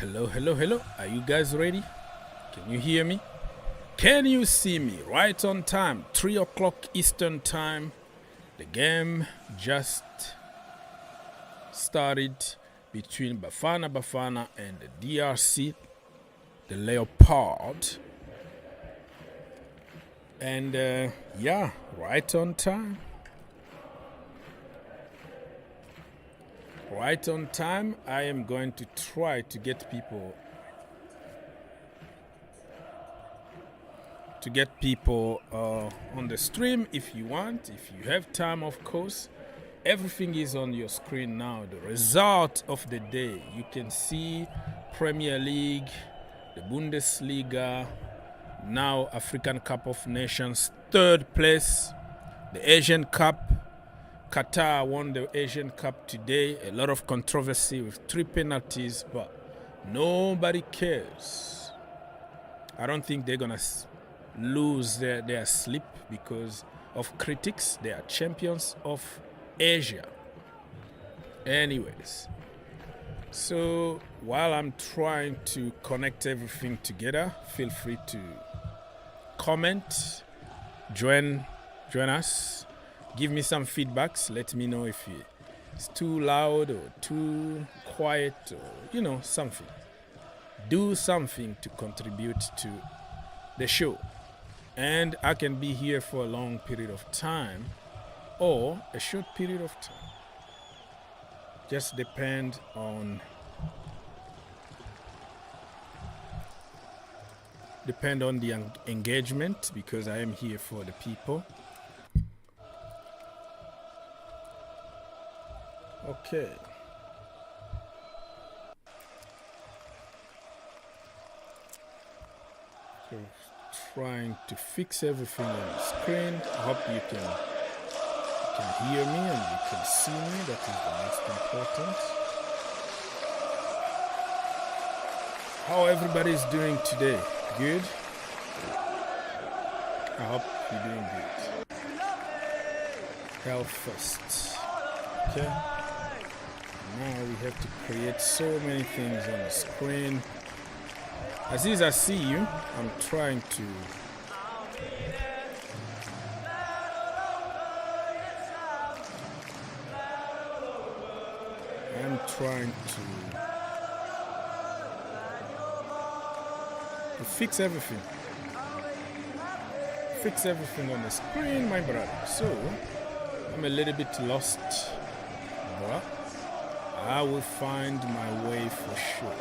Hello, hello, hello. Are you guys ready? Can you hear me? Can you see me? Right on time, 3 o'clock Eastern time. The game just started between Bafana and the DRC, the Leopards. And yeah, right on time. Right on time. I am going to try to get people on the stream if you want, if you have time, of course. Everything is on your screen now. The result of the day. You can see Premier League, the Bundesliga, now African Cup of Nations, third place, the Asian Cup. Qatar won the Asian Cup today. A lot of controversy with 3 penalties, but nobody cares. I don't think they're going to lose their sleep because of critics. They are champions of Asia. Anyways, so while I'm trying to connect everything together, feel free to comment, join us. Give me some feedbacks. Let me know if it's too loud or too quiet or, something. Do something to contribute to the show. And I can be here for a long period of time or a short period of time. Just depend on the engagement, because I am here for the people. Okay. So trying to fix everything on the screen. I hope you can hear me and you can see me. That is the most important. How everybody's doing today? Good? I hope you're doing good. Health first. Okay? Now we have to create so many things on the screen. Aziz, I see you. I'm trying to fix everything. Fix everything on the screen, my brother. So I'm a little bit lost, but I will find my way for sure.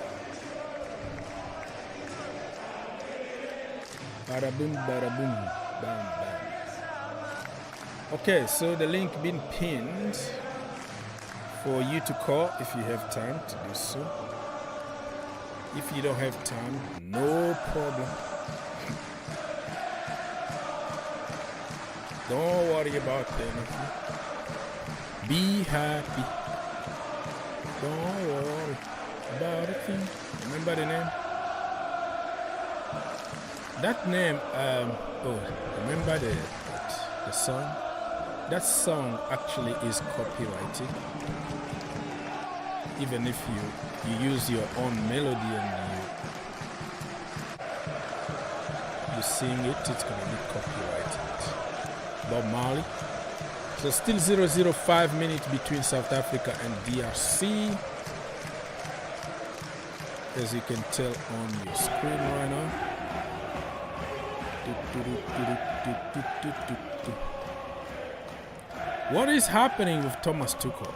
Bada boom, bam, bam. Okay, so the link been pinned for you to call if you have time to do so. If you don't have time, no problem. Don't worry about anything. Be happy. Don't worry about a thing. Remember the name? That name, remember the song? That song actually is copyrighted. Even if you use your own melody and you sing it, it's going to be copyrighted. Bob Marley. So still 0:05 minutes between South Africa and DRC. As you can tell on your screen right now. What is happening with Thomas Tuchel?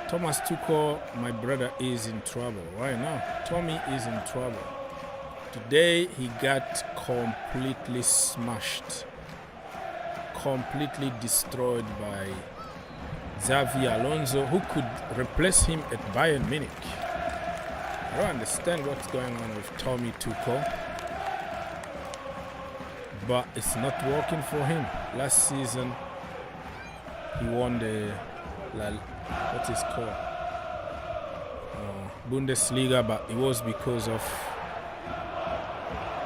Thomas Tuchel, my brother, is in trouble right now. Tommy is in trouble. Today he got completely smashed, completely destroyed by Xavi Alonso, who could replace him at Bayern Munich. I don't understand what's going on with Tommy Tuchel, but it's not working for him. Last season he won the Bundesliga, but it was because of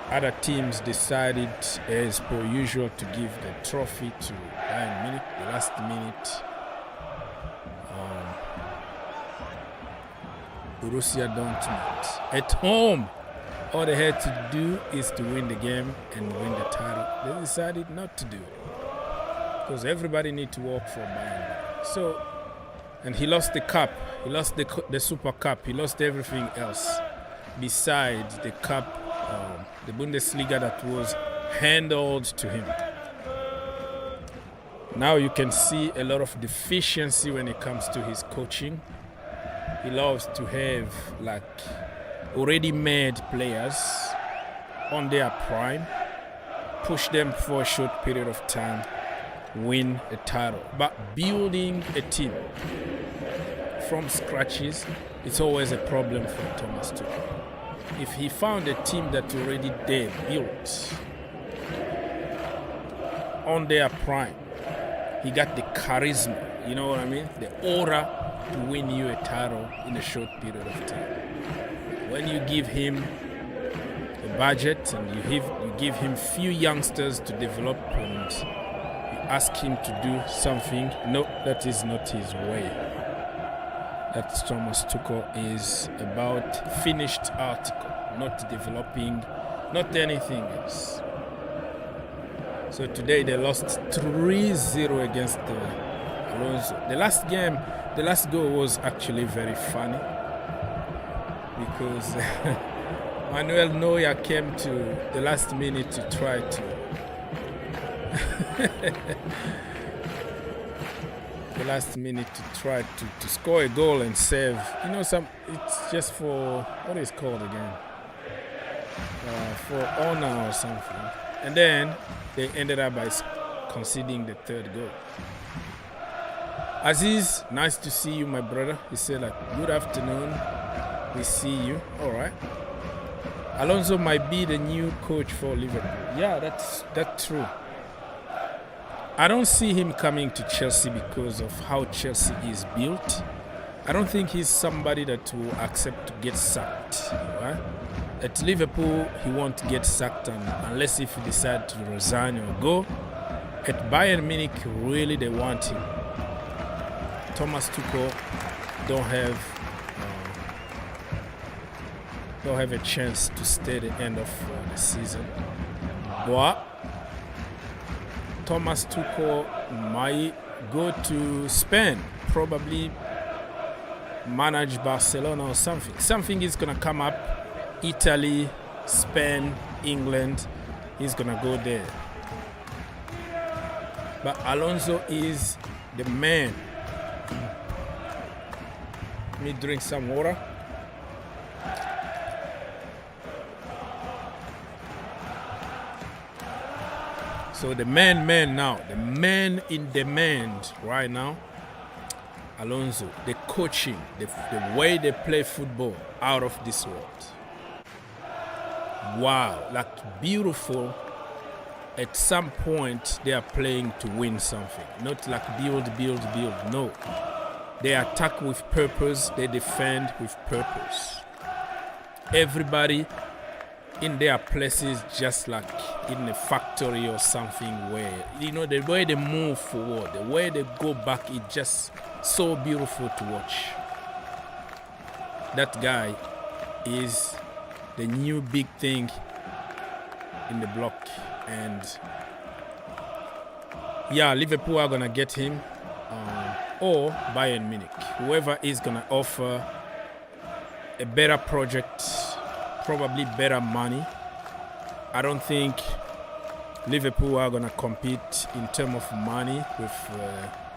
other teams decided, as per usual, to give the trophy to Bayern Munich the last minute. Borussia Dortmund. At home, all they had to do is to win the game and win the title. They decided not to do it because everybody needs to work for Bayern. So, and he lost the cup. He lost the Super Cup. He lost everything else besides the cup, the Bundesliga that was handed to him. Now you can see a lot of deficiency when it comes to his coaching. He loves to have like already made players on their prime, push them for a short period of time, win a title. But building a team from scratches, it's always a problem for Thomas Tuchel. If he found a team that's already there, built on their prime, he got the charisma, you know what I mean? The aura to win you a title in a short period of time. When you give him a budget and you give him few youngsters to develop and you ask him to do something, no, that is not his way. That Thomas Tuchel is about finished article, not developing, not anything else. So today they lost 3-0 against Alonso. The last goal was actually very funny because Manuel Neuer came to the last minute to try to to score a goal and save. You know, it's just for, what is it called again? For honor or something. And then they ended up by conceding the third goal. Aziz, nice to see you, my brother. He said, like, good afternoon. We see you. All right. Alonso might be the new coach for Liverpool. Yeah, that's true. I don't see him coming to Chelsea because of how Chelsea is built. I don't think he's somebody that will accept to get sacked. Right? At Liverpool, he won't get sacked unless if he decides to resign or go. At Bayern Munich, really they want him. Thomas Tuchel don't have a chance to stay the end of the season. But Thomas Tuchel might go to Spain, probably manage Barcelona or something. Something is going to come up. Italy, Spain, England, he's going to go there. But Alonso is the man. Let me drink some water. So the man now, the man in demand right now, Alonso, the coaching, the way they play football, out of this world. Wow, like beautiful. At some point, they are playing to win something. Not like build. No. They attack with purpose. They defend with purpose. Everybody in their places, just like in a factory or something where, you know, the way they move forward, the way they go back, it's just so beautiful to watch. That guy is the new big thing in the block. And yeah, Liverpool are gonna get him, or Bayern Munich, whoever is gonna offer a better project, probably better money. I don't think Liverpool are gonna compete in terms of money with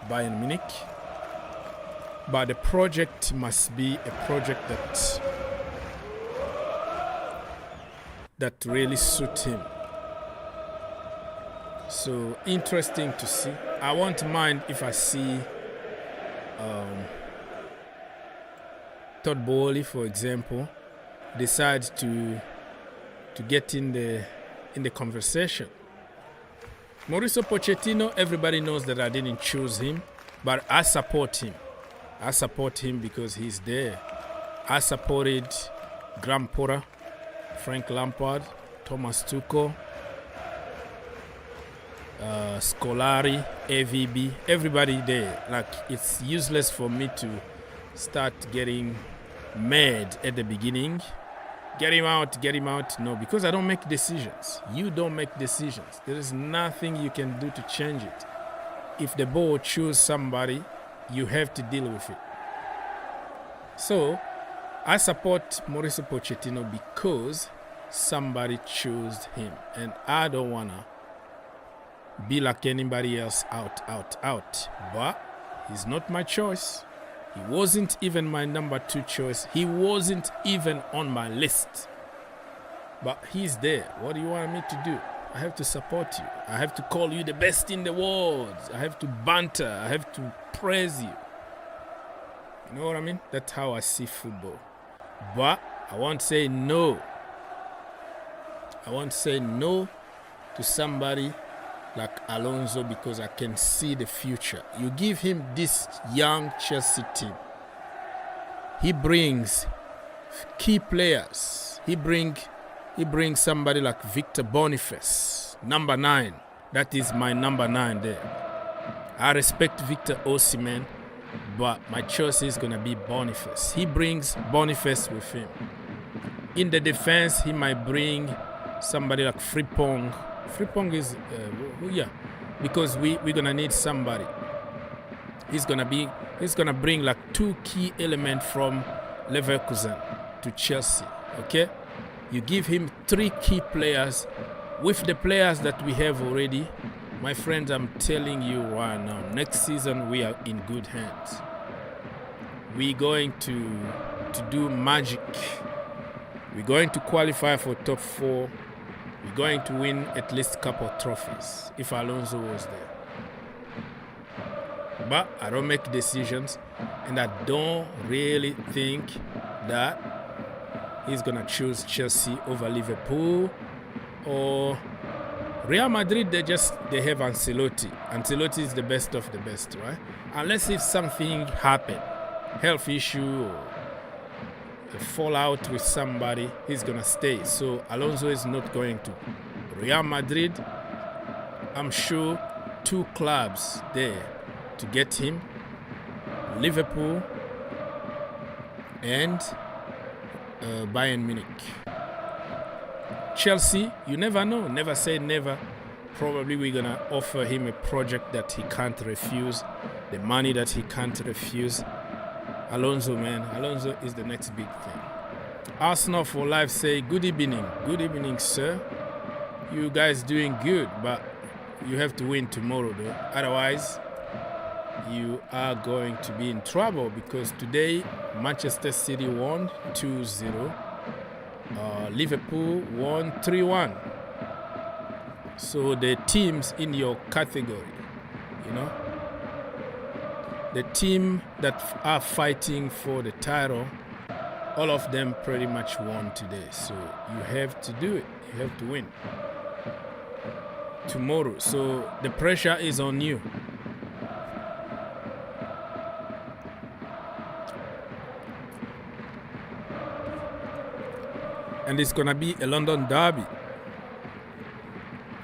Bayern Munich, but the project must be a project that really suits him. So interesting to see. I won't mind if I see Todd Bowley, for example, decide to get in the conversation. Mauricio Pochettino, everybody knows that I didn't choose him, but I support him. I support him because he's there. I supported Graham Potter, Frank Lampard, Thomas Tuchel, Scolari, AVB, everybody there. Like, it's useless for me to start getting mad at the beginning. Get him out, get him out. No, because I don't make decisions. You don't make decisions. There is nothing you can do to change it. If the board chooses somebody, you have to deal with it. So, I support Mauricio Pochettino because somebody chose him. And I don't want to be like anybody else, out. But he's not my choice. He wasn't even my number 2 choice. He wasn't even on my list. But he's there. What do you want me to do? I have to support you. I have to call you the best in the world. I have to banter. I have to praise you. You know what I mean? That's how I see football. But I won't say no. I won't say no to somebody like Alonso because I can see the future. You give him this young Chelsea team. He brings key players. He brings somebody like Victor Boniface, number 9. That is my number 9 there. I respect Victor Osimhen, but my choice is going to be Boniface. He brings Boniface with him. In the defense, he might bring somebody like Frimpong. Frimpong is, because we're going to need somebody. He's going to bring like 2 key elements from Leverkusen to Chelsea, okay? You give him 3 key players with the players that we have already. My friends, I'm telling you right now, next season we are in good hands. We're going to do magic. We're going to qualify for top 4. We're going to win at least a couple of trophies if Alonso was there. But I don't make decisions, and I don't really think that he's going to choose Chelsea over Liverpool or Real Madrid. They have Ancelotti. Ancelotti is the best of the best, right? Unless if something happened, health issue or a fallout with somebody, he's going to stay. So Alonso is not going to. Real Madrid, I'm sure 2 clubs there to get him. Liverpool and Bayern Munich. Chelsea, you never know. Never say never. Probably we're going to offer him a project that he can't refuse. The money that he can't refuse. Alonso, man. Alonso is the next big thing. Arsenal for Life say, good evening. Good evening, sir. You guys doing good, but you have to win tomorrow, though. Otherwise, you are going to be in trouble because today, Manchester City won 2-0. Liverpool won 3-1. So the teams in your category, you know, the team that are fighting for the title, all of them pretty much won today. So you have to do it. You have to win tomorrow. So the pressure is on you. And it's going to be a London derby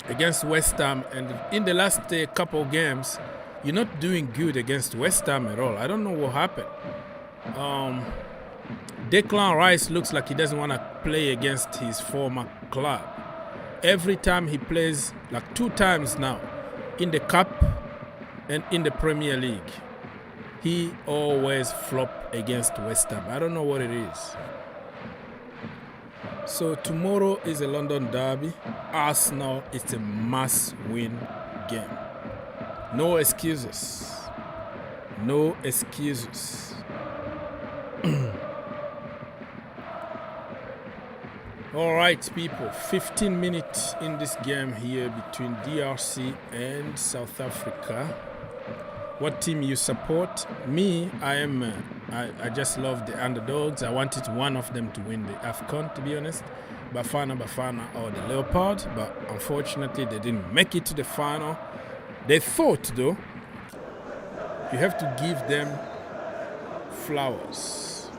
against West Ham. And in the last couple of games, you're not doing good against West Ham at all. I don't know what happened. Declan Rice looks like he doesn't want to play against his former club. Every time he plays, like 2 times now, in the Cup and in the Premier League, he always flop against West Ham. I don't know what it is. So tomorrow is a London derby. Arsenal, it's a must-win game. No excuses. No excuses. All right, people. 15 minutes in this game here between DRC and South Africa. What team you support? Me, I just love the underdogs. I wanted one of them to win the Afcon, to be honest. Bafana or the Leopards, but unfortunately they didn't make it to the final. They thought, though, you have to give them flowers.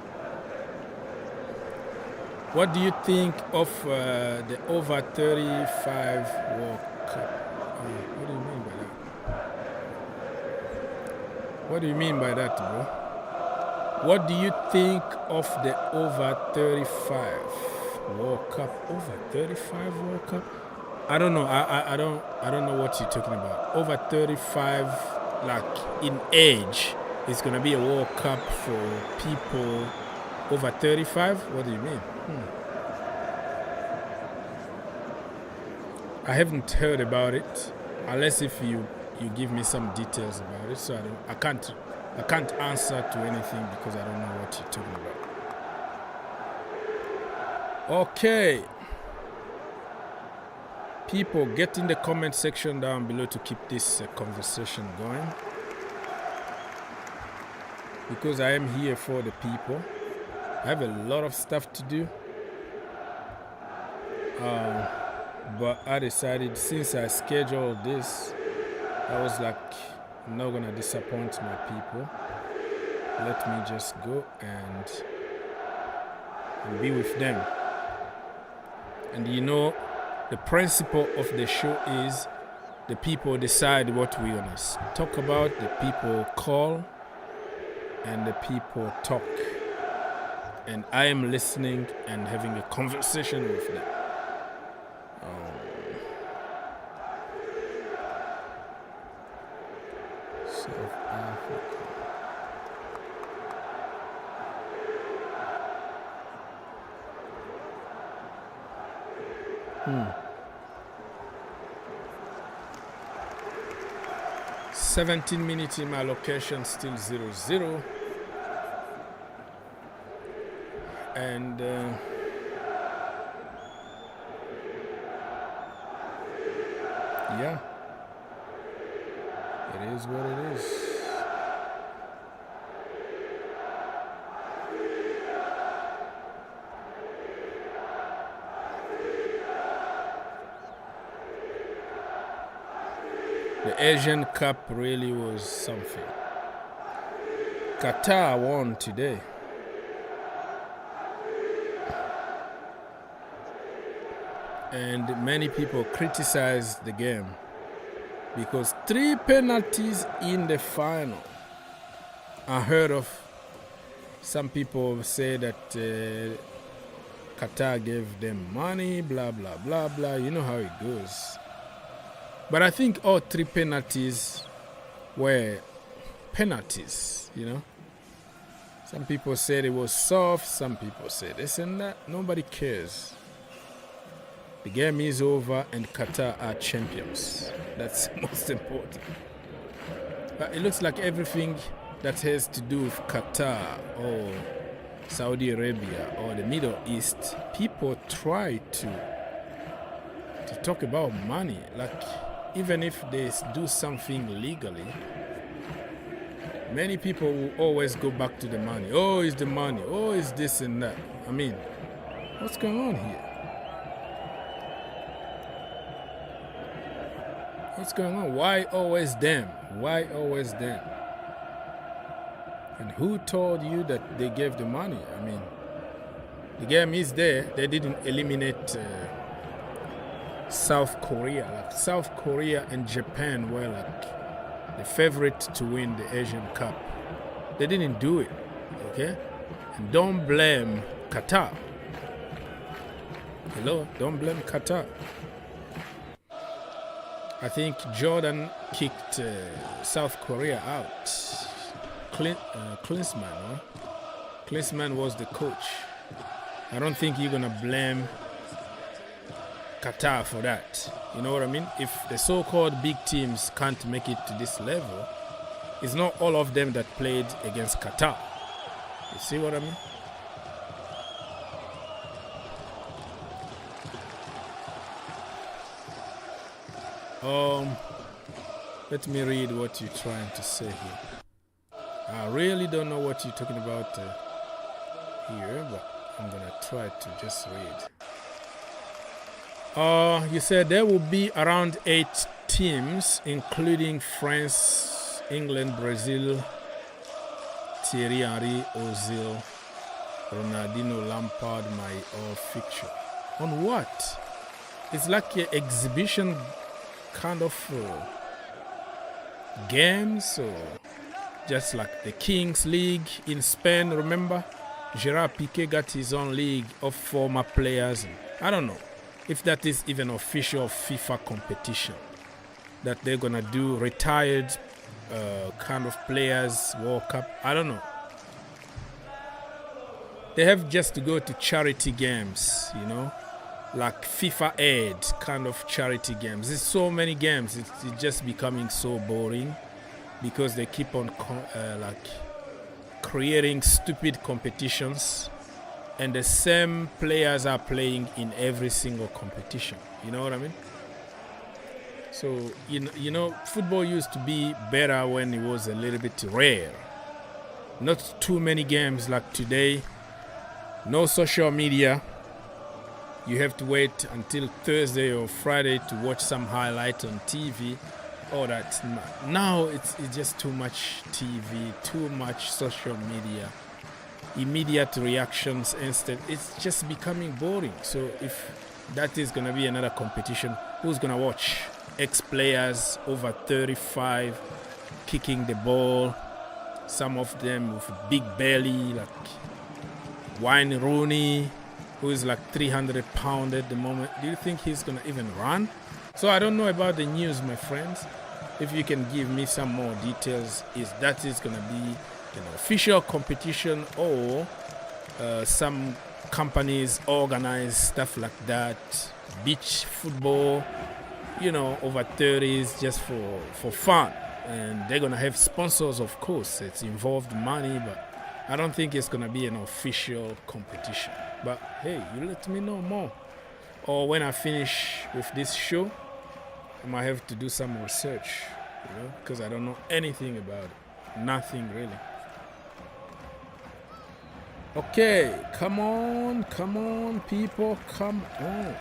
What do you think of the over 35 World Cup? What do you mean by that? What do you mean by that, bro? What do you think of the over 35 World Cup? Over 35 World Cup? I don't know. I don't know what you're talking about. Over 35, like in age, it's gonna be a World Cup for people over 35. What do you mean? I haven't heard about it, unless if you give me some details about it. So I can't answer to anything because I don't know what you're talking about. Okay. People, get in the comment section down below to keep this conversation going. Because I am here for the people. I have a lot of stuff to do. But I decided, since I scheduled this, I was like, I'm not gonna disappoint my people. Let me just go and be with them. And you know, the principle of the show is the people decide what we're gonna talk about, the people call, and the people talk. And I am listening and having a conversation with them. South Africa. 17 minutes in my location, still 0-0. And yeah, it is what it is. The Asian Cup really was something. Qatar won today. And many people criticized the game because 3 penalties in the final. I heard of some people say that Qatar gave them money, blah, blah, blah, blah. You know how it goes. But I think all 3 penalties were penalties, you know. Some people said it was soft, some people said this and that. Nobody cares. The game is over and Qatar are champions. That's most important. But it looks like everything that has to do with Qatar or Saudi Arabia or the Middle East, people try to talk about money. Like, even if they do something legally, many people will always go back to the money. Oh, it's the money. Oh, it's this and that. I mean, what's going on here? What's going on? Why always them? Why always them? And who told you that they gave the money? I mean, the game is there. They didn't eliminate South Korea. Like South Korea and Japan were like the favorite to win the Asian Cup. They didn't do it, okay? And don't blame Qatar. Hello, don't blame Qatar. I think Jordan kicked South Korea out. Klinsmann, huh? Klinsmann was the coach. I don't think you're gonna blame Qatar for that. You know what I mean? If the so-called big teams can't make it to this level, it's not all of them that played against Qatar. You see what I mean? Let me read what you're trying to say here. I really don't know what you're talking about here, but I'm gonna try to just read. You said there will be around 8 teams, including France, England, Brazil, Thierry Henry, Ozil, Ronaldinho, Lampard, my all fixture. On what? It's like an exhibition kind of games, or just like the Kings League in Spain, remember? Gerard Piqué got his own league of former players. I don't know if that is even official FIFA competition that they're gonna do, retired kind of players World Cup. I don't know. They have just to go to charity games, you know, like FIFA Aid kind of charity games. There's so many games. It's just becoming so boring because they keep on like creating stupid competitions, and the same players are playing in every single competition. You know what I mean? So, you know, football used to be better when it was a little bit rare. Not too many games like today. No social media. You have to wait until Thursday or Friday to watch some highlight on TV. Oh, that's not. Now it's just too much TV, too much social media, immediate reactions, instant. It's just becoming boring. So if that is going to be another competition, who's going to watch? Ex-players over 35 kicking the ball, some of them with big belly, like Wayne Rooney, who is like 300 pounds at the moment. Do you think he's going to even run? So I don't know about the news, my friends. If you can give me some more details, is that is going to be an official competition, or some companies organize stuff like that, beach football, you know, over 30s just for fun. And they're going to have sponsors, of course. It's involved money, but I don't think it's going to be an official competition. But hey, you let me know more. Or when I finish with this show, I might have to do some research, you know, because I don't know anything about it. Nothing really. Okay, come on, people, come on.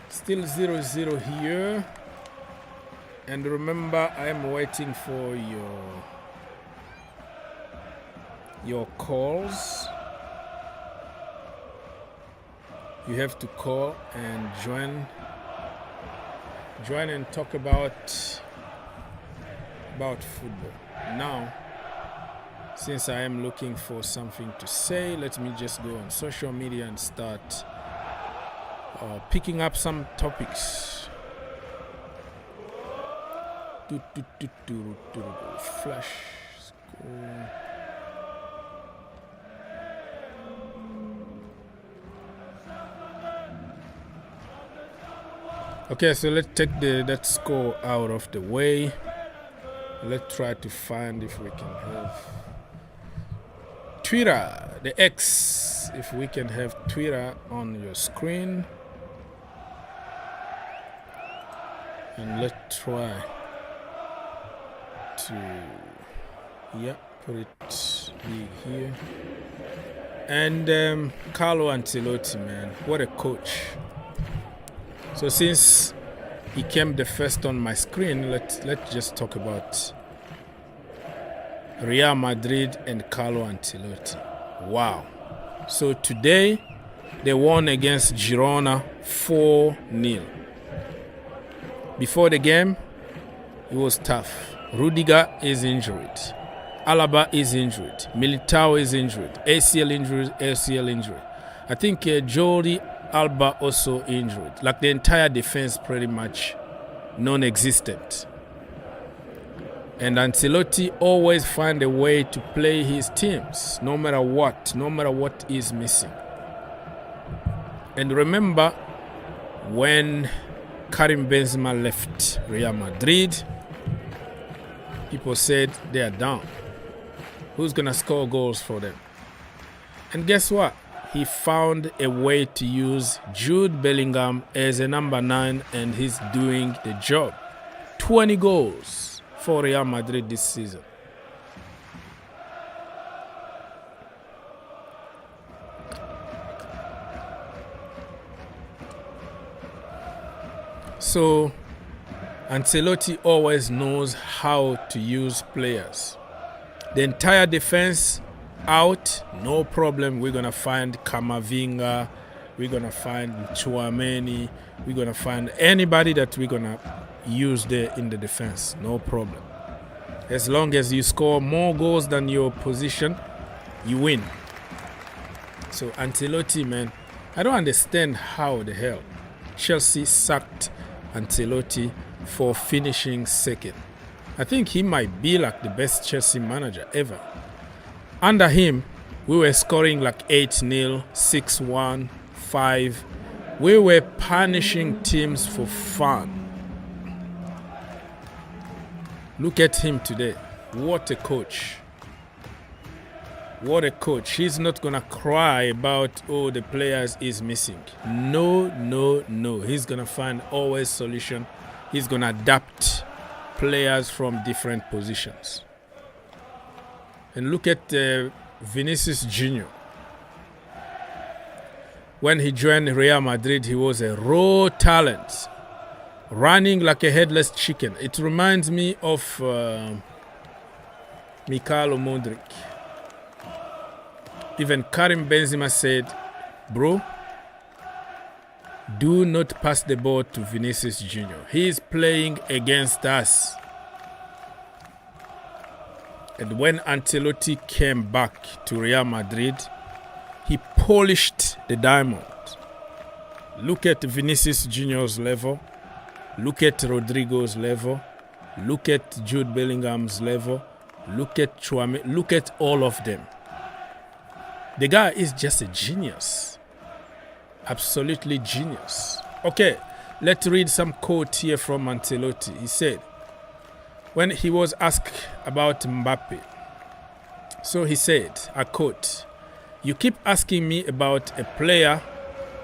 Still 0-0 here. And remember, I am waiting for your calls. You have to call and join and talk about football. Now, since I am looking for something to say, let me just go on social media and start picking up some topics. Flash. Okay, so let's take that score out of the way. Let's try to find if we can have Twitter, the X, if we can have Twitter on your screen. And let's try to, put it big here. And Carlo Ancelotti, man, what a coach. So since he came the first on my screen, let's just talk about Real Madrid and Carlo Ancelotti. Wow. So today they won against Girona 4-0. Before the game, it was tough. Rudiger is injured. Alaba is injured. Militao is injured. ACL injury. I think Jordi Alba also injured. Like the entire defense pretty much non-existent. And Ancelotti always find a way to play his teams, no matter what is missing. And remember, when Karim Benzema left Real Madrid, people said they are down. Who's going to score goals for them? And guess what? He found a way to use Jude Bellingham as a number 9, and he's doing the job. 20 goals for Real Madrid this season. So Ancelotti always knows how to use players. The entire defense out, no problem. We're going to find Camavinga. We're going to find Tchouameni. We're going to find anybody that we're going to use there in the defense. No problem. As long as you score more goals than your position, you win. So Ancelotti, man, I don't understand how the hell Chelsea sacked Ancelotti for finishing second. I think he might be like the best Chelsea manager ever. Under him, we were scoring like 8-0, 6-1, 5. We were punishing teams for fun. Look at him today. What a coach. What a coach. He's not going to cry about, oh, the players is missing. No, no, no. He's going to find always solution. He's going to adapt players from different positions. And look at Vinicius Jr. When he joined Real Madrid, he was a raw talent, running like a headless chicken. It reminds me of Mikhailo Modric. Even Karim Benzema said, bro, do not pass the ball to Vinicius Jr. He is playing against us. And when Ancelotti came back to Real Madrid, he polished the diamond. Look at Vinicius Jr.'s level. Look at Rodrigo's level. Look at Jude Bellingham's level. Look at Chouameni. Look at all of them. The guy is just a genius. Absolutely genius. Okay, let's read some quote here from Ancelotti. He said, when he was asked about Mbappe, so he said, I quote, "You keep asking me about a player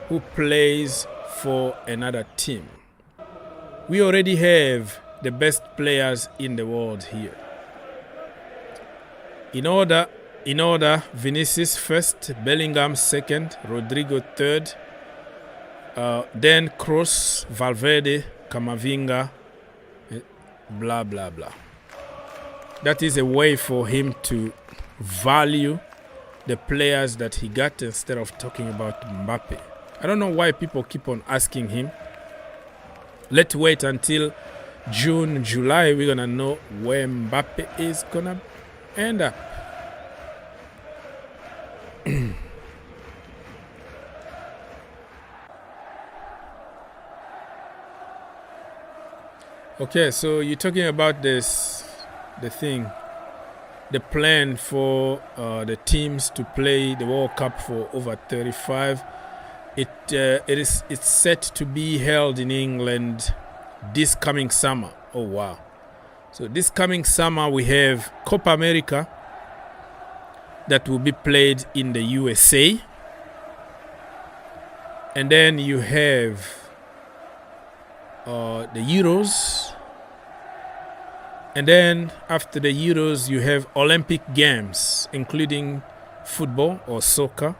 who plays for another team. We already have the best players in the world here. In order, Vinicius first, Bellingham second, Rodrigo third, then Kroos, Valverde, Camavinga, blah, blah, blah." That is a way for him to value the players that he got instead of talking about Mbappe. I don't know why people keep on asking him. Let's wait until June, July. We're going to know where Mbappe is going to end up. Okay, so you're talking about the plan for the teams to play the World Cup for over 35. It's set to be held in England this coming summer. Oh wow! So this coming summer we have Copa America that will be played in the USA, and then you have the Euros, and then after the Euros you have Olympic Games, including football or soccer,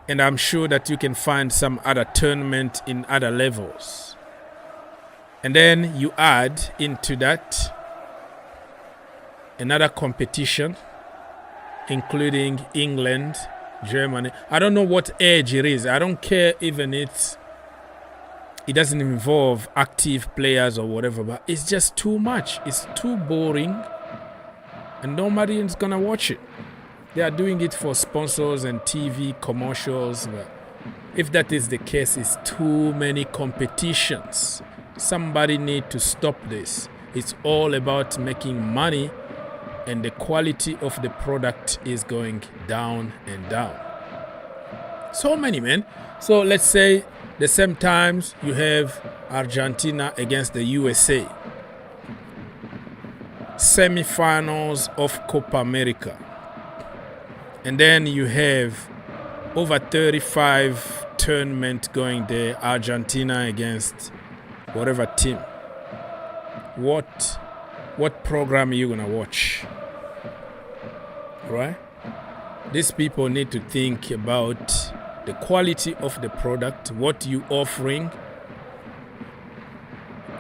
and I'm sure that you can find some other tournament in other levels, and then you add into that another competition including England, Germany. I don't know what age it is. I don't care even it doesn't involve active players or whatever, but it's just too much. It's too boring and nobody is gonna watch it. They are doing it for sponsors and TV commercials, but if that is the case, it's too many competitions. Somebody need to stop this. It's all about making money, and the quality of the product is going down and down. So many, man. So let's say the same times you have Argentina against the USA. Semi-finals of Copa America. And then you have over 35 tournament going there. Argentina against whatever team. What program are you gonna watch? Right? These people need to think about the quality of the product, what you offering,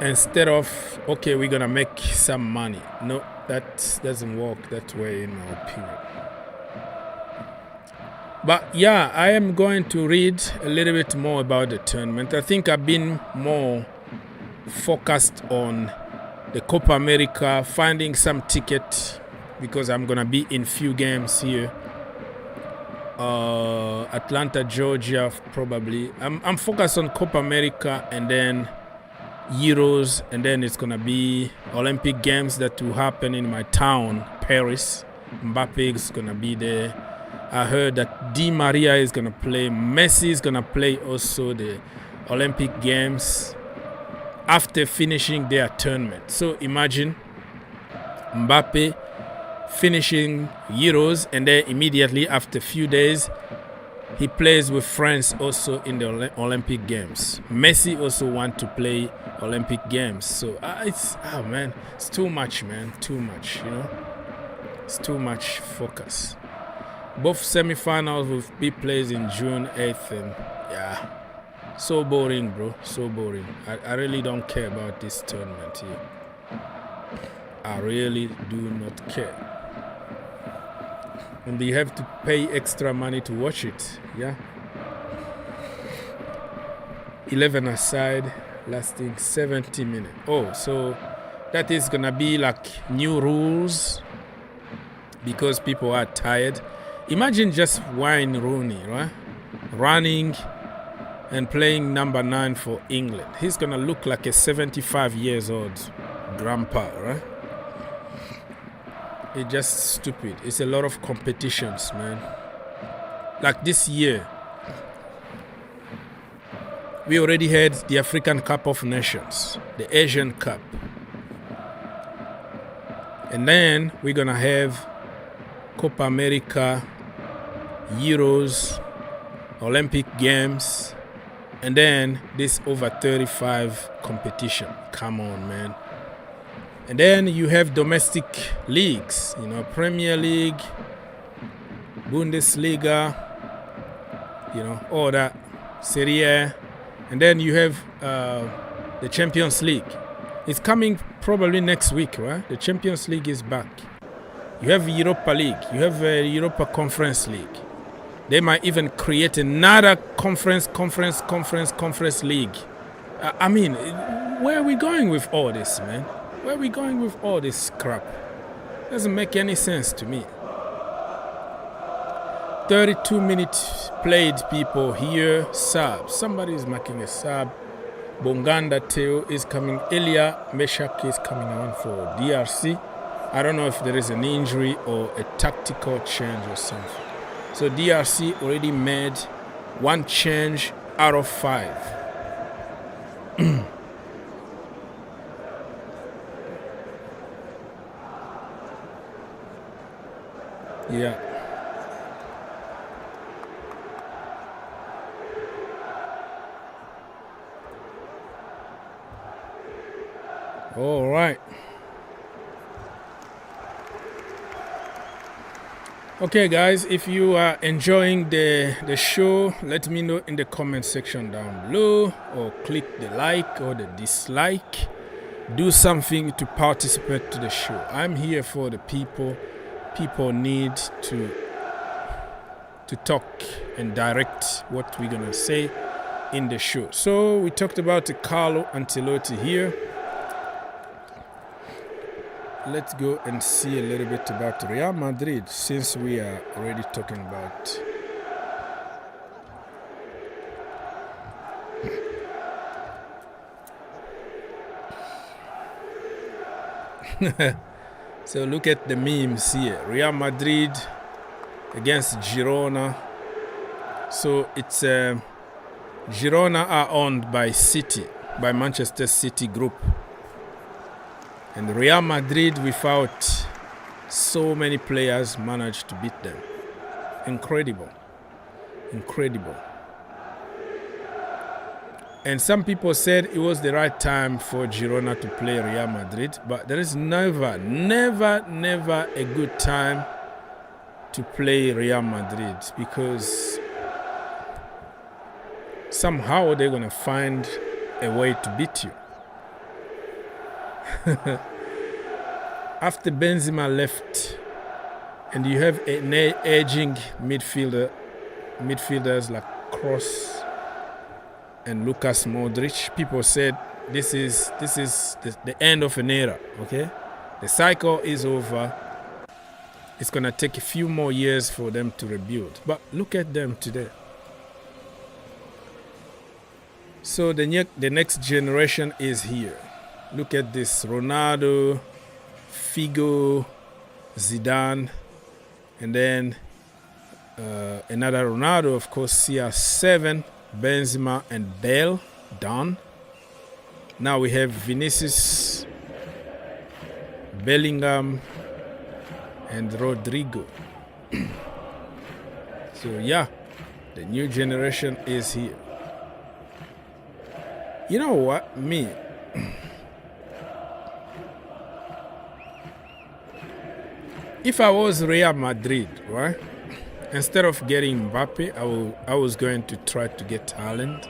instead of, okay, we're gonna make some money. No, that doesn't work that way in my opinion. But yeah, I am going to read a little bit more about the tournament. I think I've been more focused on the Copa America, finding some ticket because I'm gonna be in few games here. Atlanta, Georgia, probably. I'm focused on Copa America and then Euros, and then it's gonna be Olympic Games that will happen in my town, Paris. Mbappe is gonna be there. I heard that Di Maria is gonna play. Messi is gonna play also the Olympic Games after finishing their tournament. So imagine Mbappe finishing Euros, and then immediately after a few days he plays with France also in the Olympic Games. Messi also want to play Olympic Games. So it's too much, man. Too much, you know. It's too much focus. Both semifinals will be played in June 8th, and yeah, so boring, bro. So boring. I really don't care about this tournament here. I really do not care. And you have to pay extra money to watch it, yeah. 11 aside, lasting 70 minutes. Oh, so that is gonna be like new rules because people are tired. Imagine just Wayne Rooney, right? Running and playing number 9 for England. He's gonna look like a 75 years old grandpa, right? It's just stupid. It's a lot of competitions, man. Like this year, we already had the African Cup of Nations, the Asian Cup. And then we're going to have Copa America, Euros, Olympic Games, and then this over 35 competition. Come on, man. And then you have domestic leagues, you know, Premier League, Bundesliga, you know, all that, Serie A. And then you have the Champions League. It's coming probably next week, right? The Champions League is back. You have Europa League. You have Europa Conference League. They might even create another conference league. I mean, where are we going with all this, man? Where are we going with all this crap? Doesn't make any sense to me. 32 minutes played, people here. Sub. Somebody is making a sub. Bonganda Teo is coming. Elia Meshak is coming on for DRC. I don't know if there is an injury or a tactical change or something. So DRC already made 1 change out of 5. Yeah. All right. Okay, guys, if you are enjoying the show, let me know in the comment section down below, or click the like or the dislike. Do something to participate to the show. I'm here for the people. People need to talk and direct what we're gonna say in the show. So we talked about Carlo Ancelotti here. Let's go and see a little bit about Real Madrid, since we are already talking about So look at the memes here. Real Madrid against Girona. So it's Girona are owned by City, by Manchester City Group. And Real Madrid, without so many players, managed to beat them. Incredible. Incredible. And some people said it was the right time for Girona to play Real Madrid, but there is never a good time to play Real Madrid, because somehow they're going to find a way to beat you. After Benzema left, and you have an aging midfielders like Kroos and Lucas Modric, people said this is the end of an era. Okay, the cycle is over. It's gonna take a few more years for them to rebuild. But look at them today. So the next generation is here. Look at this: Ronaldo, Figo, Zidane, and then another Ronaldo, of course, CR7, Benzema, and Bale, done. Now we have Vinicius, Bellingham, and Rodrigo. So yeah, the new generation is here. You know what? Me, if I was Real Madrid, right? Instead of getting Mbappe, I was going to try to get Haaland.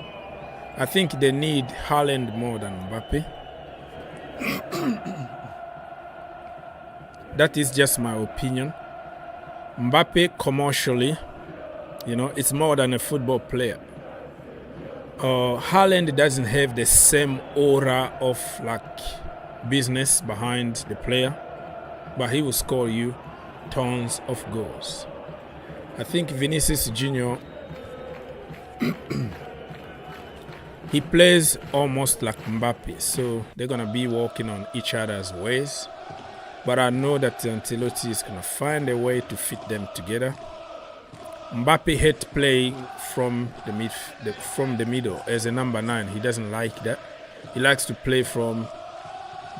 I think they need Haaland more than Mbappe. That is just my opinion. Mbappe commercially, it's more than a football player. Haaland doesn't have the same aura of business behind the player, but he will score you tons of goals. I think Vinicius Junior, he plays almost like Mbappe, so they're gonna be walking on each other's ways. But I know that Ancelotti is gonna find a way to fit them together. Mbappe hates playing from the middle as a number 9. He doesn't like that. He likes to play from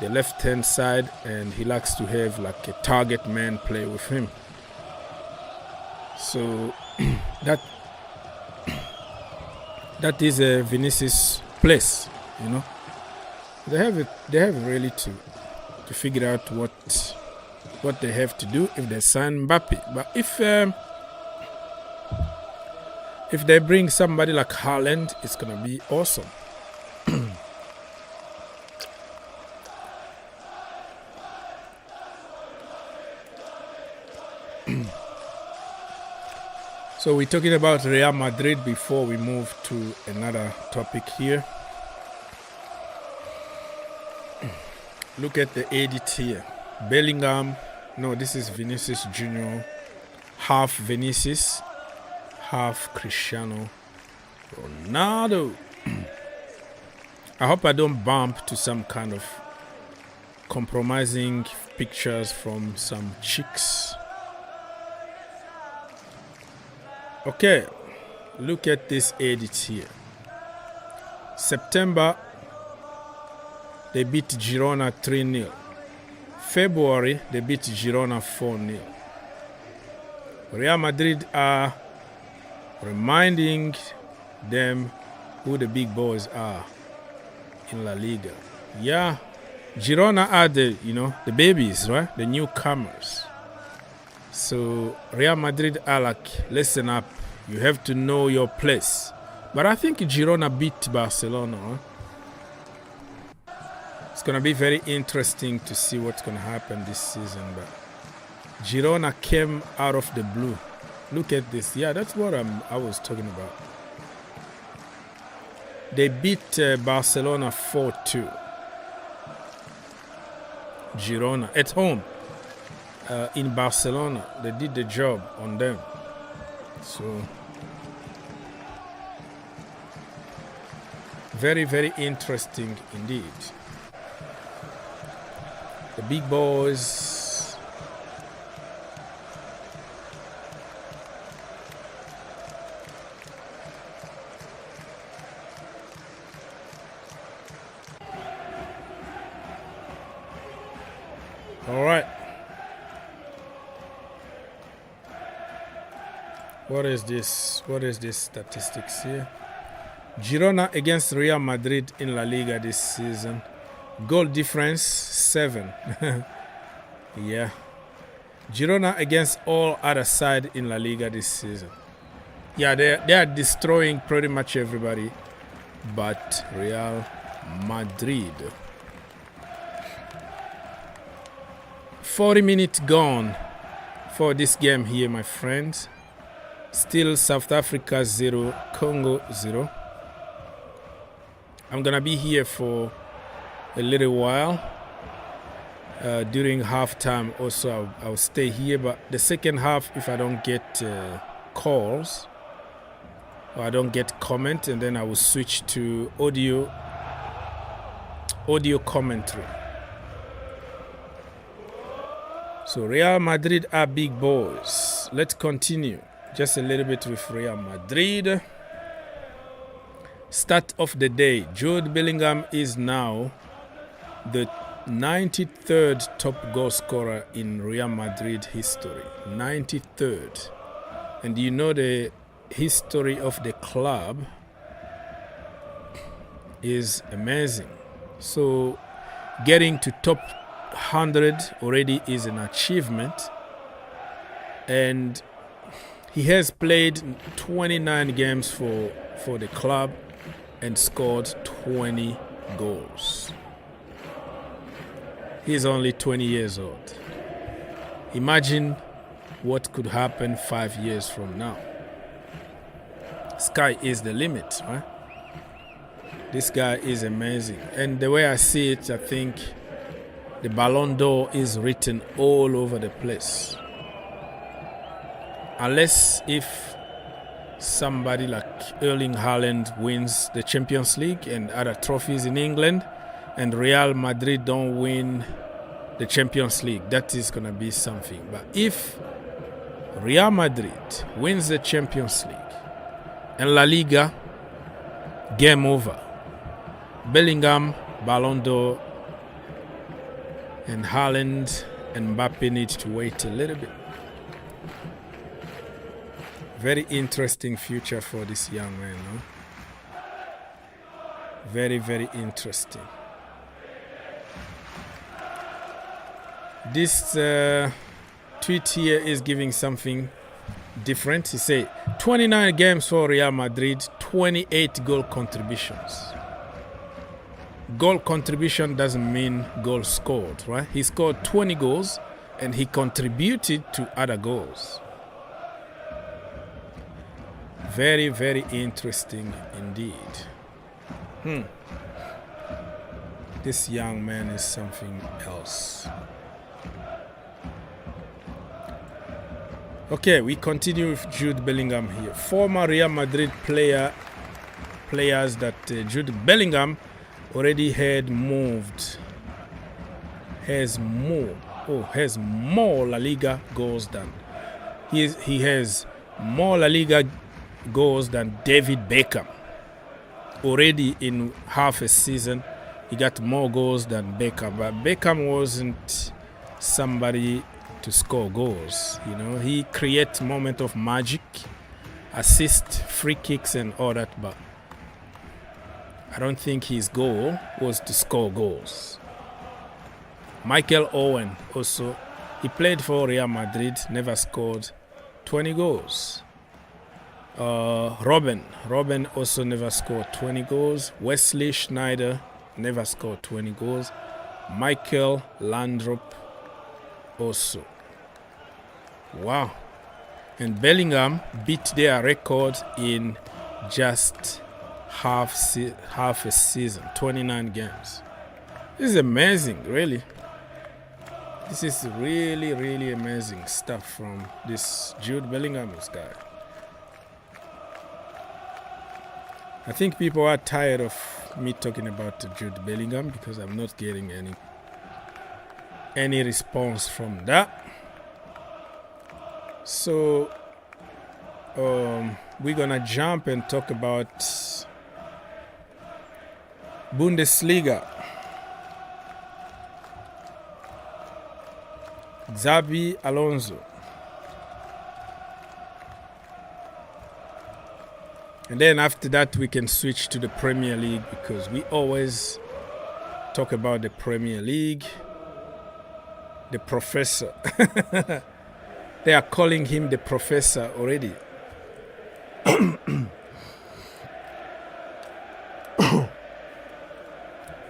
the left-hand side, and he likes to have a target man play with him. So that is a Vinicius place, They have really to figure out what they have to do if they sign Mbappe. But if they bring somebody like Haaland, it's gonna be awesome. So we're talking about Real Madrid before we move to another topic here. Look at the edit here. Bellingham, no, this is Vinicius Junior, half Vinicius, half Cristiano Ronaldo. I hope I don't bump to some kind of compromising pictures from some chicks. Okay, look at this edit here. September, they beat Girona 3-0. February, they beat Girona 4-0. Real Madrid are reminding them who the big boys are in La Liga. Yeah, Girona are the babies, right? The newcomers. So Real Madrid are listen up. You have to know your place. But I think Girona beat Barcelona. Huh? It's going to be very interesting to see what's going to happen this season. But Girona came out of the blue. Look at this. Yeah, that's what I was talking about. They beat Barcelona 4-2. Girona at home. In Barcelona, they did the job on them. So very, very interesting indeed. The big boys. All right. What is this? What is this statistics here? Girona against Real Madrid in La Liga this season. Goal difference 7. Yeah. Girona against all other side in La Liga this season. Yeah, they are destroying pretty much everybody but Real Madrid. 40 minutes gone for this game here, my friends. Still South Africa 0, Congo 0. I'm gonna be here for a little while. During halftime also I'll stay here, but the second half, if I don't get calls or I don't get comment, and then I will switch to audio commentary. So Real Madrid are big boys. Let's continue just a little bit with Real Madrid. Start of the day. Jude Bellingham is now the 93rd top goal scorer in Real Madrid history. 93rd. And you know the history of the club is amazing. So getting to top 100 already is an achievement. And he has played 29 games for the club and scored 20 goals. He's only 20 years old. Imagine what could happen 5 years from now. Sky is the limit, right? This guy is amazing. And the way I see it, I think the Ballon d'Or is written all over the place. Unless if somebody like Erling Haaland wins the Champions League and other trophies in England, and Real Madrid don't win the Champions League, that is going to be something. But if Real Madrid wins the Champions League and La Liga, game over. Bellingham, Ballon d'Or, and Haaland and Mbappe need to wait a little bit. Very interesting future for this young man, no? Very, very interesting. This tweet here is giving something different. He said 29 games for Real Madrid, 28 goal contributions. Goal contribution doesn't mean goal scored, right? He scored 20 goals and he contributed to other goals. Very, very interesting indeed. This young man is something else. Okay, we continue with Jude Bellingham here. Former Real Madrid players that Jude Bellingham already had moved. Has more La Liga goals than he has more La Liga goals than David Beckham. Already in half a season, he got more goals than Beckham. But Beckham wasn't somebody to score goals. You know, he creates moment of magic, assist, free kicks and all that, but I don't think his goal was to score goals. Michael Owen also, he played for Real Madrid, never scored 20 goals. Robin also never scored 20 goals. Wesley Sneijder never scored 20 goals. Michael Landrop also. Wow. And Bellingham beat their record in just half a season, 29 games. This is amazing, really. This is really, really amazing stuff from this Jude Bellingham guy. I think people are tired of me talking about Jude Bellingham because I'm not getting any response from that. So we're gonna jump and talk about Bundesliga. Xabi Alonso. And then after that we can switch to the Premier League because we always talk about the Premier League. The professor. They are calling him the professor already.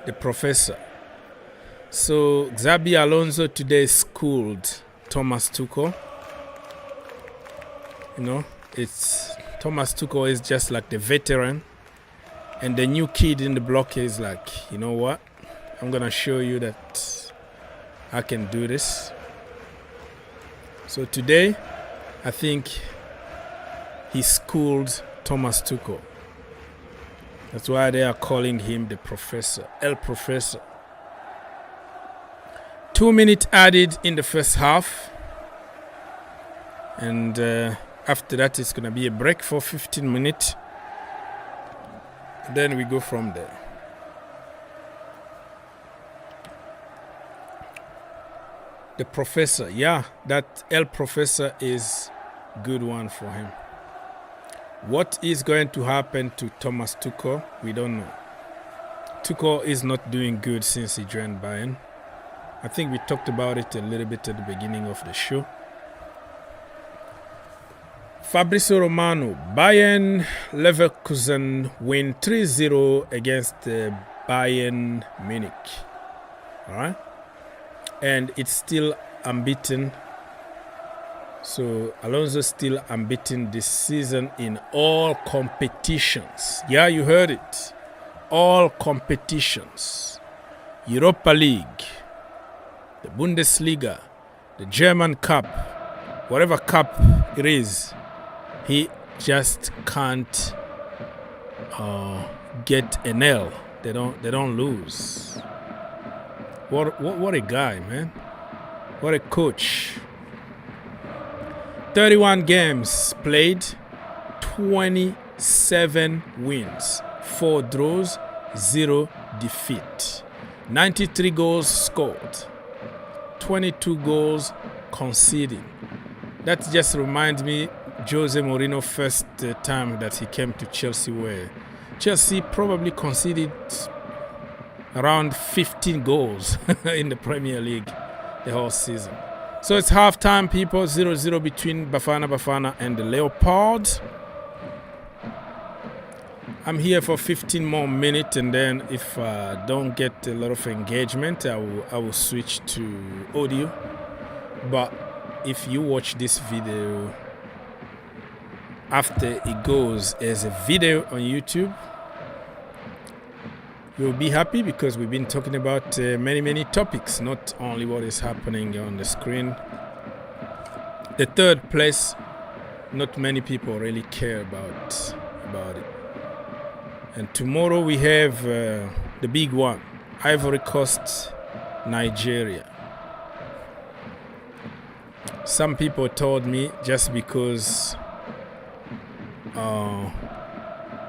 The professor. So Xabi Alonso today schooled Thomas Tuchel. You know, Thomas Tuchel is just like the veteran, and the new kid in the block is like, you know what? I'm gonna show you that I can do this. So today, I think he schooled Thomas Tuchel. That's why they are calling him the Professor, El Professor. 2 minutes added in the first half. And after that, it's going to be a break for 15 minutes. Then we go from there. The Professor, yeah, that El Professor is a good one for him. What is going to happen to Thomas Tuchel? We don't know. Tuchel is not doing good since he joined Bayern. I think we talked about it a little bit at the beginning of the show. Fabrizio Romano, Bayern Leverkusen win 3-0 against Bayern Munich. All right? And it's still unbeaten. So Alonso still unbeaten this season in all competitions. Yeah, you heard it. All competitions. Europa League, the Bundesliga, the German Cup, whatever cup it is, he just can't get an L. They don't lose. What a guy, man. What a coach. 31 games played, 27 wins, 4 draws, 0 defeat. 93 goals scored, 22 goals conceded. That just reminds me Jose Mourinho first time that he came to Chelsea, where Chelsea probably conceded around 15 goals in the Premier League the whole season. So it's halftime, people. 0-0 between Bafana and the Leopards. I'm here for 15 more minutes, and then if I don't get a lot of engagement, I will switch to audio. But if you watch this video after it goes as a video on YouTube, you'll be happy, because we've been talking about many topics, not only what is happening on the screen. The third place, not many people really care about it. And tomorrow we have the big one, Ivory Coast, Nigeria. Some people told me just because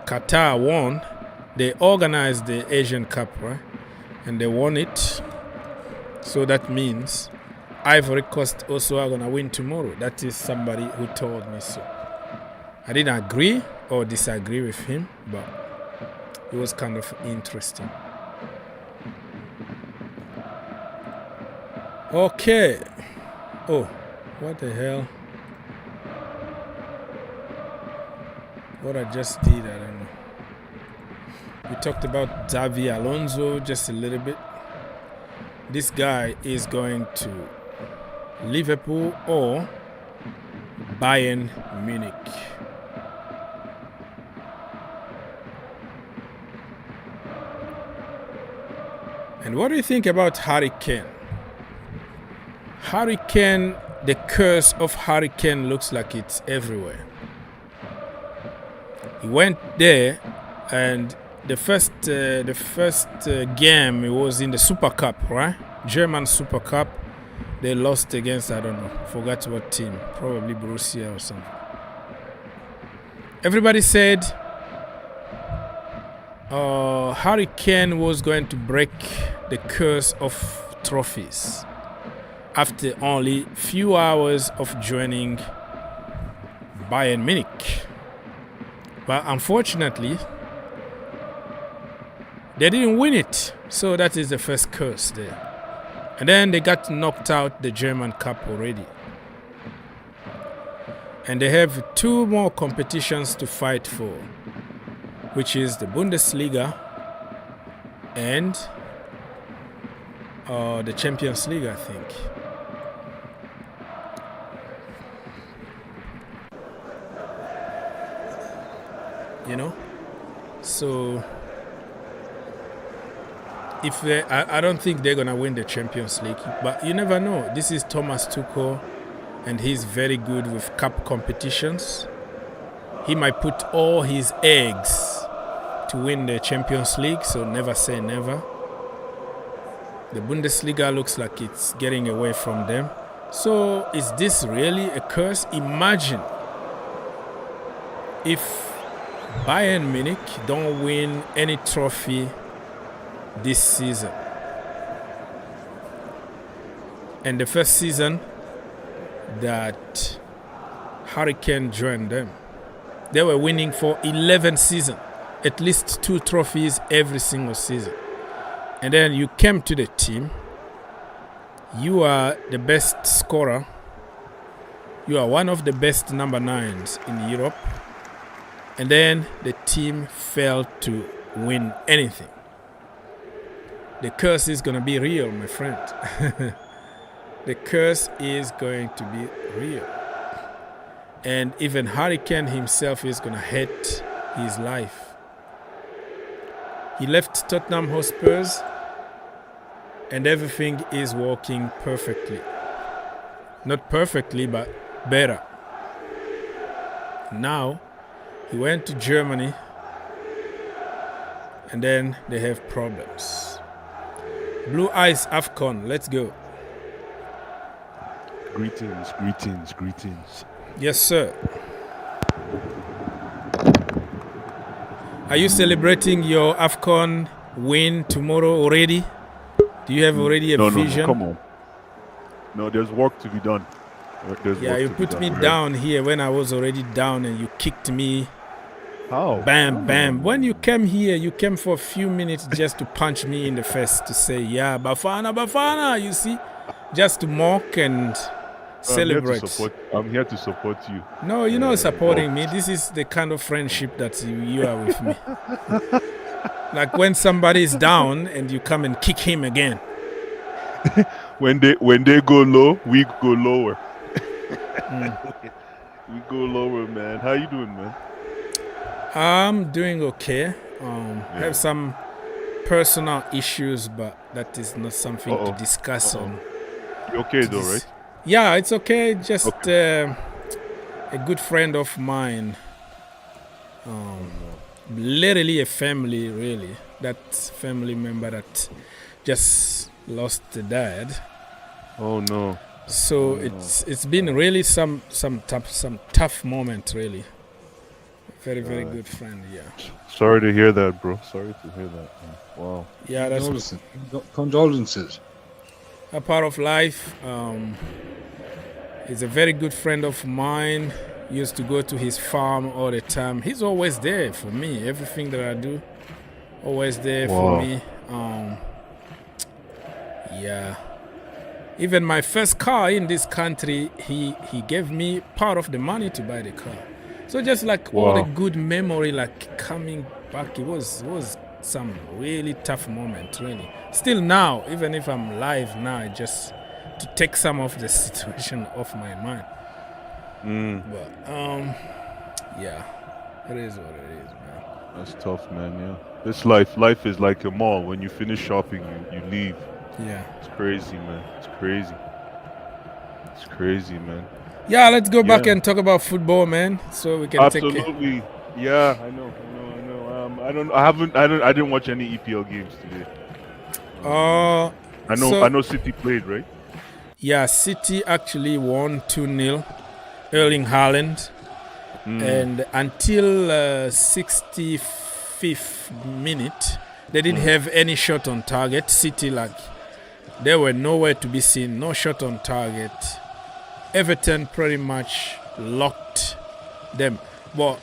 Qatar won, they organized the Asian Cup, right? And they won it. So that means Ivory Coast also are going to win tomorrow. That is somebody who told me so. I didn't agree or disagree with him, but it was kind of interesting. Okay. Oh, what the hell? What I just did, I don't know. We talked about Xavi Alonso just a little bit. This guy is going to Liverpool or Bayern Munich. And what do you think about Harry Kane? Harry Kane, the curse of Harry Kane looks like it's everywhere. He went there, and the first game, it was in the Super Cup, right? German Super Cup. They lost against, I don't know, forgot what team, probably Borussia or something. Everybody said Harry Kane was going to break the curse of trophies after only few hours of joining Bayern Munich. But unfortunately, they didn't win it. So that is the first curse there. And then they got knocked out the German Cup already. And they have 2 more competitions to fight for, which is the Bundesliga and the Champions League, I think. You know? So if I don't think they're gonna win the Champions League, but you never know. This is Thomas Tuchel, and he's very good with cup competitions. He might put all his eggs to win the Champions League, so never say never. The Bundesliga looks like it's getting away from them. So is this really a curse? Imagine if Bayern Munich don't win any trophy this season. And the first season that Hurricane joined them, they were winning for 11 seasons, at least 2 trophies every single season. And then you came to the team, you are the best scorer, you are one of the best number 9s in Europe, and then the team failed to win anything. The curse is going to be real, my friend. The curse is going to be real. And even Hurricane himself is going to hate his life. He left Tottenham Hotspurs and everything is working perfectly. Not perfectly, but better. Now, he went to Germany and then they have problems. Blue Eyes Afcon, let's go. Greetings, greetings, greetings. Yes, sir. Are you celebrating your Afcon win tomorrow already? Do you have already a vision? No, come on. No, there's work to be done. You put me down here when I was already down and you kicked me. How? Bam, bam. When you came here, you came for a few minutes just to punch me in the face to say, yeah, Bafana, Bafana, you see? Just to mock and celebrate. I'm here to support you. No, you're not supporting me. This is the kind of friendship that you are with me. Like when somebody is down and you come and kick him again. When they go low, we go lower. We go lower, man. How you doing, man? I'm doing okay. I have some personal issues, but that is not something to discuss on. You okay though, right? Yeah, it's okay. Just a good friend of mine, literally a family, really. That family member that just lost the dad. Oh no! So it's been really some tough moment, really. Very good friend, yeah. Sorry to hear that, bro. Sorry to hear that. Man. Wow. Yeah, that's condolences. A part of life. He's a very good friend of mine. Used to go to his farm all the time. He's always there for me. Everything that I do, always there for me. Yeah. Even my first car in this country, he gave me part of the money to buy the car. So just like all the good memory, like coming back, it was some really tough moment, really. Still now, even if I'm live now, just to take some of the situation off my mind. But yeah, it is what it is, man. That's tough, man. Yeah, this life is like a mall. When you finish shopping, you leave. Yeah, it's crazy, man. It's crazy, man. Yeah, let's go back and talk about football, man. So we can absolutely. Yeah, I know. I didn't watch any EPL games today. I know City played, right? Yeah, City actually won 2-0. Erling Haaland, and until 65th minute, they didn't have any shot on target. City, they were nowhere to be seen. No shot on target. Everton pretty much locked them. Well,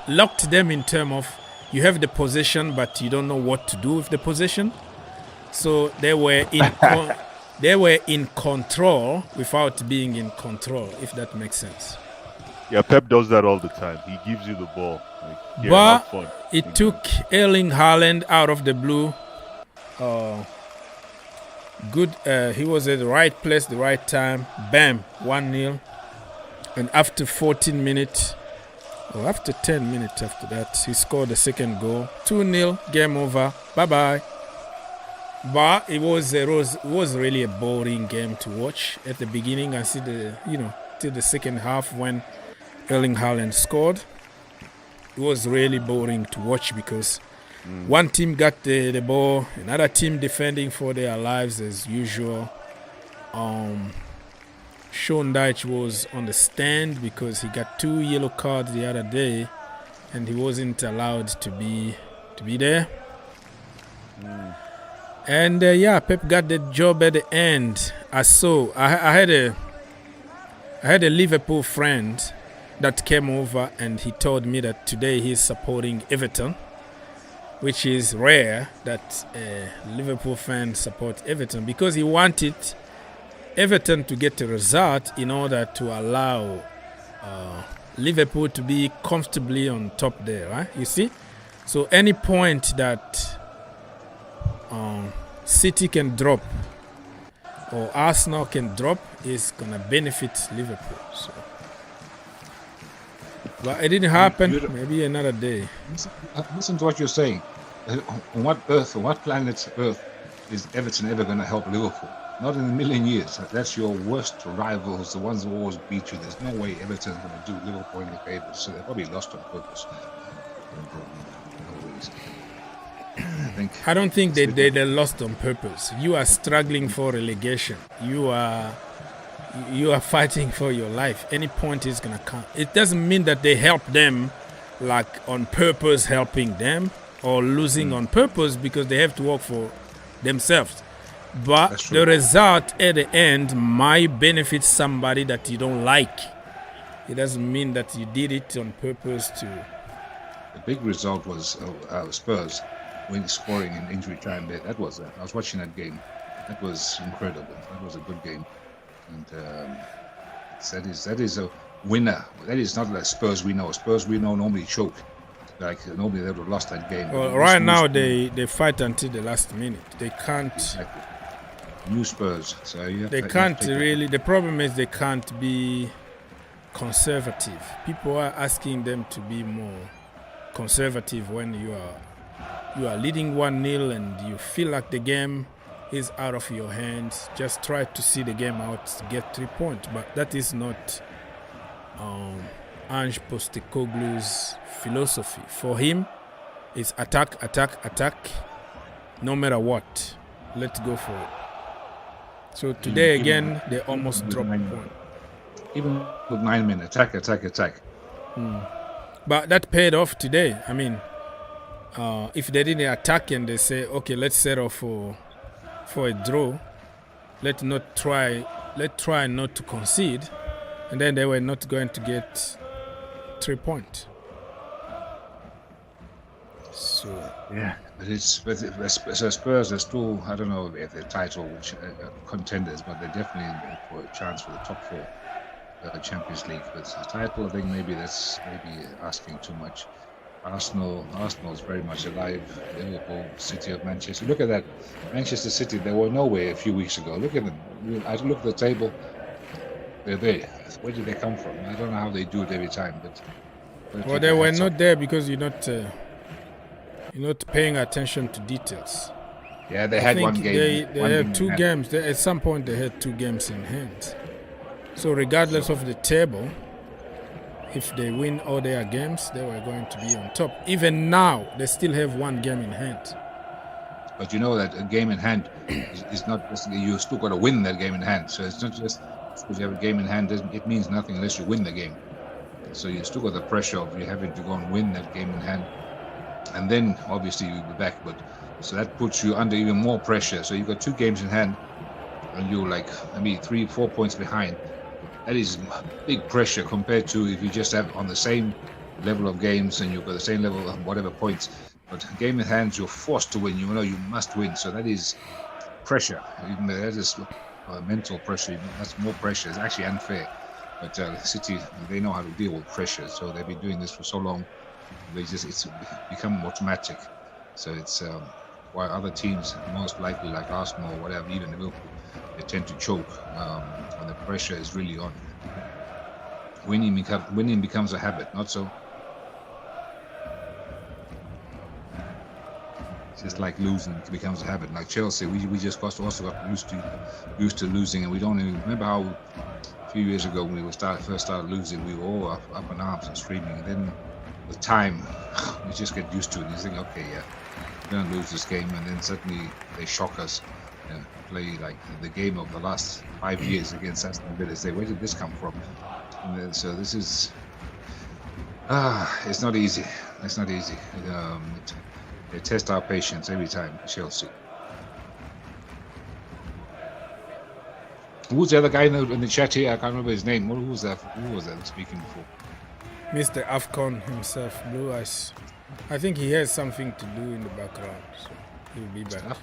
locked them in terms of you have the possession, but you don't know what to do with the possession. So they were in control without being in control, if that makes sense. Yeah, Pep does that all the time. He gives you the ball. But it took Erling Haaland out of the blue. He was at the right place, the right time. Bam, 1-0. And after 14 minutes, or after 10 minutes after that, he scored the second goal. 2-0, game over. Bye-bye. But it was really a boring game to watch at the beginning. I see till the second half when Erling Haaland scored. It was really boring to watch because one team got the ball, another team defending for their lives as usual. Sean Dyche was on the stand because he got 2 yellow cards the other day, and he wasn't allowed to be there. And Pep got the job at the end. I had a Liverpool friend that came over, and he told me that today he's supporting Everton, which is rare that a Liverpool fan supports Everton, because he wanted Everton to get a result in order to allow Liverpool to be comfortably on top there, right? You see? So any point that City can drop or Arsenal can drop is going to benefit Liverpool. So. But it didn't happen. Maybe another day. Listen to what you're saying. On what planet Earth is Everton ever going to help Liverpool? Not in a million years. That's your worst rivals, the ones who always beat you. There's no way Everton's going to do Liverpool any favors. So they probably lost on purpose. I don't think they lost on purpose. You are struggling for relegation. You are fighting for your life. Any point is gonna count. It doesn't mean that they help them, like on purpose helping them, or losing on purpose because they have to work for themselves. But the result at the end might benefit somebody that you don't like. It doesn't mean that you did it on purpose to. The big result was Spurs when scoring in injury time. That was I was watching that game. That was incredible. That was a good game, and that is a winner. That is not like Spurs we know. Spurs we know normally choke. Like normally they would have lost that game. Well, right now they fight until the last minute. They can't. Exactly. New Spurs. So they can't really. The problem is they can't be conservative. People are asking them to be more conservative when you are leading 1-0 and you feel like the game is out of your hands. Just try to see the game out to get 3 points. But that is not Ange Postecoglou's philosophy. For him, it's attack, attack, attack, no matter what. Let's go for it. So today again, they almost dropped a point. Even with 9 minutes, attack, attack, attack. But that paid off today. I mean, if they didn't attack and they say, okay, let's settle for a draw, let's try not to concede, and then they were not going to get 3 points. So yeah, but Spurs are still, I don't know if they're title contenders, but they're definitely for a chance for the top 4 Champions League. But the title, I think maybe that's asking too much. Arsenal is very much alive. Liverpool, City of Manchester. Look at that, Manchester City. They were nowhere a few weeks ago. Look at them. I look at the table. They're there. Where did they come from? I don't know how they do it every time, but well, they were not there because you're not paying attention to details. Yeah, they had one game. They had 2 games. At some point, they had 2 games in hand. So regardless of the table, if they win all their games, they were going to be on top. Even now, they still have 1 game in hand. But you know that a game in hand is not just, you still got to win that game in hand. So it's not just because you have a game in hand, it means nothing unless you win the game. So you still got the pressure of you having to go and win that game in hand. And then obviously you'll be back. But so that puts you under even more pressure. So you've got 2 games in hand and you're like, 3-4 points behind. That is big pressure compared to if you just have on the same level of games and you've got the same level of whatever points. But game in hand, you're forced to win. You know you must win. So that is pressure. Even that is mental pressure. That's more pressure. It's actually unfair. But City, they know how to deal with pressure. So they've been doing this for so long. It's become automatic. So it's why other teams, most likely like Arsenal or whatever, even Liverpool, they tend to choke when the pressure is really on. Winning becomes a habit, not so. It's just like losing. It becomes a habit. Like Chelsea, we just also got used to losing, and we don't even remember how a few years ago when we first started losing, we were all up in arms and screaming. And then with time, we just get used to it. You think, okay, yeah, we're gonna lose this game, and then suddenly they shock us. Play like the game of the last 5 years against Aston Villa. Say, where did this come from? And then, so this is it's not easy. It's not easy. They test our patience every time, Chelsea. Who's the other guy in the chat here? I can't remember his name. Who was that speaking before? Mr. Afcon himself, Blue Eyes. I think he has something to do in the background, so he'll be back.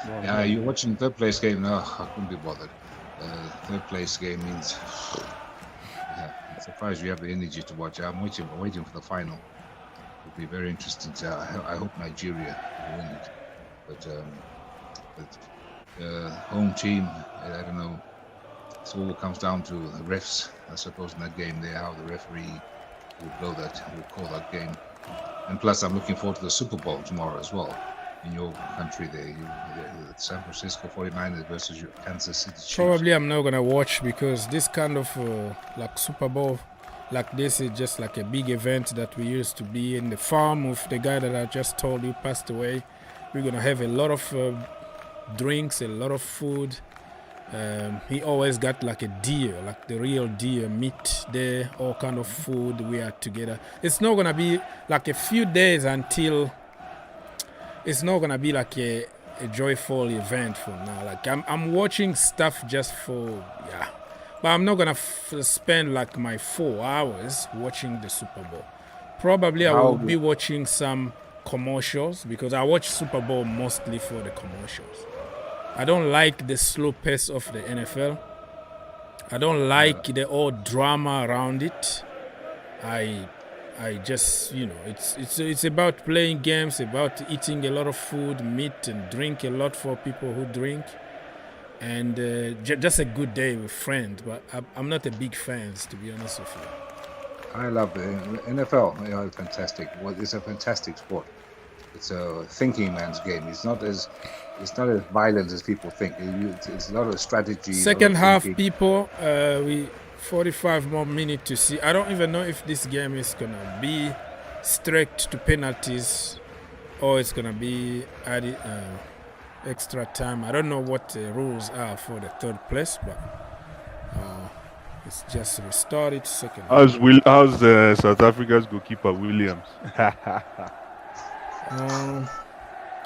Yeah, you're watching third place game. No, I couldn't be bothered. Third place game means. Yeah, I'm surprised you have the energy to watch. I'm waiting for the final. It'll be very interesting. I hope Nigeria will win it, but home team. I don't know. It all comes down to the refs. I suppose in that game there, how the referee will call that game. And plus, I'm looking forward to the Super Bowl tomorrow as well. In your country there, San Francisco 49ers versus your Kansas City Chiefs. Probably I'm not gonna watch because this kind of like Super Bowl like this is just like a big event that we used to be in the farm with the guy that I just told you passed away. We're gonna have a lot of drinks, a lot of food. He always got like a deer, like the real deer meat there, all kind of food. We are together. It's not gonna be like a few days until. It's not gonna be like a joyful event for now. Like I'm watching stuff just for but I'm not gonna spend like my 4 hours watching the Super Bowl. Probably I will be watching some commercials because I watch Super Bowl mostly for the commercials. I don't like the slow pace of the NFL. I don't like the old drama around it. I just, it's about playing games, about eating a lot of food, meat, and drink a lot for people who drink. And just a good day with friends. But I'm not a big fan, to be honest with you. I love the NFL. It's fantastic. Well, it's a fantastic sport. It's a thinking man's game. It's not as violent as people think. It's a lot of strategy. Second half, people, 45 more minutes to see. I don't even know if this game is gonna be straight to penalties or it's gonna be added extra time. I don't know what the rules are for the third place, but it's just restarted. Second. How's South Africa's goalkeeper Williams?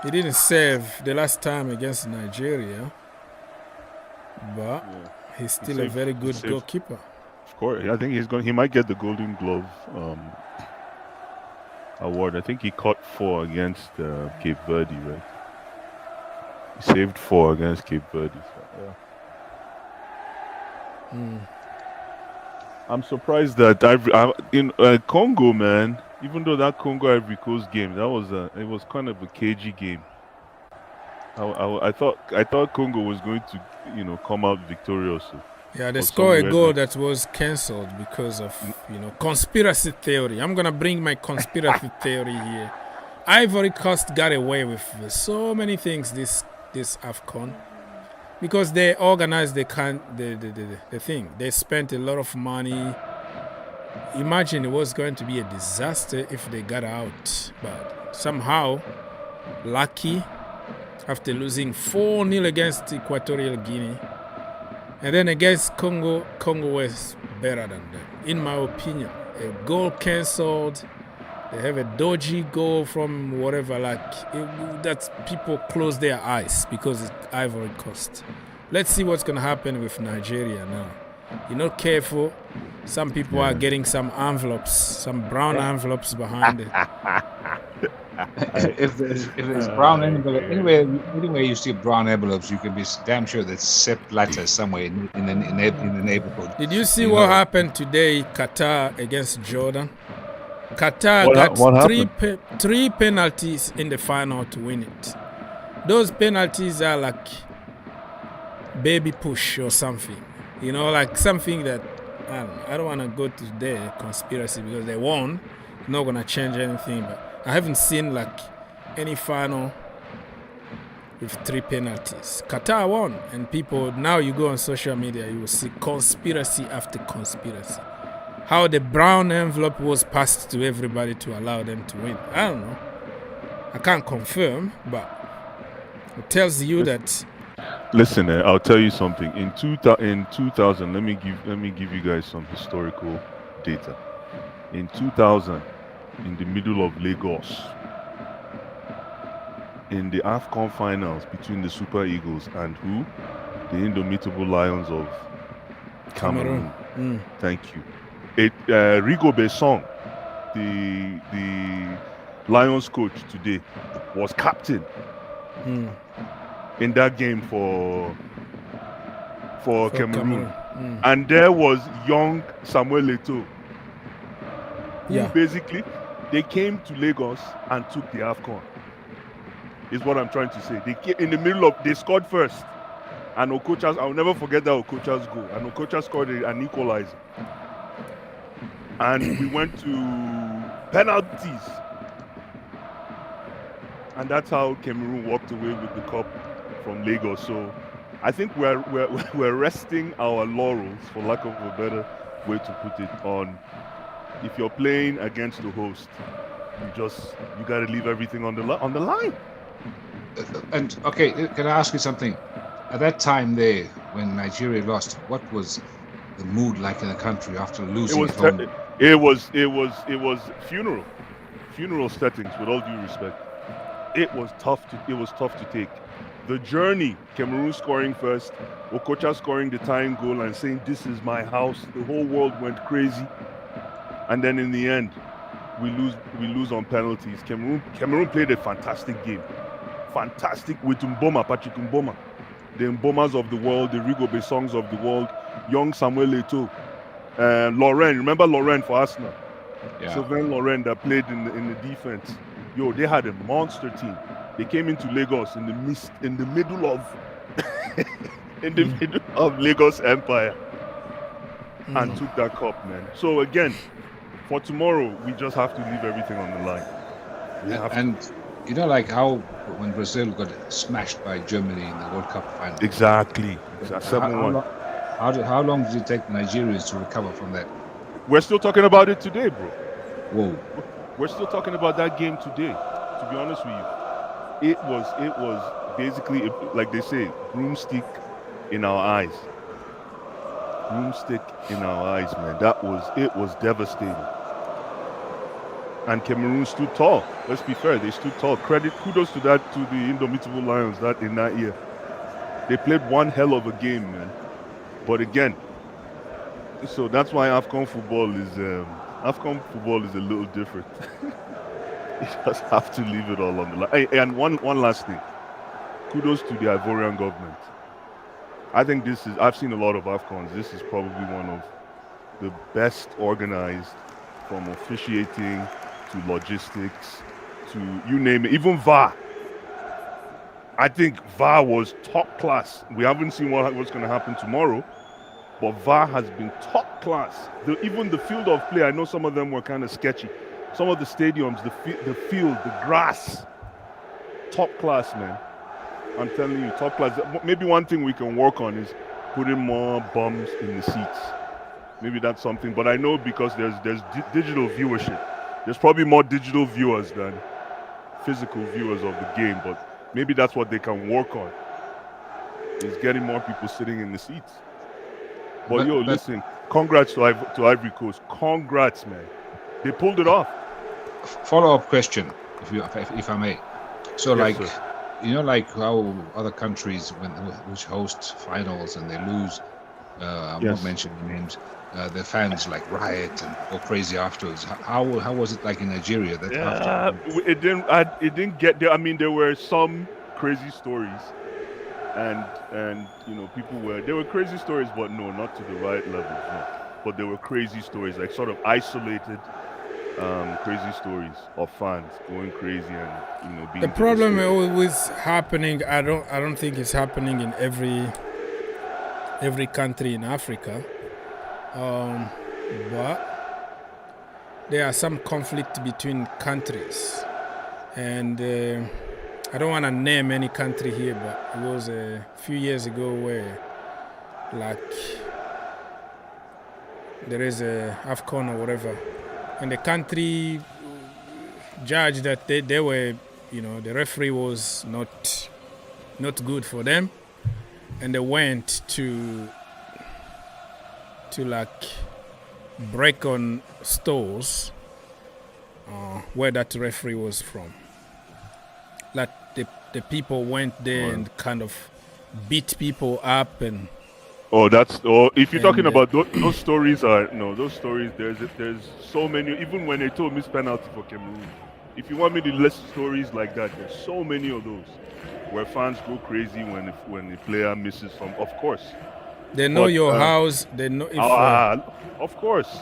He didn't save the last time against Nigeria, but he's still a very good goalkeeper. Of course, I think he might get the Golden Glove award. I think he caught 4 against Cape Verde, right? He saved 4 against Cape Verde. So, I'm surprised that in Congo, man. Even though that Congo Ivory Coast game, it was kind of a cagey game. I thought Congo was going to come out victorious. Yeah, they scored a goal that was cancelled because of conspiracy theory. I'm gonna bring my conspiracy theory here. Ivory Coast got away with so many things this Afcon because they organized the thing. They spent a lot of money. Imagine it was going to be a disaster if they got out, but somehow, lucky, after losing 4-0 against Equatorial Guinea, and then against Congo was better than them, in my opinion. A goal cancelled, they have a dodgy goal from whatever, that people close their eyes because it's Ivory Coast. Let's see what's going to happen with Nigeria now. You're not careful. Some people are getting some envelopes, some brown envelopes behind it. if there's brown envelope, anywhere you see brown envelopes, you can be damn sure there's Sepp Blatter somewhere in the neighborhood. Did you see what happened today, Qatar against Jordan? Qatar got 3 penalties in the final to win it. Those penalties are like baby push or something. Like something that, I don't want to go to their conspiracy because they won. Not going to change anything. But I haven't seen like any final with 3 penalties. Qatar won, and people, now you go on social media, you will see conspiracy after conspiracy. How the brown envelope was passed to everybody to allow them to win. I don't know. I can't confirm, but it tells you that. Listen, I'll tell you something. In 2000, let me give you guys some historical data. In 2000, in the middle of Lagos, in the Afcon finals between the Super Eagles and who? The Indomitable Lions of Cameroon. Thank you. Rigo Besson, the Lions coach today, was captain in that game for Cameroon. And there was young Samuel Eto'o, who basically, they came to Lagos and took the Afcon. Is what I'm trying to say. They came in the middle of, they scored first. And Okocha's, I'll never forget that Okocha's goal. And Okocha scored an equalizer. And we went to penalties. And that's how Cameroon walked away with the cup from Lagos. So I think we're resting our laurels, for lack of a better way to put it, on if you're playing against the host, you got to leave everything on the line. And okay, can I ask you something? At that time there, when Nigeria lost, what was the mood like in the country after losing at home? It was funeral settings, with all due respect. It was tough to take. The journey, Cameroon scoring first, Okocha scoring the tying goal and saying, "This is my house." The whole world went crazy. And then in the end, we lose on penalties. Cameroon played a fantastic game. Fantastic with Patrick Mboma. The Mbomas of the world, the Rigo Bessongs of the world, young Samuel Eto'o, Lauren. Remember Lauren for Arsenal? Yeah. Sylvain Lauren that played in the defense. Yo, they had a monster team. They came into Lagos in the middle of Lagos Empire and took that cup, man. So again, for tomorrow, we just have to leave everything on the line. And you know, like how when Brazil got smashed by Germany in the World Cup final. Exactly. 7-1. How long did it take the Nigerians to recover from that? We're still talking about it today, bro. Whoa. We're still talking about that game today, to be honest with you. It was basically, like they say, broomstick in our eyes. Broomstick in our eyes, man. It was devastating. And Cameroon stood tall. Let's be fair, they stood tall. Kudos to the Indomitable Lions in that year. They played one hell of a game, man. But again, so that's why Afcon football is a little different. You just have to leave it all on the line. Hey, and one last thing. Kudos to the Ivorian government. I think I've seen a lot of Afcons. This is probably one of the best organized, from officiating to logistics to you name it, even VAR. I think VAR was top class. We haven't seen what's going to happen tomorrow, but VAR has been top class. Even the field of play, I know some of them were kind of sketchy. Some of the stadiums, the field, the grass, top class, man. I'm telling you, top class. Maybe one thing we can work on is putting more bums in the seats. Maybe that's something. But I know because there's digital viewership. There's probably more digital viewers than physical viewers of the game. But maybe that's what they can work on, is getting more people sitting in the seats. But listen, congrats to Ivory Coast. Congrats, man. They pulled it off. Follow-up question, if I may. So, yes, like, sir. You know, like how other countries which host finals and they lose, I'm not mentioning names, the fans like riot and go crazy afterwards. How was it like in Nigeria? It didn't get there. I mean, there were some crazy stories, and you know, there were crazy stories, but no, not to the right level. No. But there were crazy stories, like sort of isolated. Crazy stories of fans going crazy and, you know, being. The problem always happening. I don't think it's happening in every country in Africa, but there are some conflict between countries. And I don't want to name any country here, but it was a few years ago where, like, there is a Afcon or whatever, and the country judged that they were, the referee was not good for them, and they went to like break on stores where that referee was from. Like the people went there and kind of beat people up and. If you're talking about those stories those stories. There's so many. Even when they told missed penalty for Cameroon, if you want me to list stories like that, there's so many of those where fans go crazy when the player misses from. Of course, they know your house. They know if. Of course,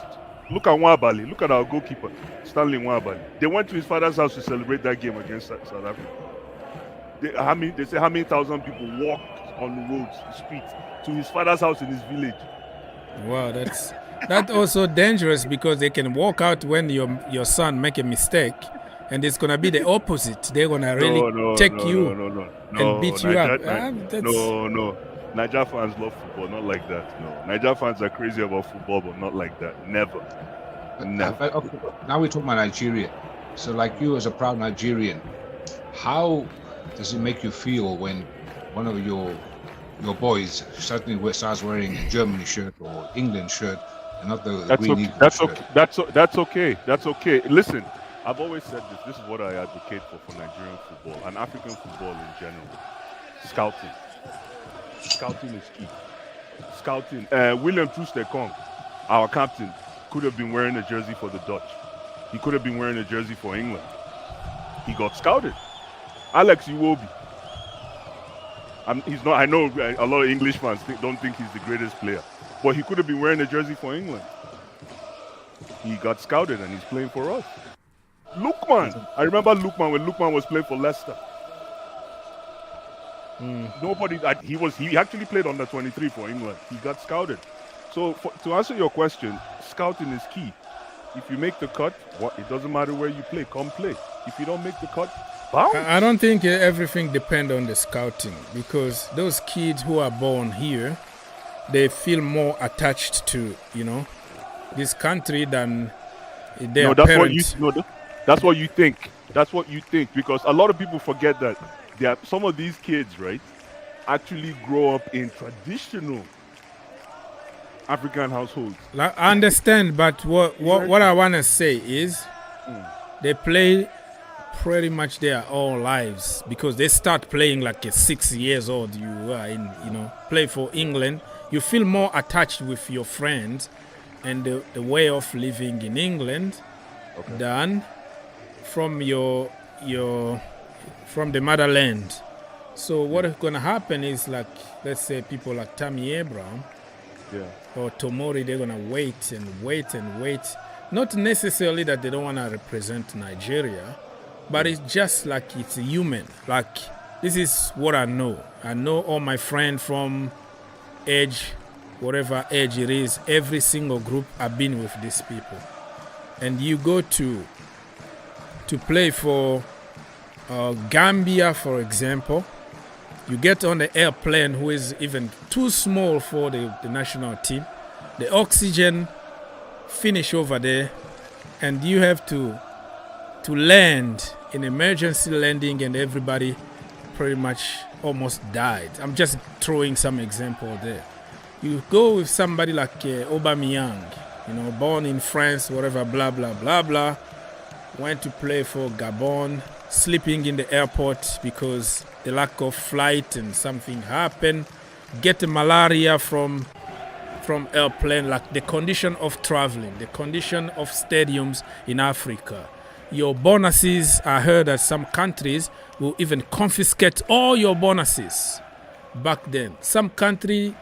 look at Nwabali. Look at our goalkeeper, Stanley Nwabali. They went to his father's house to celebrate that game against South Africa. They say how many thousand people walked on the roads, the streets, to his father's house in his village. Wow, that's also dangerous because they can walk out when your son make a mistake, and it's gonna be the opposite. They're gonna really take you and beat you up. No. Niger fans love football, not like that. No, Niger fans are crazy about football, but not like that. Never. Okay. Now we're talking about Nigeria. So, like you as a proud Nigerian, how does it make you feel when one of your boys suddenly starts wearing a Germany shirt or England shirt and not the green Eagle shirt? That's okay. Listen, I've always said this. This is what I advocate for Nigerian football and African football in general. Scouting. Scouting is key. Scouting. William Troost-Ekong, our captain, could have been wearing a jersey for the Dutch. He could have been wearing a jersey for England. He got scouted. Alex Iwobi. He's not. I know a lot of English fans don't think he's the greatest player, but he could have been wearing a jersey for England. He got scouted and he's playing for us. Lookman. I remember Lookman when Lookman was playing for Leicester. Nobody. He actually played under 23 for England. He got scouted. So to answer your question, scouting is key. If you make the cut, it doesn't matter where you play. Come play. If you don't make the cut, bounce. I don't think everything depends on the scouting, because those kids who are born here, they feel more attached to this country than their parents. That's what you think. That's what you think, because a lot of people forget that some of these kids, right, actually grow up in traditional African households. I understand, but what I want to say is they play pretty much their whole lives, because they start playing like a 6 years old. You are play for England. You feel more attached with your friends and the way of living in England than from from the motherland. So what is going to happen is, like, let's say people like Tammy Abraham or Tomori, they're going to wait and wait and wait. Not necessarily that they don't want to represent Nigeria, but it's just like it's human. Like, this is what I know. I know all my friends from whatever age it is, every single group I've been with these people. And you go to play for Gambia, for example, you get on the airplane who is even too small for the national team. The oxygen finish over there, and you have to land in emergency landing, and everybody pretty much almost died. I'm just throwing some example there. You go with somebody like Aubameyang, born in France, whatever, blah, blah, blah, blah, went to play for Gabon, sleeping in the airport because the lack of flight and something happened, get malaria from airplane, like the condition of traveling, the condition of stadiums in Africa. Your bonuses, I heard that some countries will even confiscate all your bonuses back then. Some country...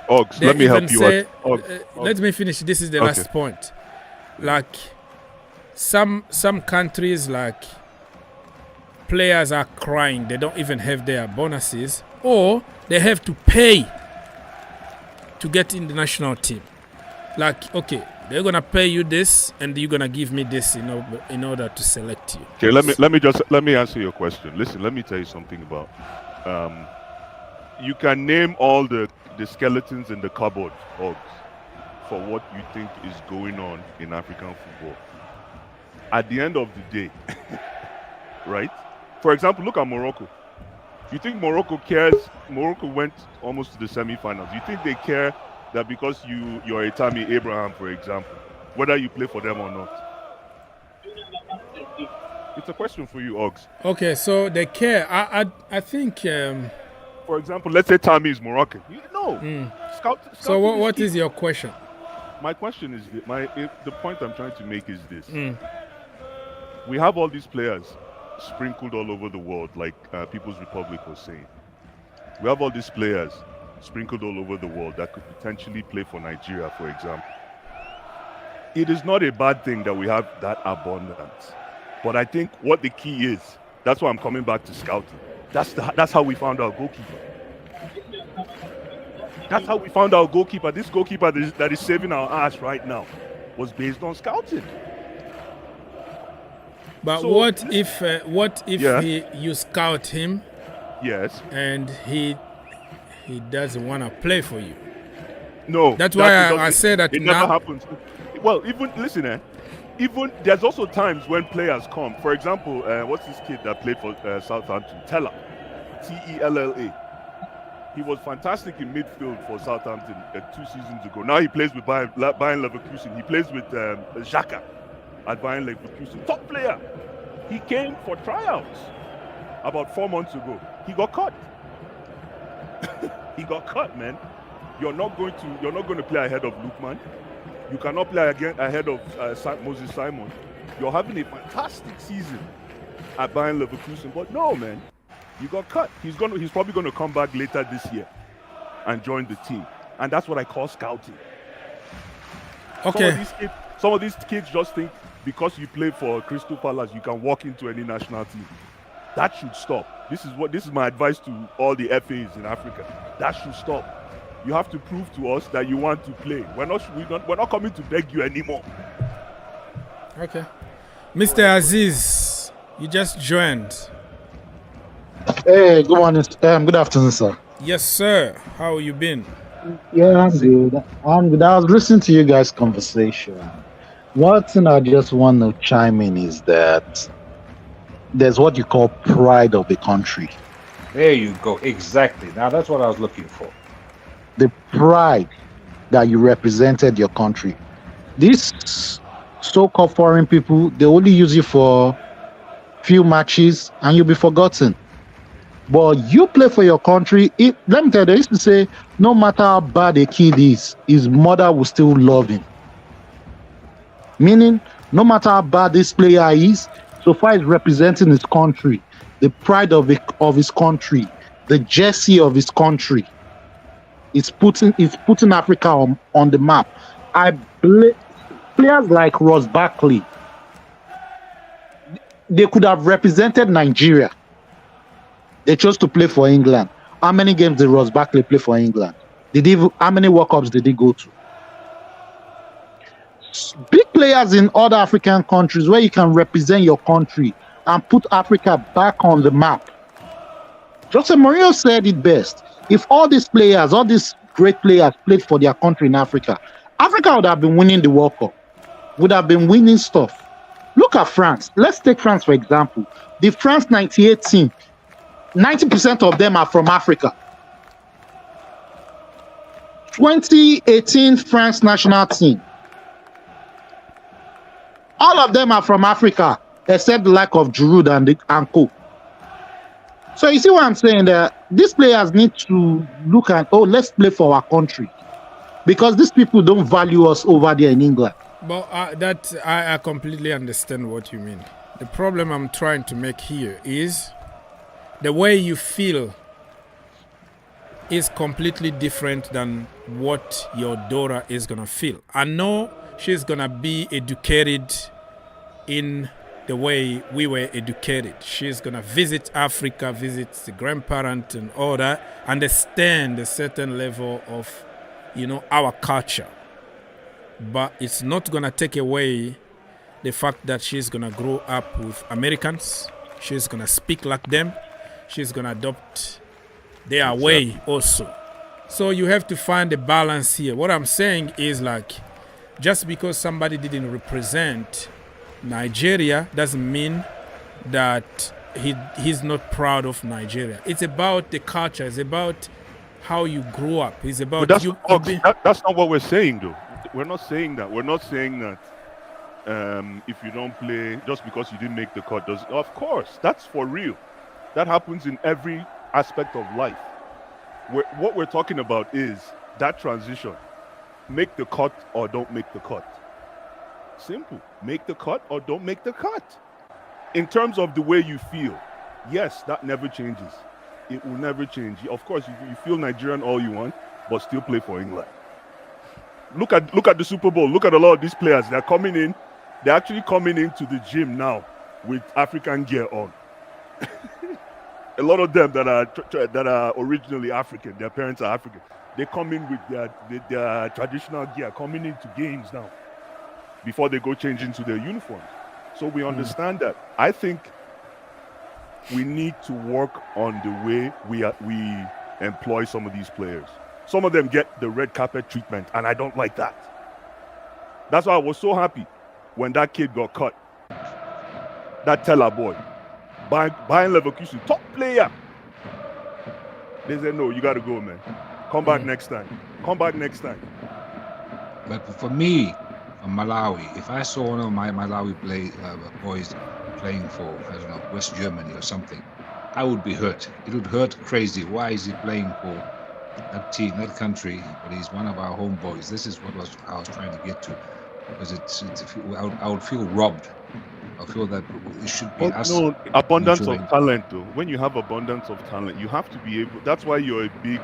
Ogs, let me help you out. Let me finish. This is the last point. Like, some countries, like, players are crying. They don't even have their bonuses, or they have to pay to get in the national team. Like, okay, They're gonna pay you this, and you're gonna give me this in order to select you. Okay, let me answer your question. Listen, let me tell you something about. You can name all the skeletons in the cupboard, Hogs, for what you think is going on in African football. At the end of the day, right? For example, look at Morocco. You think Morocco cares? Morocco went almost to the semi-finals. You think they care that because you're a Tammy Abraham, for example, whether you play for them or not? It's a question for you, Oggs. Okay, so they care. I think. For example, let's say Tammy is Moroccan. No. So what is your question? My question is the point I'm trying to make is this: we have all these players sprinkled all over the world, like People's Republic was saying. We have all these players sprinkled all over the world that could potentially play for Nigeria, for example. It is not a bad thing that we have that abundance, but I think what the key is, that's why I'm coming back to scouting. That's how we found our goalkeeper. That's how we found our goalkeeper. This goalkeeper that is saving our ass right now was based on scouting. But So, what if Yeah. you scout him Yes. and he doesn't want to play for you? No. That's why I doesn't- say that it now. never happens. Well, even there's also times when players come. For example, what's this kid that played for Southampton? Tella, Tella. He was fantastic in midfield for Southampton 2 seasons ago. Now he plays with Bayern Leverkusen. He plays with Xhaka at Bayern Leverkusen. Top player. He came for tryouts about 4 months ago. He got cut. He got cut, man. You're not going to play ahead of Lukman. You cannot play ahead of Moses Simon. You're having a fantastic season at Bayern Leverkusen, but no, man, you got cut. He's probably going to come back later this year and join the team, and that's what I call scouting. Okay. Some of these kids just think because you play for Crystal Palace, you can walk into any national team. That should stop. This is my advice to all the FAs in Africa. That should stop. You have to prove to us that you want to play. We're not coming to beg you anymore. Okay. Mr. Aziz, you just joined. Hey, good morning. Good afternoon, sir. Yes, sir. How you been? Yeah, I'm good. I'm good. I was listening to you guys' conversation. One thing I just want to chime in is that there's what you call pride of the country. There you go. Exactly. Now that's what I was looking for. The pride that you represented your country. These so-called foreign people, they only use you for few matches and you'll be forgotten. But you play for your country. Let me tell you, they used to say, no matter how bad a kid is, his mother will still love him. Meaning, no matter how bad this player is, so far as representing his country, the pride of his country, the jersey of his country, it's putting Africa on the map. Players like Ross Barkley, they could have represented Nigeria. They chose to play for England. How many games did Ross Barkley play for England? How many World Cups did he go to? Big players in other African countries where you can represent your country and put Africa back on the map. Jose Mourinho said it best. If all these great players played for their country in Africa, Africa would have been winning the World Cup, would have been winning stuff. Look at France. Let's take France, for example. The France 98 team, 90% of them are from Africa. 2018 France national team, all of them are from Africa, except the lack of Giroud and Co. So you see what I'm saying there? These players need to look at, let's play for our country. Because these people don't value us over there in England. But I completely understand what you mean. The problem I'm trying to make here is the way you feel is completely different than what your daughter is going to feel. I know she's going to be educated in the way we were educated. She's going to visit Africa, visit the grandparents and all that, understand a certain level of, our culture. but it's not going to take away the fact that she's going to grow up with Americans. She's going to speak like them. She's going to adopt their way also. So you have to find a balance here. What I'm saying is, like, just because somebody didn't represent Nigeria doesn't mean that he's not proud of Nigeria. It's about the culture. It's about how you grew up. It's about that's not what we're saying, though. We're not saying that. We're not saying that if you don't play just because you didn't make the cut. Of course, that's for real. That happens in every aspect of life. What we're talking about is that transition. Make the cut or don't make the cut. Simple. Make the cut or don't make the cut. In terms of the way you feel, yes, that never changes. It will never change. Of course, you feel Nigerian all you want, but still play for England. Look at the Super Bowl. Look at a lot of these players. They're coming in. They're actually coming into the gym now with African gear on. A lot of them that are originally African, their parents are African. They come in with their traditional gear, coming into games now before they go change into their uniforms. So we understand that. I think we need to work on the way we employ some of these players. Some of them get the red carpet treatment, and I don't like that. That's why I was so happy when that kid got cut. That Teller boy. Bayern Leverkusen, top player. They said, no, you got to go, man. Come back next time. Come back next time. But for me, Malawi, if I saw one of my Malawi boys playing for, I don't know, West Germany or something, I would be hurt. It would hurt crazy. Why is he playing for that team, that country, but he's one of our homeboys? This is what I was trying to get to. Because I would feel robbed. I feel that it should be us. No, abundance of talent, though. When you have abundance of talent, you have to be able. That's why you're a big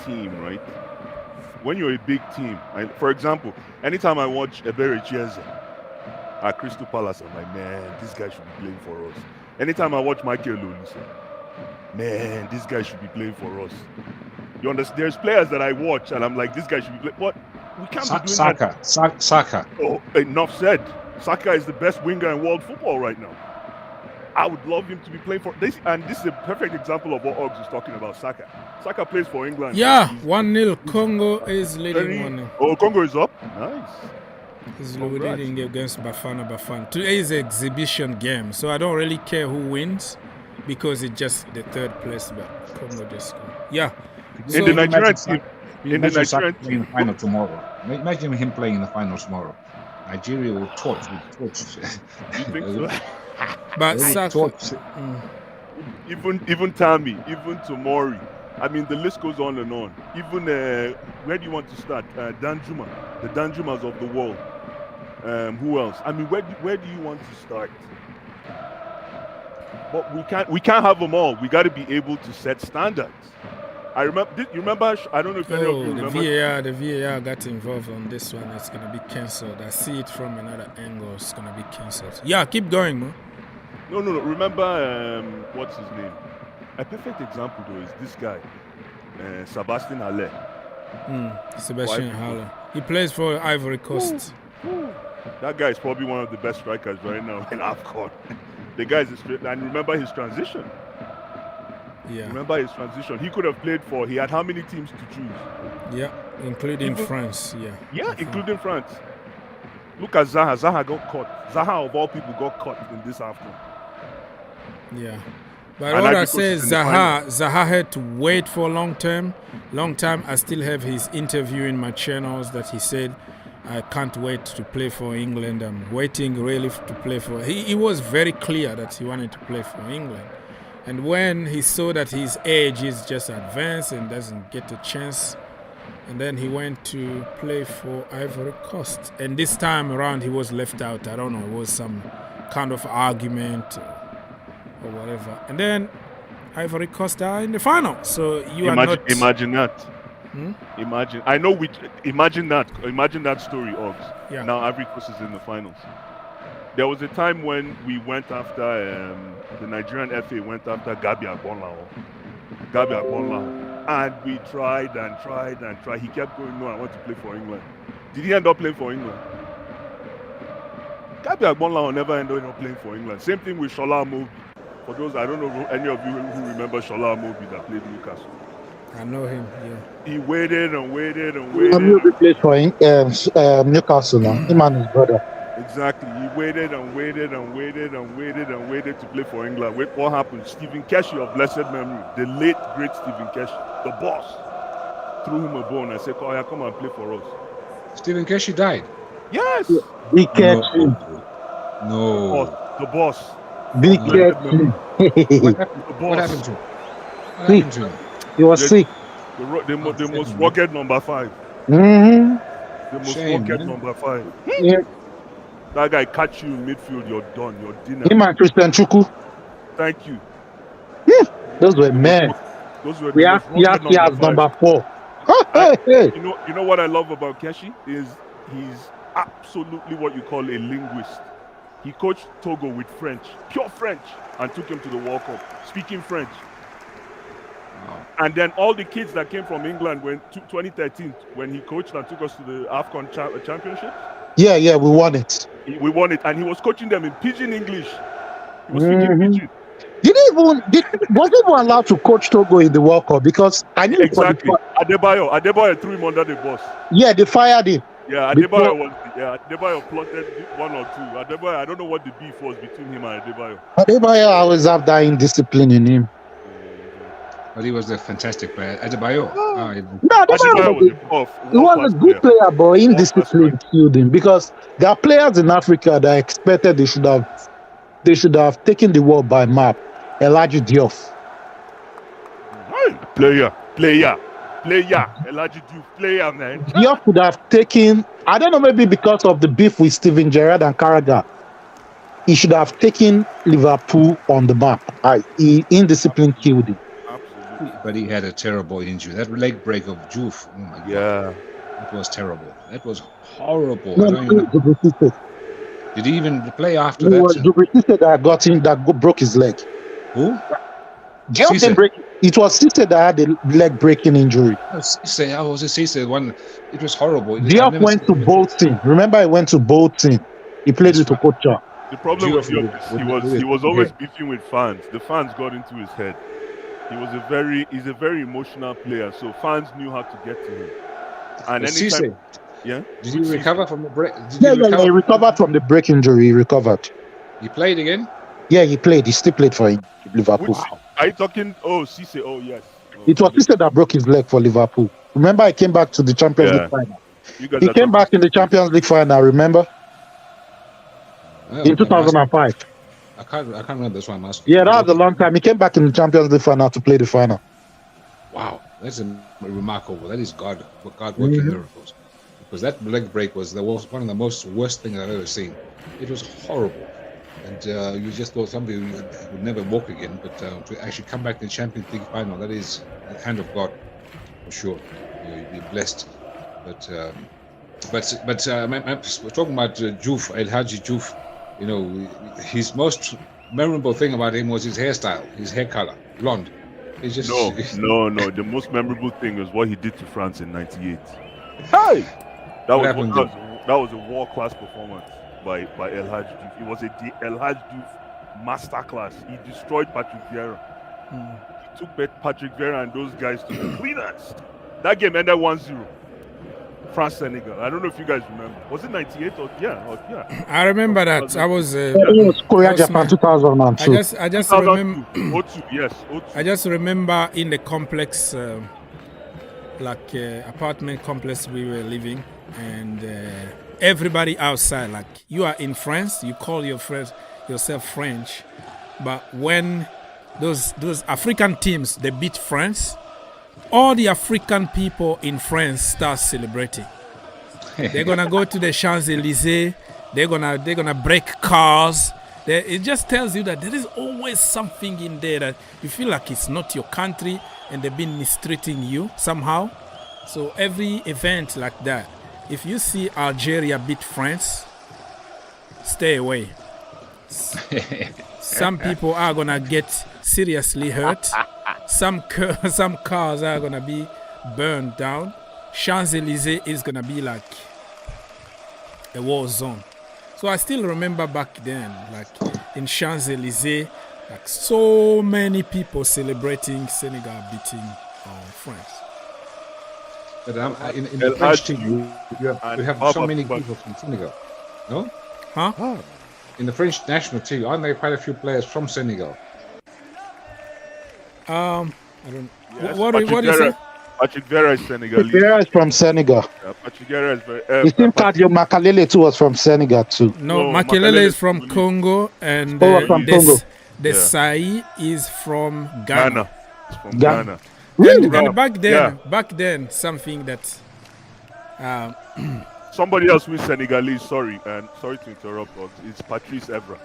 team, right? When you're a big team, for example, anytime I watch Ebere Chieze at Crystal Palace, I'm like, man, this guy should be playing for us. Anytime I watch Michael Olise, man, this guy should be playing for us. You understand? There's players that I watch and I'm like, this guy should be playing. What? We can't be doing that. Saka. Oh, enough said. Saka is the best winger in world football right now. I would love him to be playing for this, and this is a perfect example of what Oggs is talking about. Saka plays for England. Yeah, 1-0. Congo is leading 1-0. Oh, Congo is up. Nice. He's leading against Bafana. Today is an exhibition game, so I don't really care who wins because it's just the third place. But Congo just go. Yeah. In the Nigerian team. In the Nigerian team. In the final tomorrow. Imagine him playing in the final tomorrow. Nigeria will torch. You think so? But Saka, even Tammy, even Tomori. I mean, the list goes on and on. Even where do you want to start? Danjuma, the Danjumas of the world. Who else? I mean, where do you want to start? But we can't have them all. We got to be able to set standards. I remember. You remember? I don't know if any of you remember. The VAR got involved on this one. It's gonna be cancelled. I see it from another angle. It's gonna be cancelled. Yeah, keep going, man. No. Remember, what's his name? A perfect example though is this guy, Sebastian Haller. Sebastian Haller. He plays for Ivory Coast. That guy is probably one of the best strikers right now in Afcon. The guy is and remember his transition. Yeah. Remember his transition. He could have played for. He had how many teams to choose? Yeah, including France. Yeah, including France. Look at Zaha. Zaha got caught. Zaha of all people got caught in this Afcon. Yeah. But what I say is Zaha had to wait for a long time. I still have his interview in my channels that he said, I can't wait to play for England. I'm waiting really to play for. He was very clear that he wanted to play for England. And when he saw that his age is just advanced and doesn't get a chance, and then he went to play for Ivory Coast. And this time around, he was left out. I don't know, it was some kind of argument or whatever. And then Ivory Coast are in the final. So imagine that. Imagine. I know imagine that story, Oggs. Yeah. Now Ivory Coast is in the finals. There was a time when we went after the Nigerian FA went after Gabi Agbonlahor, and we tried. He kept going, no, I want to play for England. Did he end up playing for England? Kabi Agbonla will never end up playing for England. Same thing with Shola Amobi. For those, I don't know any of you who remember Shola Amobi that played Newcastle. I know him. Yeah. He waited and waited and Amobi waited. played for Newcastle now. Him and his brother. Exactly. He waited and waited and waited and waited and waited to play for England. Wait, what happened? Stephen Keshi of blessed memory, the late great Stephen Keshi, the boss, threw him a bone and said, "Oh, yeah, come and play for us." Stephen Keshi died. Yes. Big Keshi. No. The boss. Big Keshi. What happened? The boss. What happened to him? What happened to him? He was sick. The most rugged number 5. Mm-hmm. The most Shame, rugged man. number 5. Yeah. That guy catch you in midfield, you're done. You're dinner. Him and Christian Chukwu. Thank you. Those were men. Those were We the have most rugged he has number 4. Hey. You know what I love about Keshi is he's absolutely what you call a linguist. He coached Togo with French, pure French, and took him to the World Cup, speaking French. Wow. And then all the kids that came from England when 2013, when he coached and took us to the Afcon championship, Yeah, we won it. we won it, and he was coaching them in pidgin English. He was speaking pidgin. Was he even allowed to coach Togo in the World Cup? Because I knew Exactly. Adebayo threw him under the bus. Yeah, they fired him. Yeah, Adebayo plotted 1 or 2. Adebayo, I don't know what the beef was between him and Adebayo. Adebayo always have that indiscipline in him. But he was a fantastic player. Adebayo. No, Adebayo was a tough. he was a good player, but indiscipline killed him. Because there are players in Africa that expected they should have taken the world by map. Elijah Diouf. Player. Elijah Diouf, player, man. Diouf could have taken, I don't know, maybe because of the beef with Steven Gerrard and Carragher, he should have taken Liverpool on the map. Indiscipline killed him. Absolutely. But he had a terrible injury. That leg break of Diouf. Oh my God. Yeah. That was terrible. That was horrible. No, I don't even know. Dubriciste. Did he even play after It that? was Dubriciste that broke his leg. Who? Diouf Cisse. didn't break. It was Cisse that had the leg breaking injury. Cisse. I was Cisse one. It was horrible. Diouf went to Bolton. Remember, he went to Bolton. He played with Okocha. The problem with Diouf Diouf is he was always beefing with fans. The fans got into his head. He's a very emotional player, so fans knew how to get to him. And Cisse. anytime, yeah. Did he recover from the break? Yeah, he recovered from the break injury. He recovered. He played again? Yeah, he played. He still played for Liverpool. Are you talking? Oh, Cisse. Oh, yes. Oh, It was Cisse that broke his leg for Liverpool. Remember, he came back to the Champions League final. you guys He are came back in the Champions League final, remember? Well, In 2005. I can't remember. That's why I'm asking. Yeah, that was a long time. He came back in the Champions League final to play the final. Wow, that's remarkable. That is God working miracles. Because that leg break was one of the worst things I've ever seen. It was horrible. And you just thought somebody would never walk again. But to actually come back to the Champions League final, that is the hand of God, for sure. You'd be blessed. But we're talking about Diouf, El Hadji Diouf. You know, his most memorable thing about him was his hairstyle, his hair color, blonde. It's just No. The most memorable thing was what he did to France in '98. Hey, that was a world-class performance by El Hadji Diouf. It was a El Hadji Diouf masterclass. He destroyed Patrick Vieira. He took Patrick Vieira and those guys to the cleaners. That game ended 1-0. France Senegal. I don't know if you guys remember. Was it '98 or yeah? I remember that. I was. It was Korea Japan 2002. I just remember. 02, yes. 02. I just remember in the complex, apartment complex we were living, and everybody outside. Like you are in France, you call yourself French, but when those African teams they beat France, all the African people in France start celebrating. They're gonna go to the Champs-Élysées. They're gonna break cars. It just tells you that there is always something in there that you feel like it's not your country and they've been mistreating you somehow. So every event like that, if you see Algeria beat France, stay away. Some people are gonna get seriously hurt. Some cars are gonna be burned down. Champs-Élysées is gonna be like a war zone. So I still remember back then, like in Champs-Élysées, like so many people celebrating Senegal beating France. But in the French team, you have so many people from Senegal. No? Huh? In the French national team, aren't there quite a few players from Senegal? I don't. Yes, What is it? Patrick Vieira is Senegalese. Vieira is from Senegal. Patrick Vieira is very. You think Kadio Makalele too was from Senegal too? No, No, Makelele is Makelele from is Congo, and from Congo. Desai is from Ghana. Ghana. It's from Ghana. Ghana. Really? And back then, Yeah. something that Somebody else with Senegalese. Sorry, and sorry to interrupt, but it's Patrice Evra.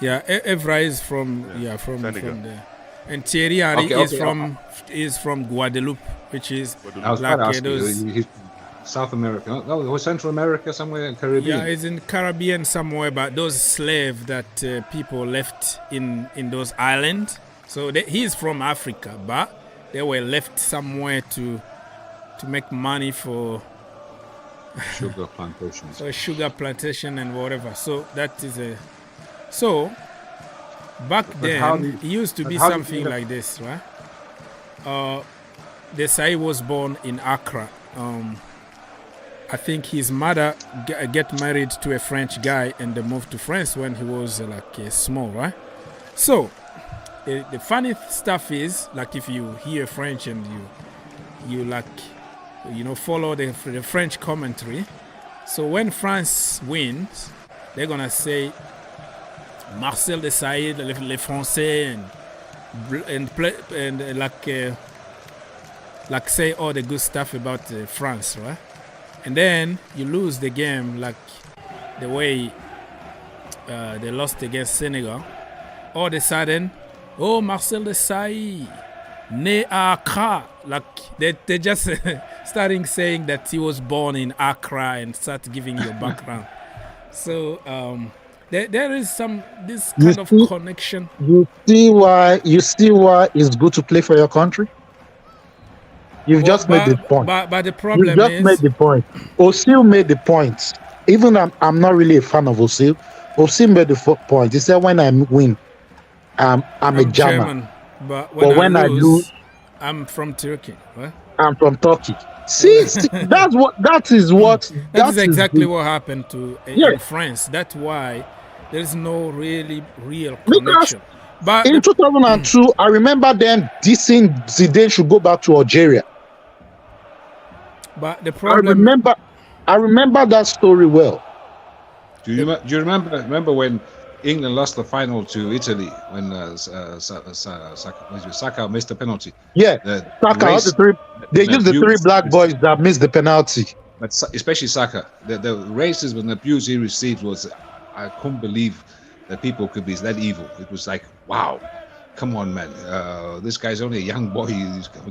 Evra is from Senegal. from there, and Thierry Henry Okay, is from Guadeloupe, which is I was like trying to those. ask you, he's South America, no, or Central America, somewhere in Caribbean. Yeah, it's in Caribbean somewhere, but those slaves that people left in those islands. So he's from Africa, but they were left somewhere to make money for Sugar plantations. a sugar plantation and whatever. So that is a back how then do it used to be how do you something end up- like this, right? Desai was born in Accra. I think his mother get married to a French guy and they moved to France when he was small, right? So the funny stuff is, like, if you hear French and you follow the French commentary. So when France wins, they're gonna say Marcel Desailly, les Français, and like say all the good stuff about France, right? And then you lose the game, like the way they lost against Senegal. All of a sudden, oh, Marcel Desailly, né à Accra. Like they just starting saying that he was born in Accra and start giving your background. So there is this kind of connection. You see why it's good to play for your country? You've just made the point. But the problem You just is, made the point. Osil made the point. Even I'm not really a fan of Osil. Osil made the point. He said, when I win, I'm a German. But But when I lose, I'm from Turkey. Right? I'm from Turkey. See, that is exactly what happened to Yeah. in France. That's why there's no real Because connection. But in 2002, I remember them dissing Zidane should go back to Algeria. the problem. I remember that story well. Do you remember when England lost the final to Italy when Saka missed the penalty? Yeah, Saka, they used the three black boys that missed the penalty. But especially Saka, the racism and abuse he received was, I couldn't believe that people could be that evil. It was like, wow, come on, man. This guy's only a young boy.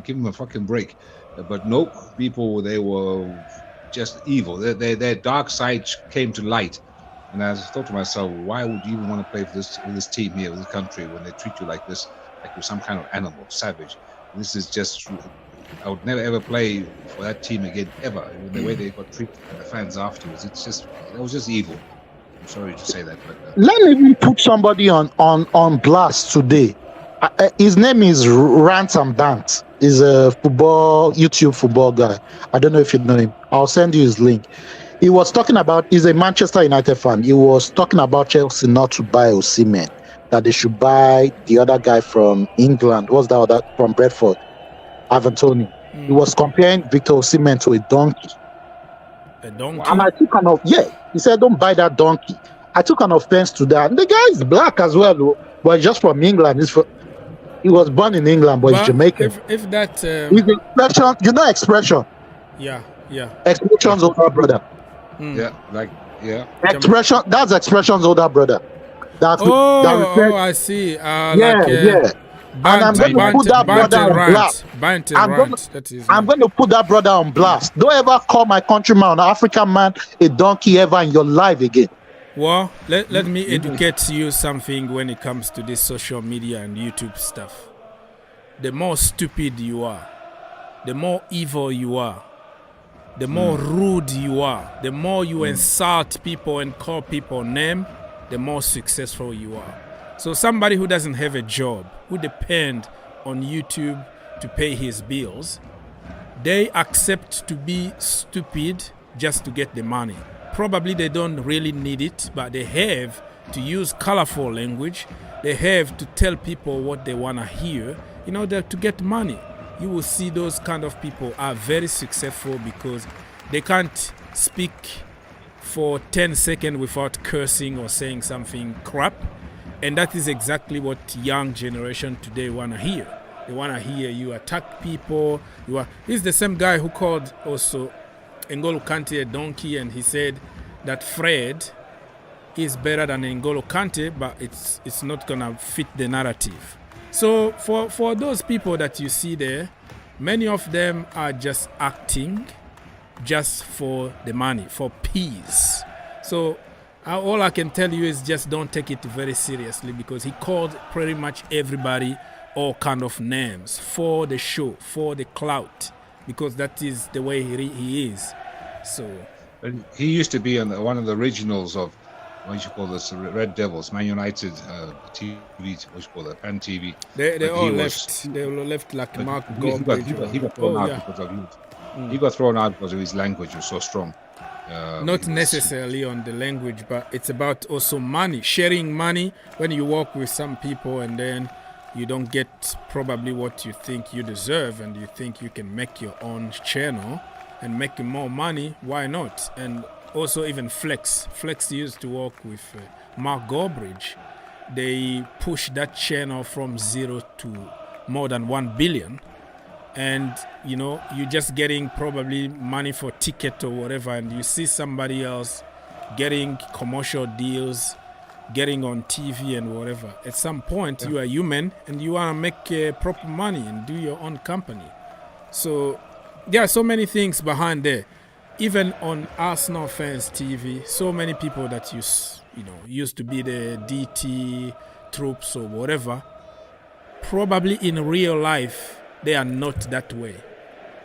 Give him a fucking break. But nope, people, they were just evil. Their dark side came to light. And I thought to myself, why would you even want to play for this team here, with this country, when they treat you like this, like you're some kind of animal, savage? This is just, I would never ever play for that team again, ever. The way they got treated by the fans afterwards, it was just evil. I'm sorry to say that, but Let me even put somebody on blast today. His name is Ransom Dance. He's a YouTube football guy. I don't know if you know him. I'll send you his link. He was talking about, he's a Manchester United fan. He was talking about Chelsea not to buy Osimhen, that they should buy the other guy from England. What's that other from Bradford? Avantoni. He was comparing Victor Osimhen to a donkey. A donkey. And I took he said, don't buy that donkey. I took an offense to that. And the guy is black as well, though, but he's just from England. He was born in England, but he's Jamaican. If that, His expression, expression. yeah. Expression's older brother. Mm. That's expression's older brother. I see. And I'm going to put that brother on blast. I'm going to put that brother on blast. Don't ever call my countryman, an African man, a donkey ever in your life again. Well, let me educate you something when it comes to this social media and YouTube stuff. The more stupid you are, the more evil you are, the more rude you are, the more you insult people and call people name, the more successful you are. So somebody who doesn't have a job, who depend on YouTube to pay his bills, they accept to be stupid just to get the money. Probably they don't really need it, but they have to use colorful language. They have to tell people what they want to hear in order to get money. You will see those kind of people are very successful because they can't speak for 10 seconds without cursing or saying something crap. And that is exactly what young generation today want to hear. They want to hear you attack people. He's the same guy who called also N'Golo Kante a donkey, and he said that Fred is better than N'Golo Kante, but it's not going to fit the narrative. So for those people that you see there, many of them are just acting just for the money, for peace. So all I can tell you is just don't take it very seriously, because he called pretty much everybody all kind of names for the show, for the clout, because that is the way he is. So he used to be on one of the originals of what you call this, Red Devils, Man United TV, what you call it, Pan TV. They all left. They all left like Mark Goldbridge. He got thrown out because of youth. He got thrown out because of his language was so strong. Not necessarily on the language, but it's about also money, sharing money. When you work with some people and then you don't get probably what you think you deserve, and you think you can make your own channel and make more money, why not? And also even Flex used to work with Mark Goldbridge. They pushed that channel from 0 to more than 1 billion. And you're just getting probably money for ticket or whatever, and you see somebody else getting commercial deals, getting on TV and whatever. At some point, you are human and you want to make proper money and do your own company. So there are so many things behind there. Even on Arsenal fans TV, so many people that used to be the DT troops or whatever, probably in real life they are not that way.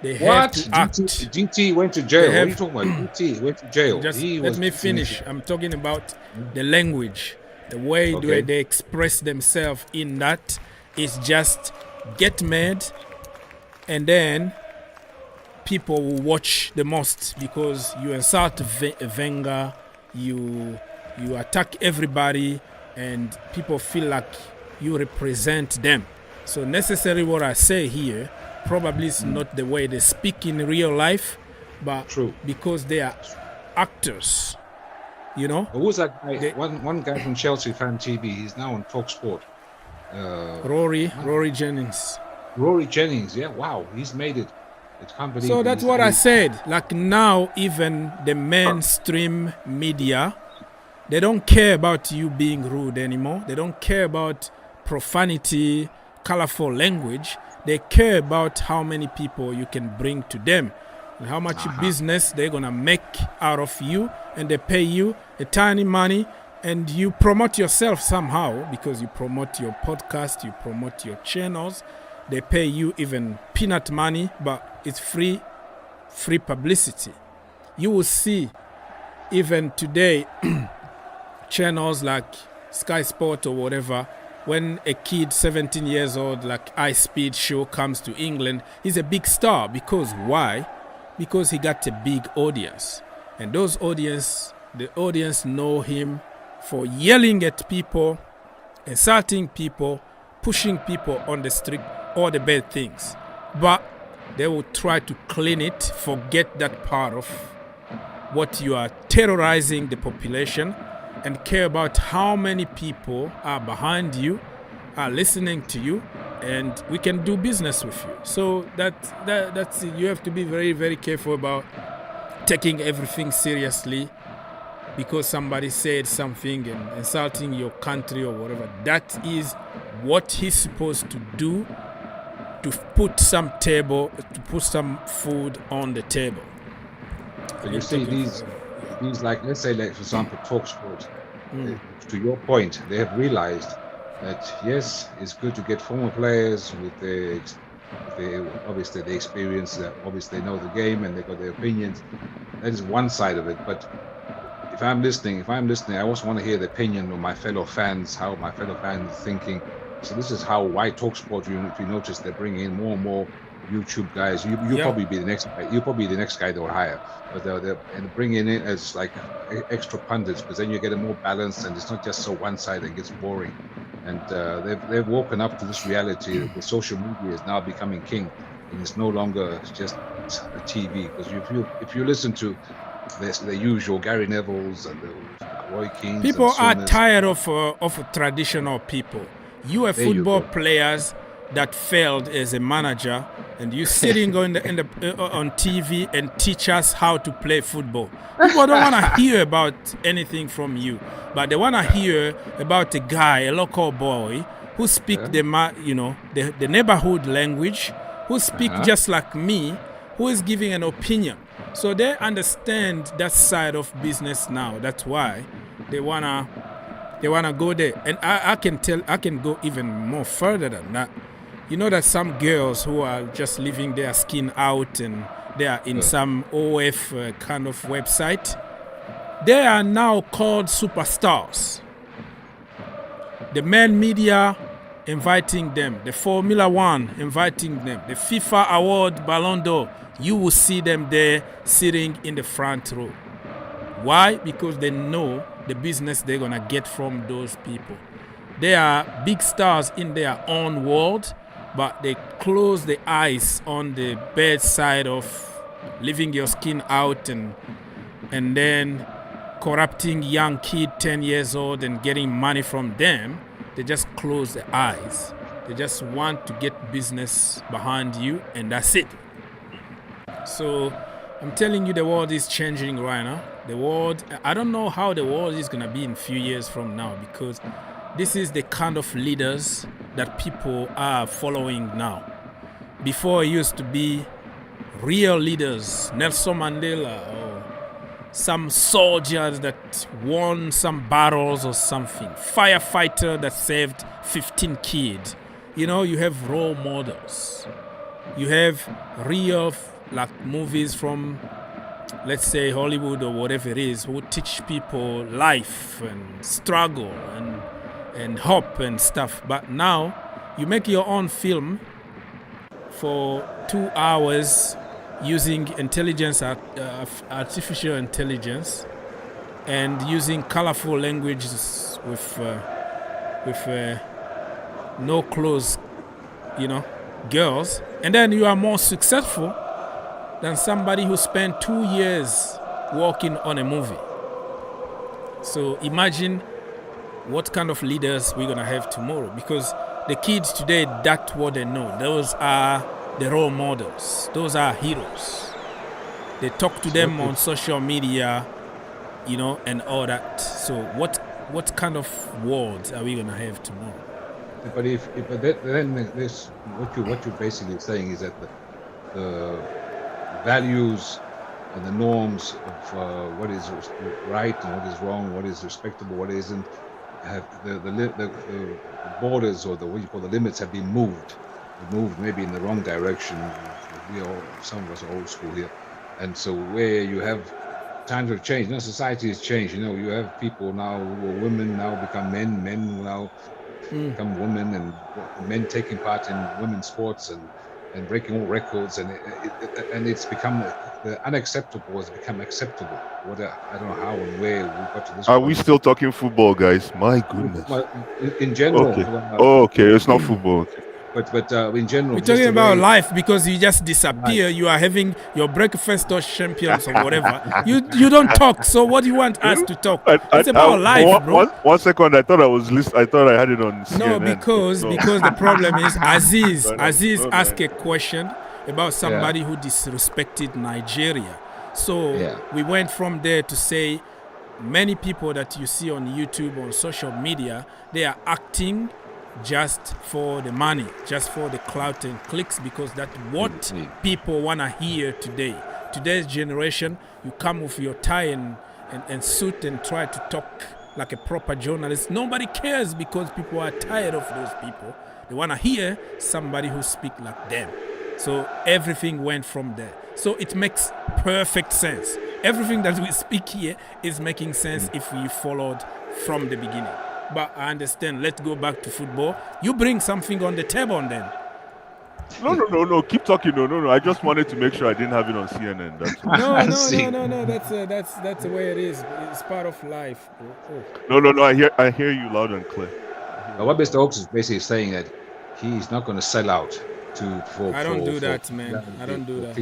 They have to act. DT went to jail. What are you talking about? DT went to jail. Let me finish. I'm talking about the language, the way they express themselves in that is just get mad, and then people will watch the most because you insult Wenger, you attack everybody, and people feel like you represent them. So necessarily what I say here probably is not the way they speak in real life, but because they are actors, Who was that guy? One guy from Chelsea Fan TV. He's now on Talk Sport. Rory Jennings. Rory Jennings, yeah. Wow, he's made it. So that's what I said. Like now, even the mainstream media, they don't care about you being rude anymore. They don't care about profanity, colorful language. They care about how many people you can bring to them and how much business they're gonna make out of you, and they pay you a tiny money, and you promote yourself somehow because you promote your podcast, you promote your channels. They pay you even peanut money, but it's free publicity. You will see even today channels like Sky Sport or whatever, when a kid 17 years old like High Speed Show comes to England, he's a big star. Because why? Because he got a big audience. And the audience know him for yelling at people, insulting people, pushing people on the street, all the bad things. But they will try to clean it, forget that part of what you are terrorizing the population, and care about how many people are behind you, are listening to you, and we can do business with you. So that's you have to be very, very careful about taking everything seriously because somebody said something and insulting your country or whatever. That is what he's supposed to do, to put some food on the table. But you see these like, let's say, like for example, Talk Sport. To your point, they have realized that yes, it's good to get former players with the Obviously they experience, obviously they know the game and they got their opinions. That is one side of it. But if I'm listening, I also want to hear the opinion of my fellow fans, how my fellow fans are thinking. So this is how why TalkSport, if you notice, they're bringing in more and more YouTube guys. You'll probably be the next guy. You'll probably be the next guy they'll hire. But they're bringing in as like extra pundits, because then you get a more balanced, and it's not just so one-sided and gets boring. And they've woken up to this reality that the social media is now becoming king, and it's no longer just a TV. Because if you listen to the usual Gary Nevilles and the Roy Keanes, people are tired of traditional people. You are football players that failed as a manager, and you sitting on TV and teach us how to play football. People don't want to hear about anything from you, but they want to hear about a guy, a local boy, who speak the neighborhood language, who speak just like me, who is giving an opinion. So they understand that side of business now. That's why they wanna go there. And I can go even more further than that. You know that some girls who are just leaving their skin out and they are in some OF kind of website, they are now called superstars. The main media inviting them, the Formula One inviting them, the FIFA Award Ballon d'Or, you will see them there sitting in the front row. Why? Because they know the business they're going to get from those people. They are big stars in their own world, but they close the eyes on the bad side of leaving your skin out and then corrupting young kid 10 years old and getting money from them. They just close their eyes. They just want to get business behind you, and that's it. So I'm telling you, the world is changing right now. The world, I don't know how the world is going to be in a few years from now, because this is the kind of leaders that people are following now. Before, it used to be real leaders, Nelson Mandela, or some soldiers that won some battles or something, firefighter that saved 15 kids. You know, you have role models. You have real, like, movies from, let's say, Hollywood or whatever it is, who teach people life and struggle and hope and stuff. But now you make your own film for 2 hours using artificial intelligence, and using colorful languages with no clothes, girls, and then you are more successful than somebody who spent 2 years working on a movie. So imagine what kind of leaders we're going to have tomorrow, because the kids today, that's what they know. Those are the role models. Those are heroes. They talk to them on social media, and all that. So what kind of world are we going to have tomorrow? But then this, what you're basically saying is that the values and the norms of what is right and what is wrong, what is respectable, what isn't, have the borders, or what you call the limits, have been moved maybe in the wrong direction. Some of us are old school here, and so where you have times have changed. Society has changed. You have people now who are women now become men who now become women, and men taking part in women's sports and breaking all records, and it's become the unacceptable has become acceptable. I don't know how and where we got to this. Are we still talking football, guys? My goodness. In general. Okay. Okay, it's not football. Okay. But in general, we're talking about life, because you just disappear. Life. You are having your breakfast or champions or whatever. You don't talk. So what do you want us to talk? It's about life, bro. One second, I thought I was listening. I thought I had it on CNN. No, because the problem is Aziz asked a question about somebody who disrespected Nigeria. So we went from there to say many people that you see on YouTube, on social media, they are acting just for the money, just for the clout and clicks, because that's what people want to hear today. Today's generation, you come with your tie and suit and try to talk like a proper journalist. Nobody cares, because people are tired of those people. They want to hear somebody who speak like them. So everything went from there. So it makes perfect sense. Everything that we speak here is making sense if we followed from the beginning. But I understand. Let's go back to football. You bring something on the table then. No. Keep talking. No. I just wanted to make sure I didn't have it on CNN. That's all. No. That's the way it is. It's part of life. No. I hear you loud and clear. What Mr. Oaks is basically saying that he's not going to sell out I don't do that, man. I don't do that.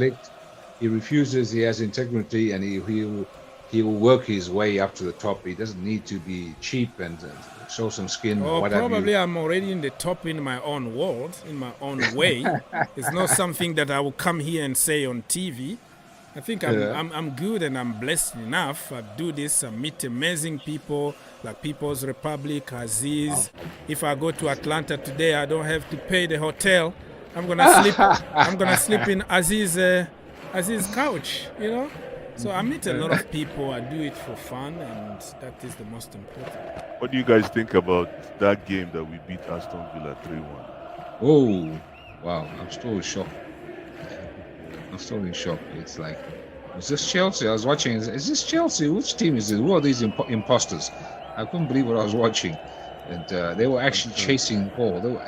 He refuses. He has integrity, and he will work his way up to the top. He doesn't need to be cheap and show some skin. Oh, or whatever. probably I'm already in the top in my own world, in my own way. It's not something that I will come here and say on TV. I think I'm good and I'm blessed enough. I do this. I meet amazing people like People's Republic, Aziz. If I go to Atlanta today, I don't have to pay the hotel. I'm gonna sleep. I'm gonna sleep in Aziz's couch. You know. So I meet a lot of people. I do it for fun, and that is the most important. What do you guys think about that game that we beat Aston Villa 3-1? Oh, wow! I'm still in shock. It's like, is this Chelsea? I was watching. Is this Chelsea? Which team is it? Who are these imposters? I couldn't believe what I was watching. And they were actually chasing the ball. They were,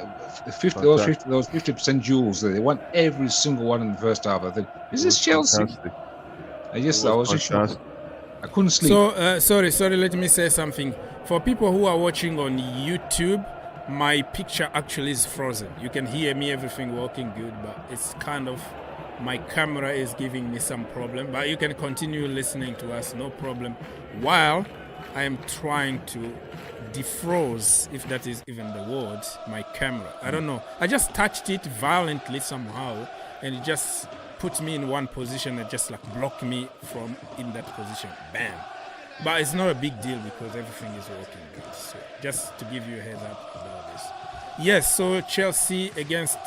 those 50% duels. They won every single one in the first half. I think, is this Chelsea? Fantastic. I was just shocked. I couldn't sleep. So, sorry, let me say something. For people who are watching on YouTube, my picture actually is frozen. You can hear me, everything working good, but it's kind of, my camera is giving me some problem. But you can continue listening to us, no problem, while I am trying to defroze, if that is even the word, my camera. I don't know. I just touched it violently somehow, and it just put me in one position and just like block me from in that position. Bam. But it's not a big deal because everything is working good. So just to give you a heads up about this. Yes, so Chelsea against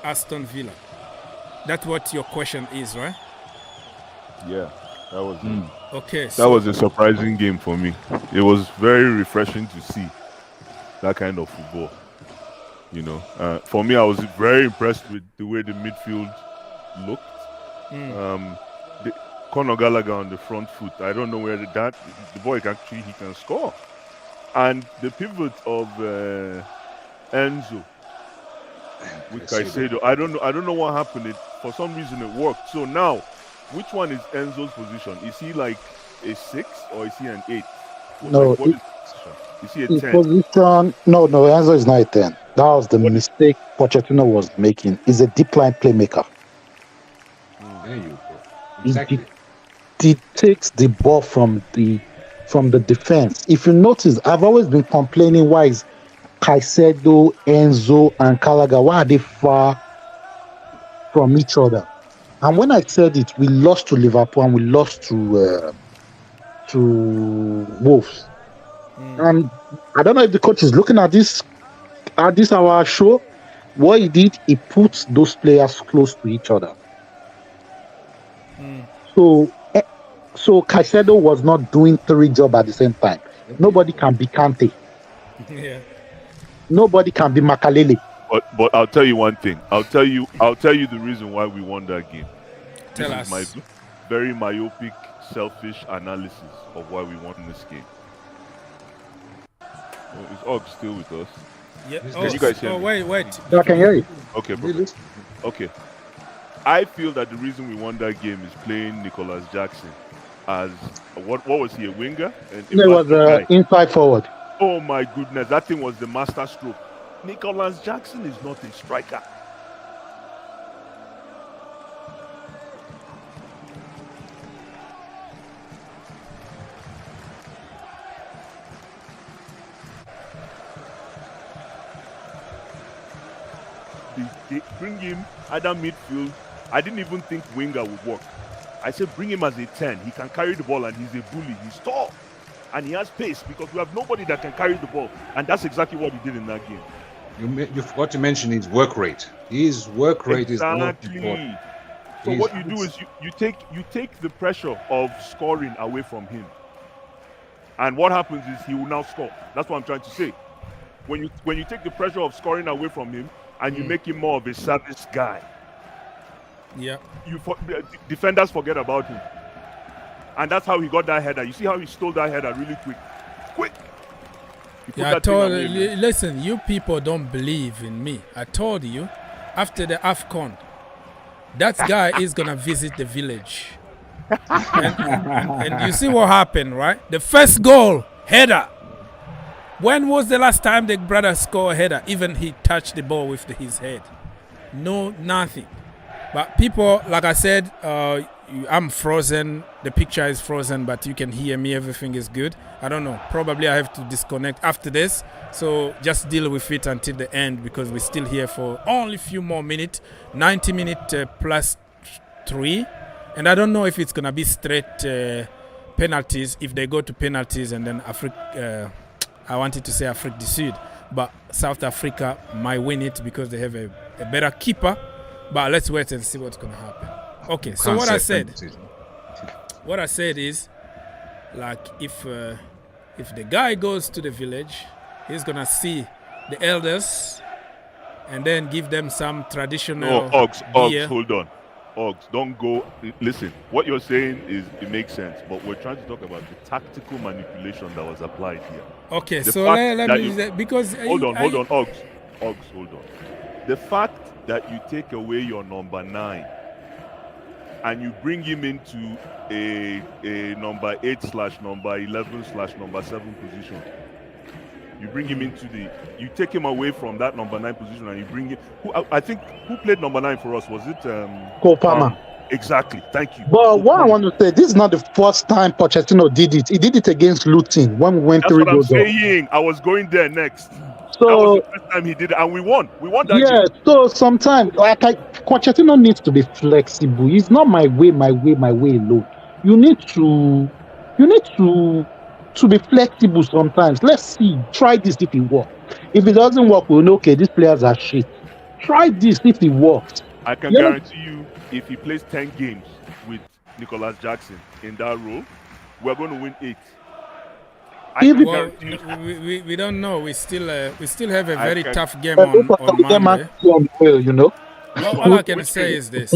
Aston Villa. That's what your question is, right? Yeah, that was okay. That was a surprising game for me. It was very refreshing to see that kind of football. You know, for me, I was very impressed with the way the midfield looked. Conor Gallagher on the front foot. I don't know where the boy he can score. And the pivot of Enzo with Caicedo. I don't know what happened. For some reason, it worked. So now, which one is Enzo's position? Is he like a 6 or is he an 8? No, is he a 10? Position, no, Enzo is not a 10. That was the mistake Pochettino was making. He's a deep line playmaker. There you go. Exactly. He takes the ball from the defense. If you notice, I've always been complaining why is Caicedo, Enzo, and Gallagher, why are they far from each other? And when I said it, we lost to Liverpool and we lost to Wolves. And I don't know if the coach is looking at this our show. What he did, he put those players close to each other. So Caicedo was not doing 3 jobs at the same time. Nobody can be Kante. Yeah. Nobody can be Makalele. But I'll tell you one thing. I'll tell you the reason why we won that game. Tell us. This is my very myopic, selfish analysis of why we won this game. Is Og still with us? Yeah. Can you guys hear me? Wait. I can hear you. Okay, perfect. Okay. I feel that the reason we won that game is playing Nicholas Jackson as what was he, a winger? He was inside forward. Oh my goodness, that thing was the master stroke. Nicholas Jackson is not a striker. They bring him either midfield. I didn't even think winger would work. I said bring him as a 10. He can carry the ball and he's a bully. He's tall and he has pace because we have nobody that can carry the ball. And that's exactly what he did in that game. You forgot to mention his work rate. His work rate is not important. So what you do is you take the pressure of scoring away from him. And what happens is he will now score. That's what I'm trying to say. when you take the pressure of scoring away from him and you make him more of a service guy, defenders forget about him. And that's how he got that header. You see how he stole that header really quick. Yeah, I told you, listen, you people don't believe in me. I told you, after the Afcon, that guy is gonna visit the village. and you see what happened, right? The first goal, header. When was the last time the brother scored a header? Even he touched the ball with his head. No, nothing. But people, like I said, I'm frozen. The picture is frozen, but you can hear me. Everything is good. I don't know. Probably I have to disconnect after this. So just deal with it until the end because we're still here for only a few more minutes. 90 minutes plus 3. And I don't know if it's going to be straight penalties. If they go to penalties and then I wanted to say Afrique Du Sud. But South Africa might win it because they have a better keeper. But let's wait and see what's going to happen. Okay, so what I said is, like, if the guy goes to the village, he's going to see the elders and then give them some traditional Ogs, hold on. Ogs, don't go. Listen, what you're saying it makes sense, but we're trying to talk about the tactical manipulation that was applied here. Okay, so let me, because... Hold on, Ogs, hold on. The fact that you take away your number 9 and you bring him into a number 8/number 11/number 7 position. You bring him you take him away from that number 9 position and you bring him. Who played number 9 for us? Was it Kopama? Exactly. Thank you. But what I want to say, this is not the first time Pochettino did it. He did it against Luton when we went 3 goals. That's what I'm saying. I was going there next. So, that was the first time he did it, and we won. We won that game. Yeah, so sometimes, Pochettino needs to be flexible. It's not my way alone. You need to be flexible sometimes. Let's see. Try this if it works. If it doesn't work, we'll know, okay, these players are shit. Try this if it works. I can guarantee you, if he plays 10 games with Nicholas Jackson in that role, we're going to win 8. We don't know. We still have a very tough game on Monday. You know. All I can say is this: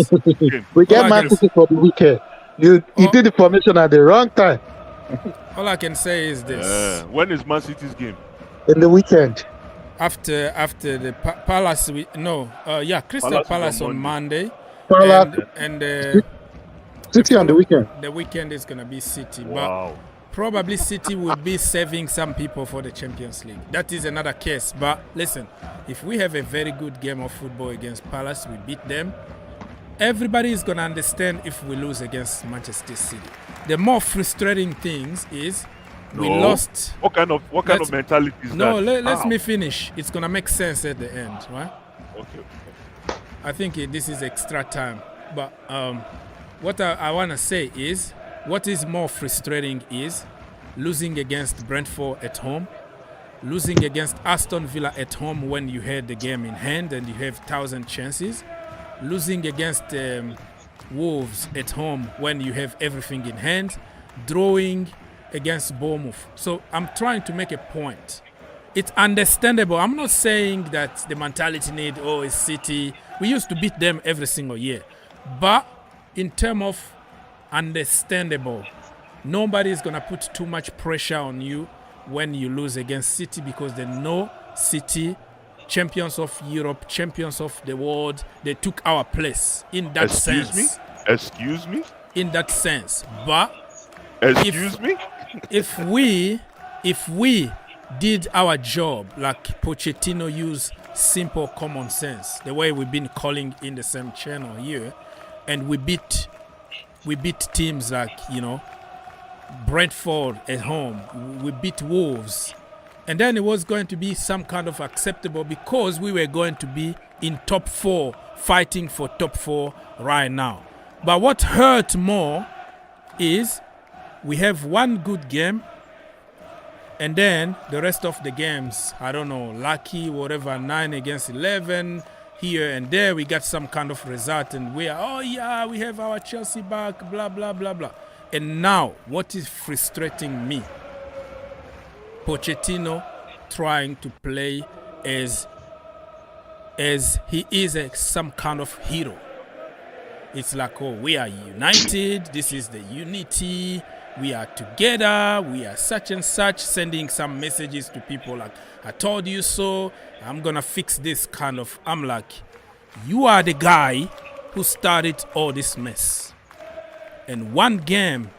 we get Man City for the weekend. You did the formation at the wrong time. All I can say is this: when is Man City's game? In the weekend. After the Palace, Crystal Palace on Monday. Palace and City on the weekend. The weekend is gonna be City, wow. But probably City will be saving some people for the Champions League. That is another case. But listen, if we have a very good game of football against Palace, we beat them. Everybody is gonna understand if we lose against Manchester City. The more frustrating thing is we lost. What kind of mentality is that? No, let me finish. It's gonna make sense at the end, right? Okay. I think this is extra time. But what I want to say is, what is more frustrating is losing against Brentford at home, losing against Aston Villa at home when you had the game in hand and you have 1,000 chances, losing against Wolves at home when you have everything in hand, drawing against Bournemouth. So I'm trying to make a point. It's understandable. I'm not saying that the mentality is City. We used to beat them every single year. But in terms of understandable, nobody is going to put too much pressure on you when you lose against City because they know City, champions of Europe, champions of the world, they took our place in that sense. Excuse me? In that sense. But if we did our job like Pochettino used simple common sense, the way we've been calling in the same channel here, and we beat teams like, Brentford at home, we beat Wolves, and then it was going to be some kind of acceptable because we were going to be in top 4, fighting for top 4 right now. But what hurt more is we have one good game, and then the rest of the games, I don't know, lucky, whatever, 9 against 11, here and there, we got some kind of result, and we have our Chelsea back, blah, blah, blah, blah. And now, what is frustrating me, Pochettino trying to play as he is some kind of hero. It's like, oh, we are united. This is the unity. We are together. We are such and such, sending some messages to people like, I told you so. I'm going to fix this kind of. I'm like, you are the guy who started all this mess. And one game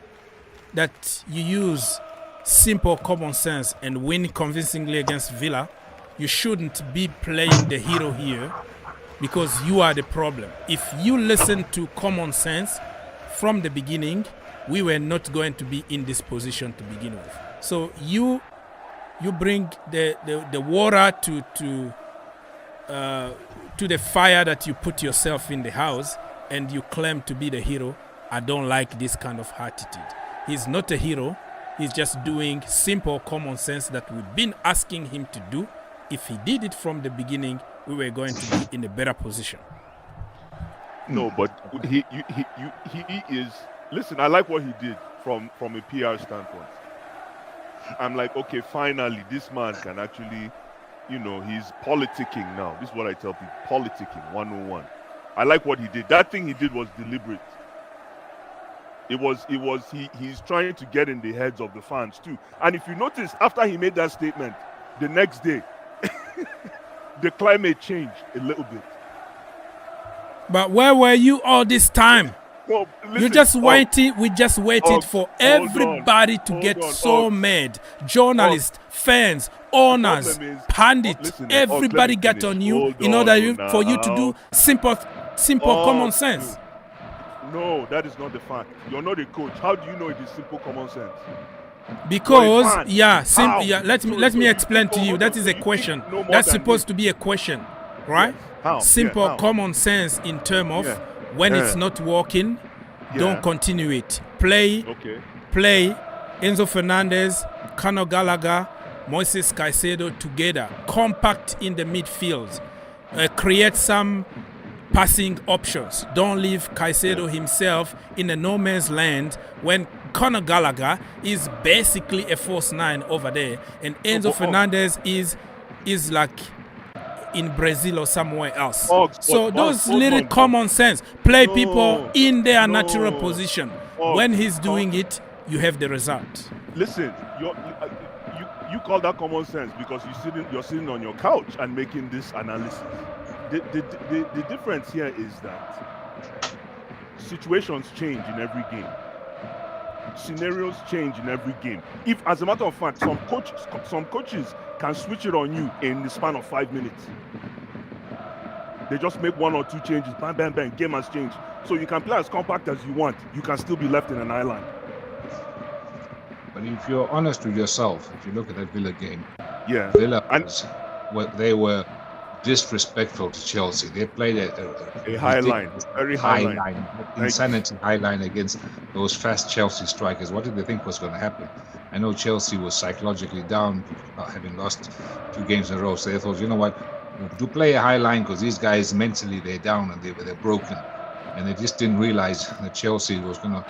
that you use simple common sense and win convincingly against Villa, you shouldn't be playing the hero here because you are the problem. If you listen to common sense from the beginning, we were not going to be in this position to begin with. So you bring the water to the fire that you put yourself in the house, and you claim to be the hero. I don't like this kind of attitude. He's not a hero. He's just doing simple common sense that we've been asking him to do. If he did it from the beginning, we were going to be in a better position. No, but he is. Listen, I like what he did from a PR standpoint. I'm like, okay, finally, this man can actually, he's politicking now. This is what I tell people: politicking 101. I like what he did. That thing he did was deliberate. He's trying to get in the heads of the fans too. And if you notice, after he made that statement, the next day, the climate changed a little bit. But where were you all this time? Well, listen, you just waited. We just waited for everybody to get so mad. Journalists, fans, owners, pundits, everybody got on you in order for you to do simple common sense. No, that is not the fact. You're not a coach. How do you know it is simple common sense? Because let me explain to you. That is a question. That's supposed to be a question, right? How? Simple common sense in terms of when it's not working, don't continue it. Play Enzo Fernandez, Conor Gallagher, Moises Caicedo together, compact in the midfield, create some passing options. Don't leave Caicedo himself in a no man's land when Conor Gallagher is basically a false nine over there, and Enzo Fernandez is like in Brazil or somewhere else. So those little common sense, play people in their natural position. When he's doing it, you have the result. Listen, you call that common sense because you're sitting on your couch and making this analysis. The difference here is that situations change in every game. Scenarios change in every game. If, as a matter of fact, some coaches can switch it on you in the span of 5 minutes. They just make 1 or 2 changes, bang, bang, bang, game has changed. So you can play as compact as you want. You can still be left in an island. But if you're honest with yourself, if you look at that Villa game, Villa they were disrespectful to Chelsea. They played a high line, very high line. Insanity high line against those fast Chelsea strikers. What did they think was going to happen? I know Chelsea was psychologically down, having lost 2 games in a row. So they thought, you know what, to play a high line because these guys mentally they're down and they're broken, and they just didn't realize that Chelsea was going to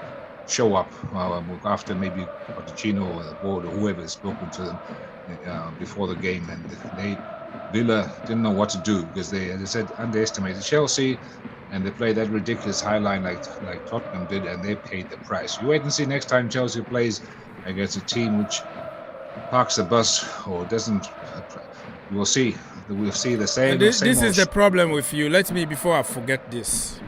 show up after maybe Pochettino or the board or whoever has spoken to them before the game, and Villa didn't know what to do because they, as I said, underestimated Chelsea, and they played that ridiculous high line like Tottenham did, and they paid the price. You wait and see next time Chelsea plays against a team which parks the bus or doesn't. We'll see. We'll see the same. This is the problem with you. Let me, before I forget this.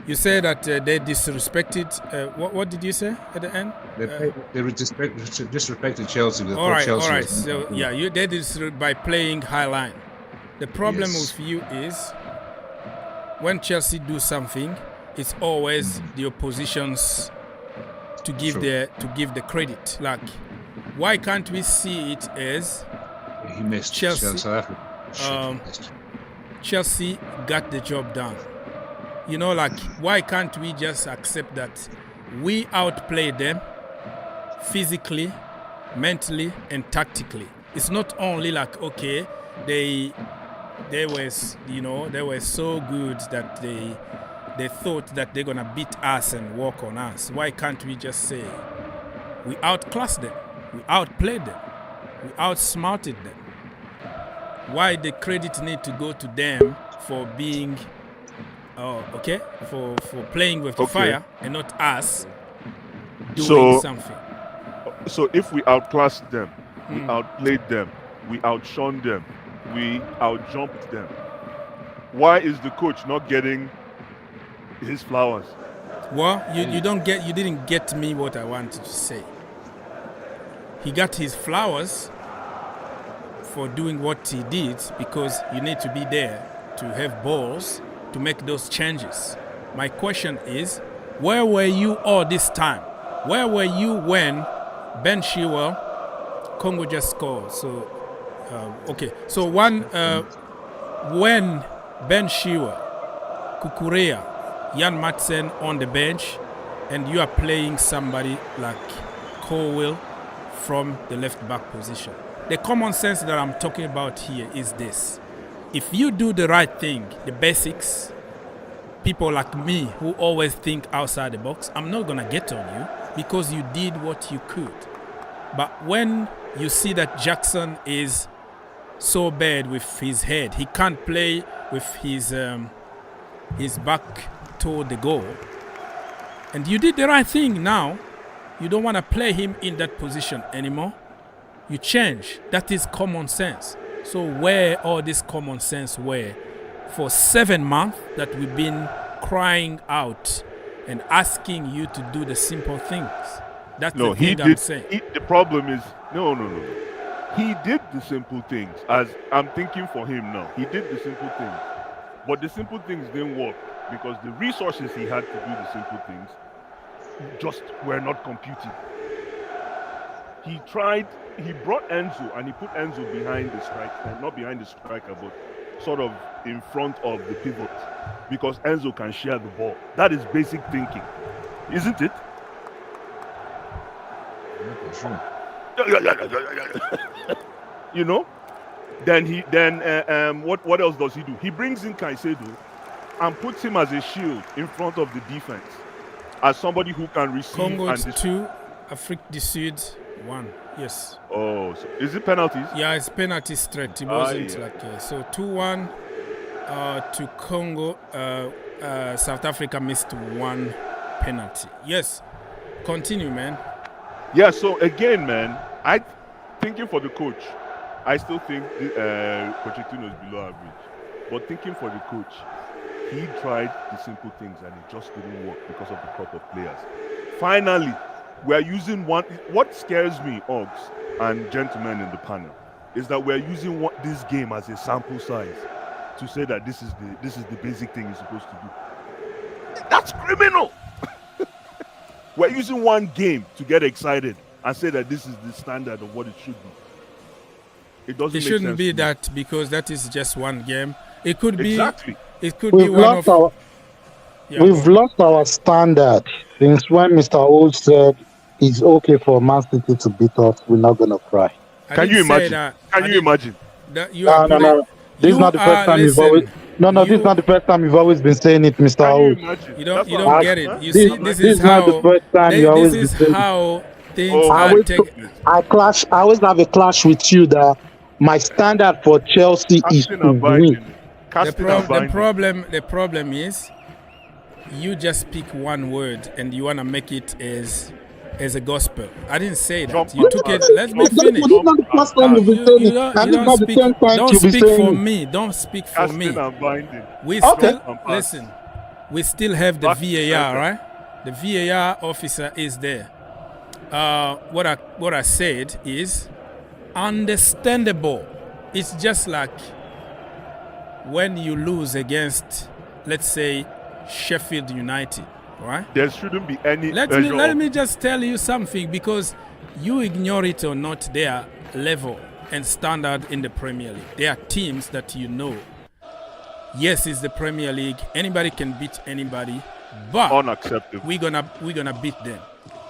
You say that they disrespected. What did you say at the end? They disrespected Chelsea with all right. So they did by playing high line. The problem with you is when Chelsea do something, it's always the oppositions to give the credit. Like, why can't we see it as he missed Chelsea? South Africa. Chelsea got the job done. You know, like, why can't we just accept that we outplayed them physically, mentally, and tactically? It's not only like, okay, they were so good that they thought that they're gonna beat us and work on us. Why can't we just say we outclassed them, we outplayed them, we outsmarted them? why the credit need to go to them for being, for playing with the fire and not us doing something. So if we outclassed them, we outplayed them, we outshone them, we outjumped them, why is the coach not getting his flowers? Well, you didn't get me what I wanted to say. He got his flowers for doing what he did because you need to be there to have balls to make those changes. My question is, where were you all this time? Where were you when Ben Chilwell, Congo just scored? So, So when Ben Chilwell, Kukurea, Jan Madsen on the bench, and you are playing somebody like Colwill from the left back position. The common sense that I'm talking about here is this. If you do the right thing, the basics, people like me who always think outside the box, I'm not going to get on you because you did what you could. But when you see that Jackson is so bad with his head, he can't play with his back toward the goal, and you did the right thing. Now you don't want to play him in that position anymore. You change. That is common sense. So where all this common sense were for 7 months that we've been crying out and asking you to do the simple things? That's the thing I'm saying. The problem is no. He did the simple things. As I'm thinking for him now, he did the simple things, but the simple things didn't work because the resources he had to do the simple things just were not computing. He brought Enzo and he put Enzo behind the striker, not behind the striker, but sort of in front of the pivot because Enzo can share the ball. That is basic thinking, isn't it? Sure. You know? What else does he do? He brings in Caicedo and puts him as a shield in front of the defense, as somebody who can receive. Congo 2, Afrique Du Sud 1. Yes. Oh, so is it penalties? Yeah, it's penalty straight. It wasn't so 2-1 to Congo. South Africa missed one penalty. Yes. Continue, man. Yeah. So again, man, thinking for the coach, I still think Pochettino is below average. But thinking for the coach, he tried the simple things and it just didn't work because of the crop of players. Finally, we're using one. What scares me, Ogs and gentlemen in the panel, is that we're using this game as a sample size to say that this is the basic thing you're supposed to do. That's criminal. We're using one game to get excited and say that this is the standard of what it should be. It doesn't. It shouldn't be that because that is just one game. It could be. Exactly. It could be one of. We've lost our standard since when Mr. Old said it's okay for Man City to beat us. We're not gonna cry. Can you imagine? Can you imagine? No. This is not the first time you've always. No, this is not the first time you've always been saying it, Mr. Old. You don't get it. You see, this is how. Not the first time you always this is how things I are taken. I always have a clash with you that my standard for Chelsea is to win. The problem is you just speak one word and you want to make it as a gospel. I didn't say that. You took it. Let me finish. This is not the first time you've been saying it. And it's not the 10th time don't you'll be speak saying for it. me. Don't speak for me. We Okay. listen. We still have the VAR, right? The VAR officer is there. What I said is understandable. It's just like when you lose against, let's say, Sheffield United, right? There shouldn't be any. Let me just tell you something, because you ignore it or not, their level and standard in the Premier League. There are teams that you know. Yes, it's the Premier League. Anybody can beat anybody, but unacceptable. We're gonna beat them.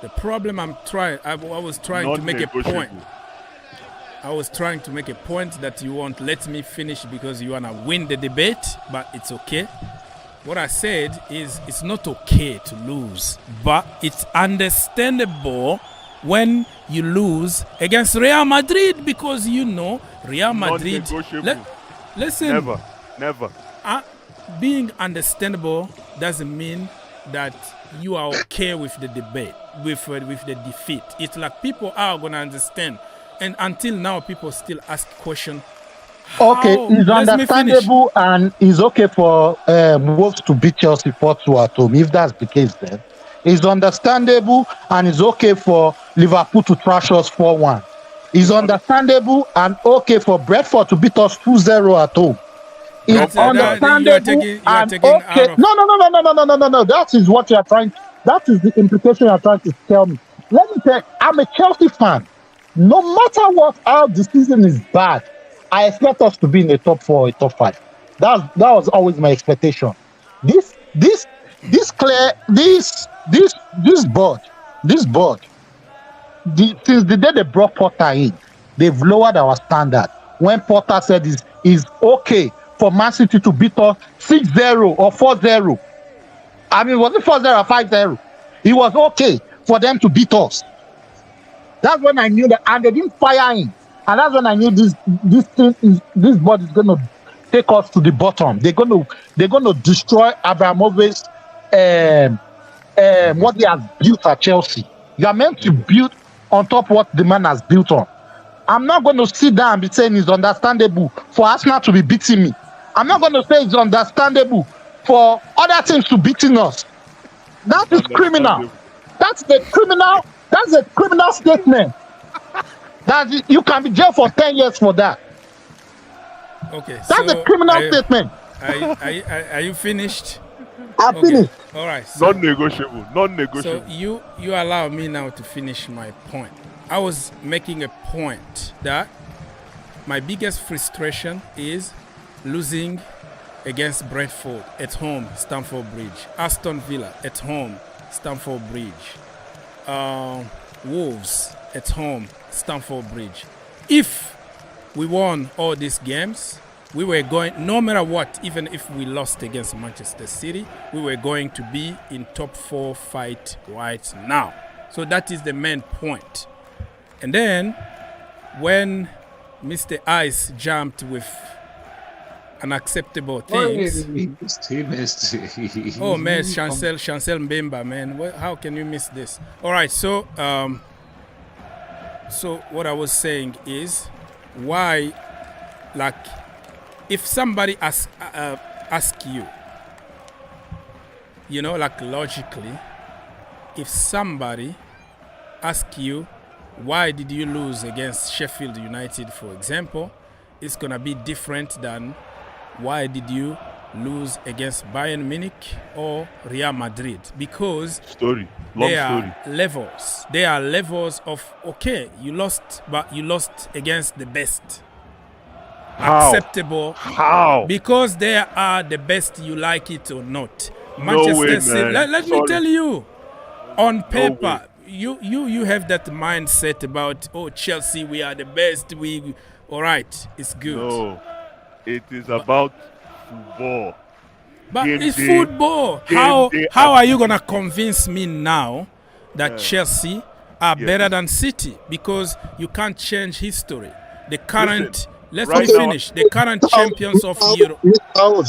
The problem I was trying to make a point. I was trying to make a point that you won't let me finish because you wanna win the debate, but it's okay. What I said is it's not okay to lose, but it's understandable when you lose against Real Madrid, because you know Real Madrid. Non-negotiable. Listen, Never. being understandable doesn't mean that you are okay with the debate, with the defeat. It's like people are gonna understand, and until now, people still ask question. Okay, it's understandable and it's okay for Wolves to beat Chelsea 4-2 at home. If that's the case, then it's understandable and it's okay for Liverpool to trash us 4-1. It's understandable and okay for Brentford to beat us 2-0 at home. It's understandable and okay. No. That is what you are trying. That is the implication you are trying to tell me. Let me tell you, I'm a Chelsea fan. No matter what, how the season is bad, I expect us to be in the top 4 or top 5. That was always my expectation. This board, since the day they brought Potter in, they've lowered our standard. When Potter said is okay for Man City to beat us 6-0 or 4-0. I mean, was it 4-0 or 5-0? It was okay for them to beat us. That's when I knew that, and they didn't fire him. And that's when I knew this board is going to take us to the bottom. They're going to destroy Abramovich's what he has built at Chelsea. You are meant to build on top what the man has built on. I'm not going to sit down and be saying it's understandable for Arsenal to be beating me. I'm not going to say it's understandable for other teams to beating us. That is criminal. That's a criminal statement. That you can be jailed for 10 years for that. Okay, that's a criminal statement. Are you finished? I'm finished. All right. So, non-negotiable. So you allow me now to finish my point. I was making a point that my biggest frustration is losing against Brentford at home, Stamford Bridge. Aston Villa at home, Stamford Bridge. Wolves at home, Stamford Bridge. If we won all these games, we were going, no matter what, even if we lost against Manchester City, we were going to be in top 4 fight right now. So that is the main point. And then when Mr. Ice jumped with unacceptable things. He missed. Oh man, Chancel Mbemba, man. How can you miss this? All right, so what I was saying is, why, like, if somebody ask you, you know, like logically, if somebody ask you, why did you lose against Sheffield United, for example, it's gonna be different than why did you lose against Bayern Munich or Real Madrid? Because there are levels. There are levels of, okay, you lost, but you lost against the best. How? Acceptable. How? Because they are the best, you like it or not. Manchester City. Let me tell you, on paper, you have that mindset about, oh, Chelsea, we are the best. All right, it's good. No. It is about football. But it's football. How are you going to convince me now that Chelsea are better than City? Because you can't change history. The current, the current champions of Europe.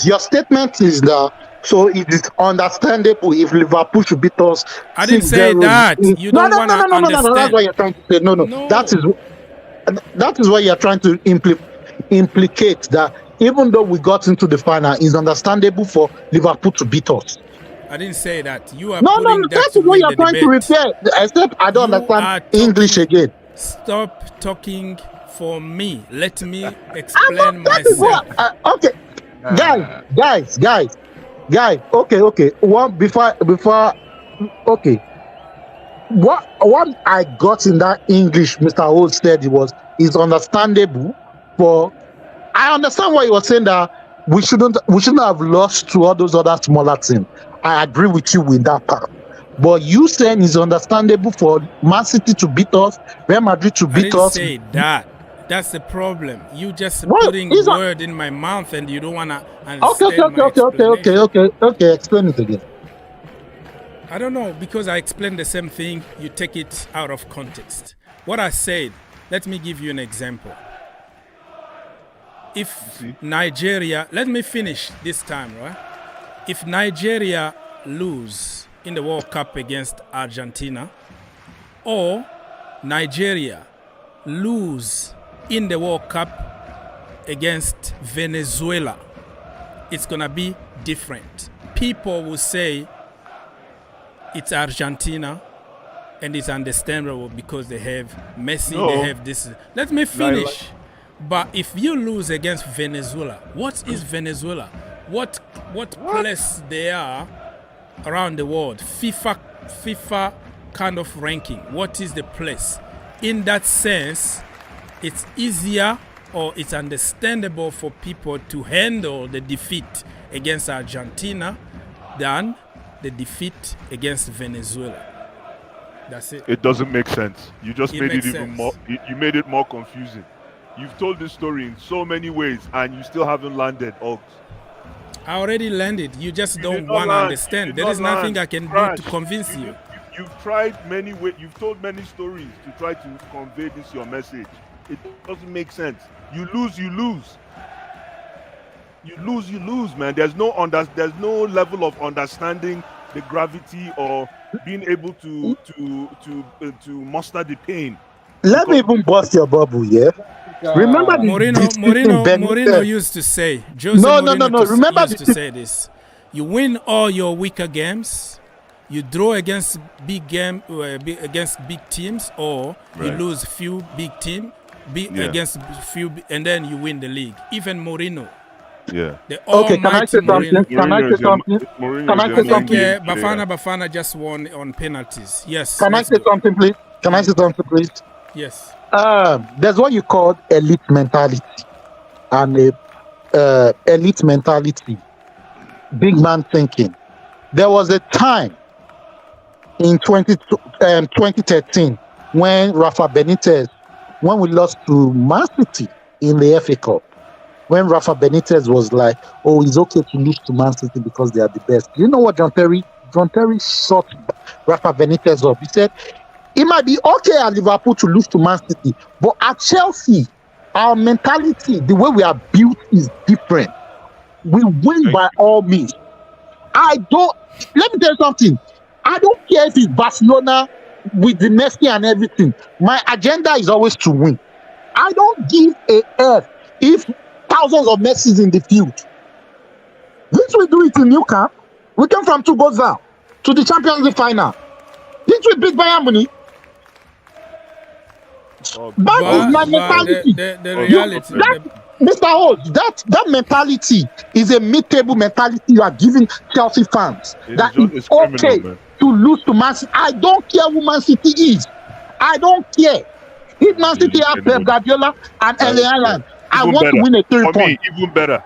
Your statement is that, so it is understandable if Liverpool should beat us. I didn't say that. You don't want to understand. No, that's what you're trying to say. No. That is what you're trying to implicate, that even though we got into the final, it's understandable for Liverpool to beat us. I didn't say that. You are that's what you're trying to refer. Except I don't understand English again. Stop talking for me. Let me explain myself. Okay, guys. Okay. One before. Okay. What I got in that English, Mr. Holt said is understandable for. I understand why you were saying that we shouldn't have lost to all those other smaller teams. I agree with you with that part. But you saying it's understandable for Man City to beat us, Real Madrid to beat us. I didn't say that. That's the problem. You just putting word in my mouth and you don't want to understand. Okay. Explain it again. I don't know, because I explained the same thing, you take it out of context. What I said, let me give you an example. If Nigeria, let me finish this time, right? If Nigeria lose in the World Cup against Argentina, or Nigeria lose in the World Cup against Venezuela, it's gonna be different. People will say it's Argentina, and it's understandable because they have Messi, they have this. Let me finish. But if you lose against Venezuela, what is Venezuela? What place they are around the world? FIFA kind of ranking. What is the place? In that sense, it's easier or it's understandable for people to handle the defeat against Argentina than the defeat against Venezuela. That's it. It doesn't make sense. You just made it makes even sense. more. You made it more confusing. You've told this story in so many ways, and you still haven't landed. Ogs. I already landed. You just You don't did not want to land. understand. You There did is not nothing land. I can do Crash. to convince you. You've tried many ways. You've told many stories to try to convey this your message. It doesn't make sense. You lose, you lose. You lose, you lose, man. There's no level of understanding the gravity or being able to muster the pain. Let me even bust your bubble, yeah? Remember the Mourinho used to say, Jose No. Mourinho used to the say this. You win all your weaker games, you draw against big teams, or you Right. lose few big team, Yeah. against few, and then you win the league. Even Mourinho, Yeah. the Okay, can I almighty say something? Mourinho. Can I say something? Mourinho Can I is say a something? mind game player. Bafana just won on penalties. Yes. Can I let's say go. something, please? Can I say something, please? Yes. There's what you call elite mentality and elite mentality, big man thinking. There was a time in 2013 when Rafa Benitez, when we lost to Man City in the FA Cup, when Rafa Benitez was like, oh, it's okay to lose to Man City because they are the best. You know what John Terry shot Rafa Benitez up. He said, it might be okay at Liverpool to lose to Man City, but at Chelsea, our mentality, the way we are built is different. We win by all means. Let me tell you something. I don't care if it's Barcelona with the Messi and everything. My agenda is always to win. I don't give a F if thousands of Messis in the field. Didn't we do it in New Camp? We came from 2 goals down to the Champions League final. Didn't we beat Bayern Munich? That is my mentality. The reality. Mr. Holt, that mentality is a mid-table mentality you are giving Chelsea fans. It's okay to lose to Man City. I don't care who Man City is. I don't care. If Man City have Pep Guardiola and Erling Haaland, I want to win a 3 point. Even better.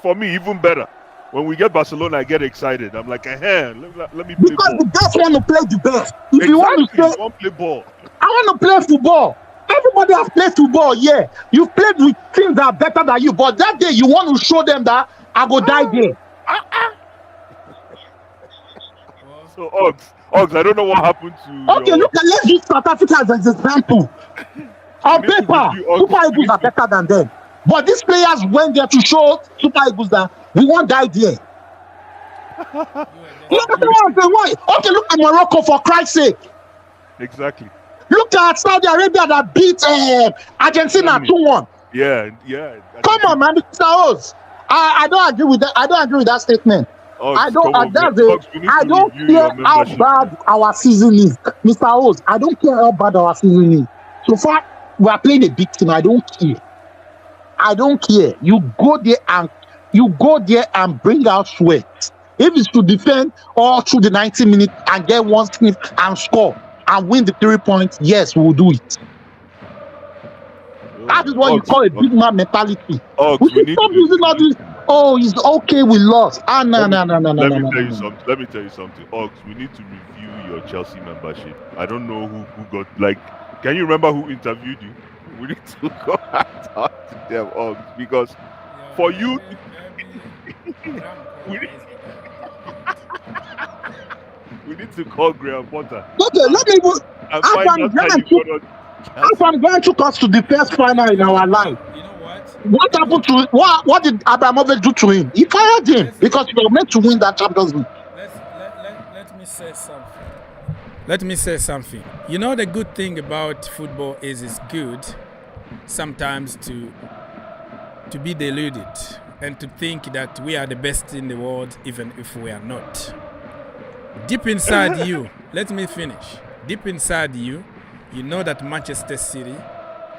For me, even better. When we get Barcelona, I get excited. I'm like, let me play because ball. the best want to play the best. If you want to you want to play ball, I want to play football. Everybody has played football, yeah. You've played with teams that are better than you, but that day you want to show them that I go die there. So Ogs, I don't know what happened to. Okay, let's use South Africa as an example. On paper, Super Eagles are better than them. But these players went there to show Super Eagles that we won't die there. Look at the okay, look at Morocco, for Christ's sake. Exactly. Look at Saudi Arabia that beat Argentina 2-1. Yeah. Come on, man, Mr. Oz. I don't agree with that. I don't agree with that statement. I don't care how bad our season is, Mr. Oz. I don't care how bad our season is. So far, we are playing a big team. I don't care. You go there and bring out sweat. If it's to defend all through the 90 minutes and get one sniff and score and win the 3 points, yes, we will do it. That is what you call a big man mentality. We should stop using all this. Oh, it's okay, we lost. No. Let me tell you something. Ogs, we need to review your Chelsea membership. I don't know who got, can you remember who interviewed you? We need to go and talk to them, Ogs, because for you, We need to call Graham Potter. Okay, let me go. And find out how you got on. Afcon Ghana took us to the first final in our life. You know what? What happened to what did Abramovich do to him? He fired him because we were meant to win that Champions League. Let me say something. Let me say something. You know, the good thing about football is it's good sometimes to be deluded and to think that we are the best in the world even if we are not. Deep inside you, let me finish. Deep inside you, you know that Manchester City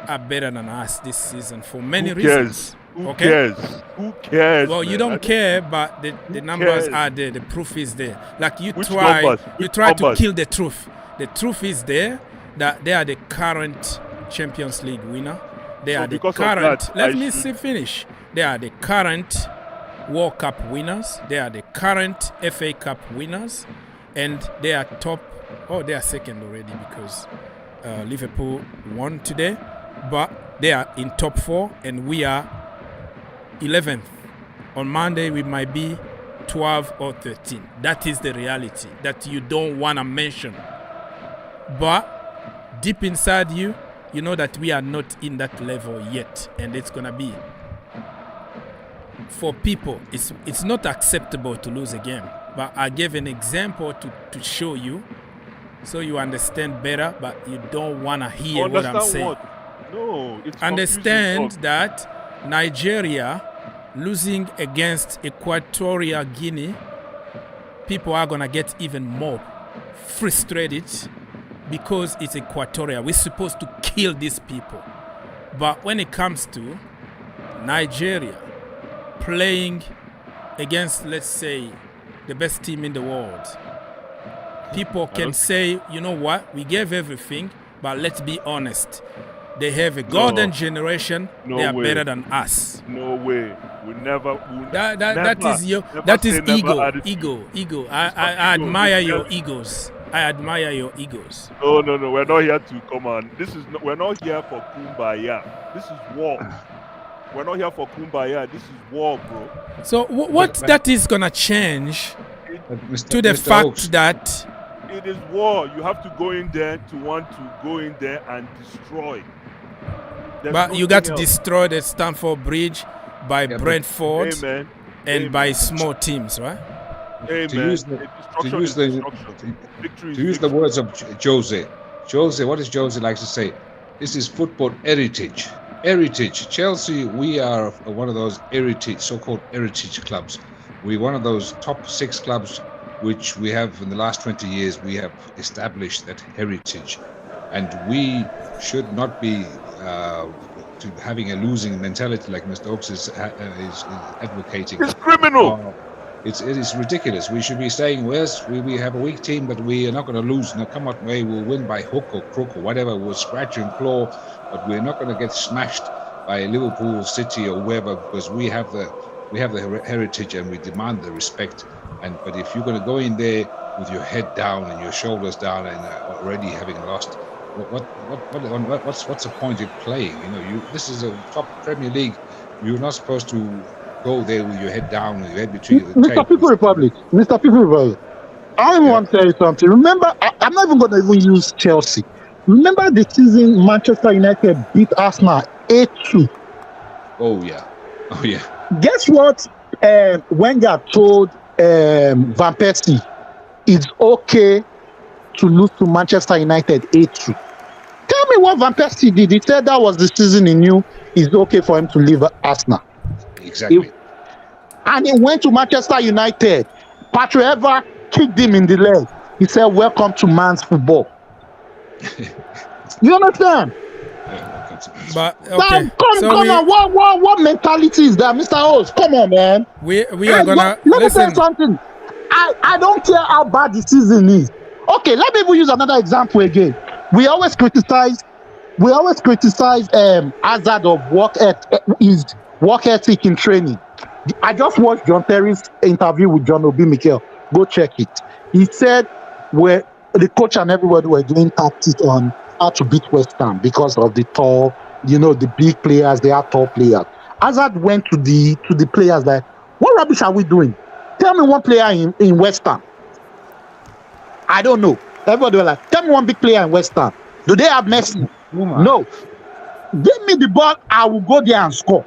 are better than us this season for many reasons. Who cares? Who cares? Well, you don't care, but the numbers are there. The proof is there. Like you try to kill the truth. The truth is there that they are the current Champions League winner. They are the current. Let me finish. They are the current World Cup winners. They are the current FA Cup winners, and they are top. Oh, they are second already because Liverpool won today, but they are in top 4, and we are 11th. On Monday, we might be 12 or 13. That is the reality that you don't want to mention. But deep inside you, you know that we are not in that level yet, and it's going to be. For people, it's not acceptable to lose a game. But I gave an example to show you so you understand better, but you don't want to hear what I'm saying. What? No, it's understand that Nigeria losing against Equatorial Guinea, people are going to get even more frustrated because it's Equatorial. We're supposed to kill these people. But when it comes to Nigeria playing against, let's say, the best team in the world, people can say, you know what, we gave everything, but let's be honest. They have a golden generation. They are better than us. No way. We never. That is ego. I admire your egos. I admire your egos. No. We're not here to come on. We're not here for kumbaya. This is war. We're not here for kumbaya. This is war, bro. So what that is gonna change to the fact that it is war. You have to go in there to want to go in there and destroy. But you got destroyed at Stamford Bridge by Brentford and by small teams, right? To use the words of Jose. Jose, what does Jose like to say? This is football heritage. Heritage. Chelsea, we are one of those heritage, so-called heritage clubs. We're one of those top 6 clubs which we have in the last 20 years. We have established that heritage, and we should not be to having a losing mentality like Mr. Oaks is advocating. It's criminal. It is ridiculous. We should be saying, yes, we have a weak team, but we are not going to lose. Now, come on, we'll win by hook or crook or whatever. We'll scratch and claw, but we're not going to get smashed by Liverpool, City, or whoever, because we have the heritage and we demand the respect. But if you're going to go in there with your head down and your shoulders down and already having lost, what's the point of playing? You know, this is a top Premier League. You're not supposed to go there with your head down and your head between the Mr. People Republic, I want to tell you something. Remember, I'm not even going to even use Chelsea. Remember the season Manchester United beat Arsenal 8-2. Oh yeah. Guess what? Wenger told Van Persie, it's okay to lose to Manchester United 8-2. Tell me what Van Persie did. He said that was the season he knew it's okay for him to leave Arsenal. Exactly. And he went to Manchester United. Patrick Evra kicked him in the leg. He said, welcome to man's football. You understand? But okay. Come on. What mentality is that, Mr. Oz? Come on, man. We are gonna let me tell you something. I don't care how bad the season is. Okay, let me even use another example again. We always criticize Hazard of his work ethic in training. I just watched John Terry's interview with John Obi Mikel. Go check it. He said where the coach and everybody were doing tactics on how to beat West Ham because of the tall, the big players, they are tall players. Hazard went to the players like, what rubbish are we doing? Tell me one player in West Ham. I don't know. Everybody was like, tell me one big player in West Ham. Do they have Messi? No. Give me the ball, I will go there and score.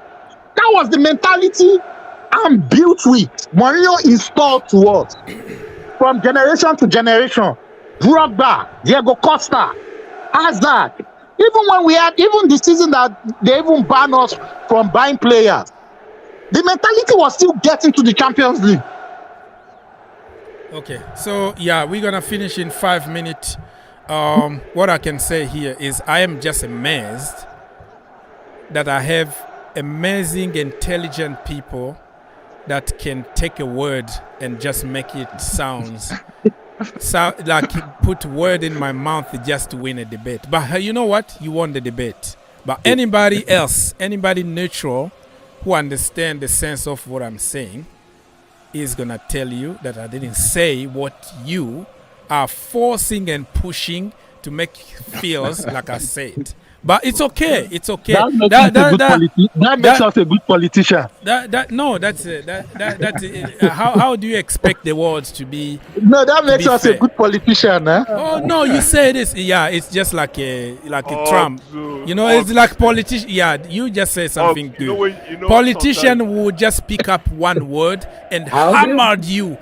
That was the mentality I'm built with. Mourinho installed to us from generation to generation. Drogba, Diego Costa, Hazard. Even when we had, even the season that they even banned us from buying players, the mentality was still getting to the Champions League. Okay, so yeah, we're gonna finish in 5 minutes. What I can say here is I am just amazed that I have amazing, intelligent people that can take a word and just make it sound like put word in my mouth just to win a debate. But you know what? You won the debate. But anybody else, anybody neutral who understand the sense of what I'm saying is gonna tell you that I didn't say what you are forcing and pushing to make feels like I said. But it's okay. It's okay. That makes us a good politician. How do you expect the words to be? No, that makes us fair? A good politician, eh? Oh no, you say this. Yeah, it's just like a Trump. You know, it's like politician. Yeah, you just say something good. Politician would just pick up one word and hammered you.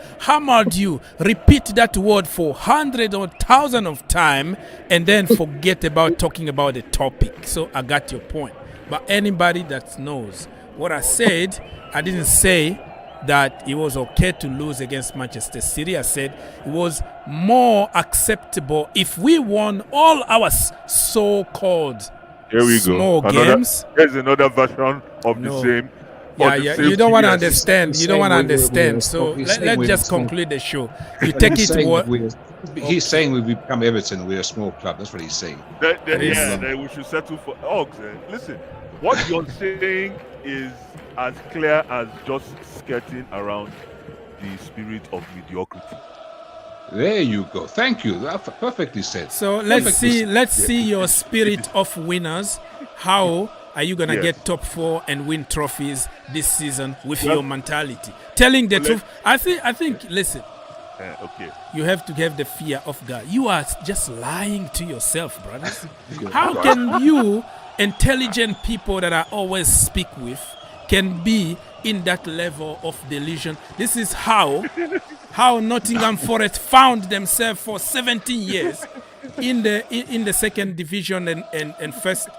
Repeat that word for hundreds or thousands of times, and then forget about talking about the topic. So I got your point. But anybody that knows what I said, I didn't say that it was okay to lose against Manchester City. I said it was more acceptable if we won all our so-called small games. There's another version of the same. Yeah. You don't want to understand. You don't want to understand. So let's just conclude the show. You take it what. He's saying we become Everton. We're a small club. That's what he's saying. Then we should settle for Ox. Listen, what you're saying is as clear as just skirting around the spirit of mediocrity. There you go. Thank you. That's perfectly said. So let's see your spirit of winners. How are you gonna get top 4 and win trophies this season with your mentality? Telling the truth. I think. Listen. Okay. You have to have the fear of God. You are just lying to yourself, brothers. How can you, intelligent people that I always speak with, can be in that level of delusion? This is how Nottingham Forest found themselves for 17 years in the second division and first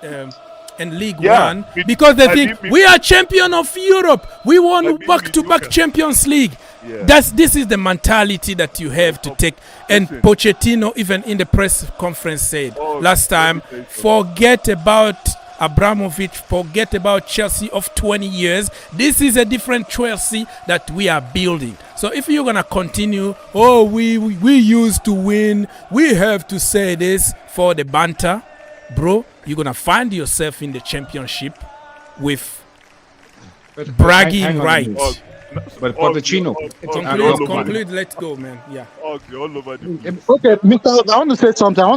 and League One, because they think we are champion of Europe. We won back-to-back Champions League. Yeah. This is the mentality that you have to take. And Pochettino, even in the press conference, said last time, forget about Abramovich, forget about Chelsea of 20 years. This is a different Chelsea that we are building. So if you're gonna continue, we used to win, we have to say this for the banter, bro, you're gonna find yourself in the championship with bragging rights. But Pochettino, conclude. Let's go, man. Yeah. Okay, all over the place. Okay, Mr. I want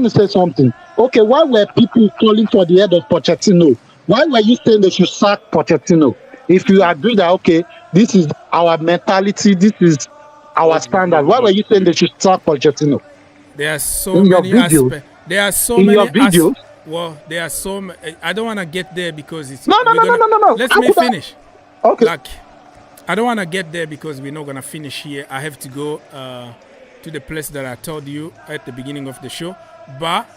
to say something. Okay, why were people calling for the head of Pochettino? Why were you saying they should sack Pochettino? If you agree that okay, this is our mentality, this is our standard, why were you saying they should sack Pochettino? There are so many aspects. There are so many videos. Well, there are so many. I don't want to get there because it's. No. Let me finish. Okay. I don't want to get there because we're not going to finish here. I have to go to the place that I told you at the beginning of the show. But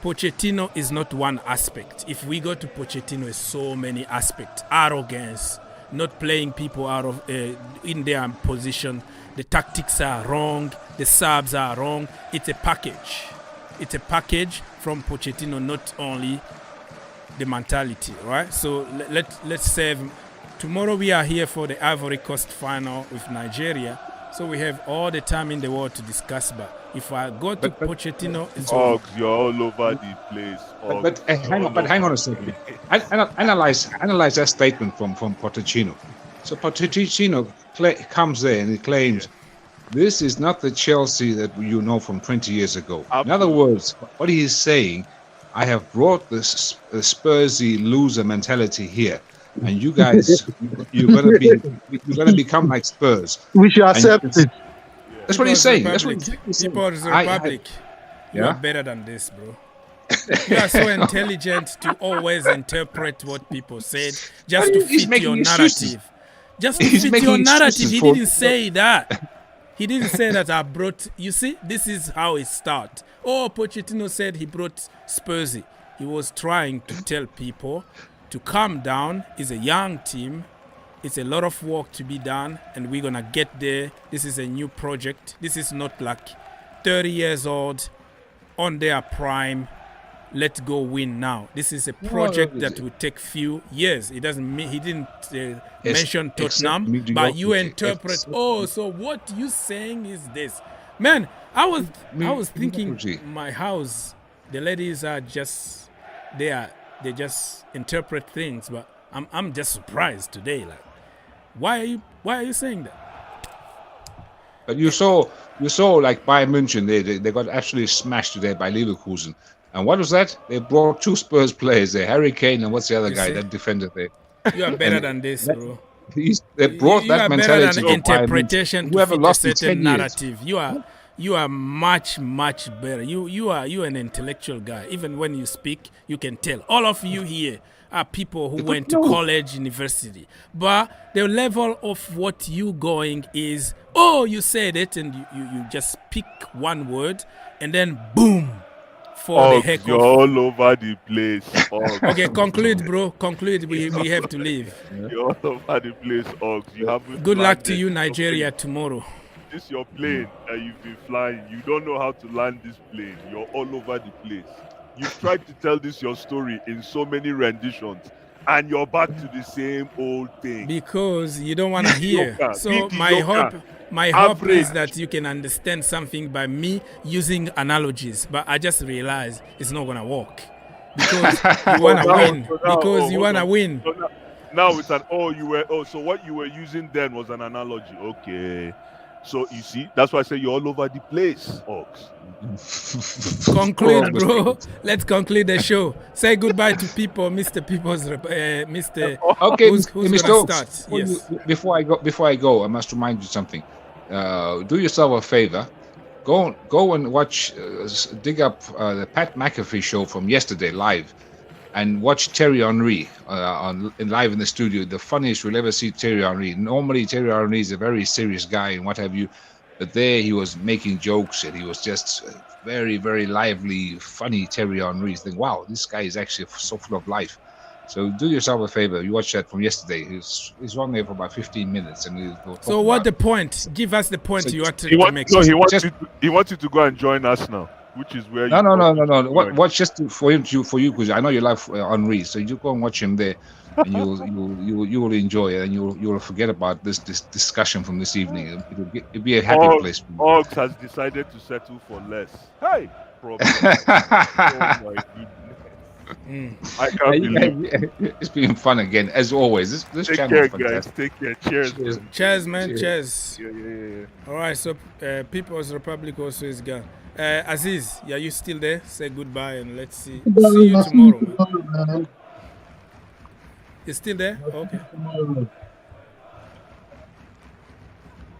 Pochettino is not one aspect. If we go to Pochettino, it's so many aspects. Arrogance, not playing people out of in their position. The tactics are wrong. The subs are wrong. It's a package. It's a package from Pochettino, not only the mentality, right? So let's save. Tomorrow we are here for the Ivory Coast final with Nigeria, so we have all the time in the world to discuss. But if I go to Pochettino, it's you're all over the place. Hang on a second. Analyze that statement from Pochettino. So Pochettino comes there and he claims this is not the Chelsea that you know from 20 years ago. Absolutely. In other words, what he is saying, I have brought this Spursy loser mentality here. And you guys, you're gonna become like Spurs. We should accept it. That's what he's saying. That's what Republic. he's saying. People's Republic. You Yeah? are better than this, bro. You are so intelligent to always interpret what people said just to He's fit making your excuses. narrative. Just to He's fit making your narrative. excuses He for- didn't say that. He didn't say that I brought. You see, this is how it starts. Oh, Pochettino said he brought Spursy. He was trying to tell people to calm down. It's a young team. It's a lot of work to be done, and we're gonna get there. This is a new project. This is not like 30 years old on their prime. Let's go win now. This is a project that will take few years. It doesn't mean he didn't mention Tottenham, but you interpret. Oh, so what you saying is this, man? I was thinking my house. The ladies are just they just interpret things, but I'm just surprised today. Like, why are you saying that? But you saw like Bayern München, they got absolutely smashed today by Leverkusen. And what was that? They brought 2 Spurs players there, Harry Kane and what's the other You guy see? that defended there? You are better than this, bro. They brought You that are better mentality than to Bayern München. interpretation to Whoever fit a lost in certain 10 years. narrative. You are much better. You are an intellectual guy. Even when you speak, you can tell. All of you here are people who went to college, university. But the level of what you going is, oh, you said it, and you just pick one word, and then boom, for the heck You're of. all over the place. Okay, conclude, bro. Conclude. We have to leave. You're all over the place, Ox. You haven't. Good luck to landed. you, Nigeria, tomorrow. This is your plane that you've been flying. You don't know how to land this plane. You're all over the place. You've tried to tell this your story in so many renditions, and you're back to the same old thing. Because you don't want to hear. Mediocre, So mediocre, my hope is average. that you can understand something by me using analogies. But I just realized it's not gonna work because you wanna win. Because you wanna win. So now it's an so what you were using then was an analogy. Okay. So you see, that's why I say you're all over the place, Ox. Conclude, bro. Let's conclude the show. Say goodbye to people, Mr. People's, Mr. Okay, Who's Mr. gonna Oaks, start? Yes. Before I go, I must remind you something. Do yourself a favor. Go and watch, dig up the Pat McAfee show from yesterday live, and watch Thierry Henry live in the studio. The funniest you'll ever see Thierry Henry. Normally Thierry Henry is a very serious guy and what have you, but there he was making jokes and he was just very, very lively, funny Thierry Henry. You think, wow, this guy is actually so full of life. So do yourself a favor. You watch that from yesterday. He's on there for about 15 minutes, and So what the point? Give us the point you want He to make. he wants you to go and join us now, which is where. No. Watch just for you, because I know you love Henri. So you go and watch him there, and you will enjoy it, and you will forget about this discussion from this evening. It'll be a happy place. Ox has decided to settle for less. Hey, problem. Oh my goodness. I can't believe. It's been fun again, as always. This Take channel care, is fantastic. guys. Take care. Cheers. Cheers, man. Cheers. Yeah. All right, so People's Republic also is gone. Aziz, are you still there? Say goodbye and let's see you tomorrow, man. You still there? Okay.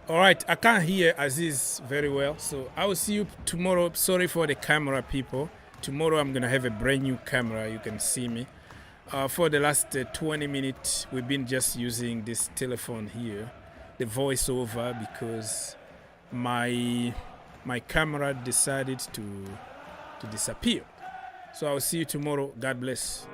All right, I can't hear Aziz very well, so I will see you tomorrow. Sorry for the camera, people. Tomorrow I'm going to have a brand new camera. You can see me. For the last 20 minutes, we've been just using this telephone here, the voiceover, because my camera decided to disappear. So I'll see you tomorrow. God bless.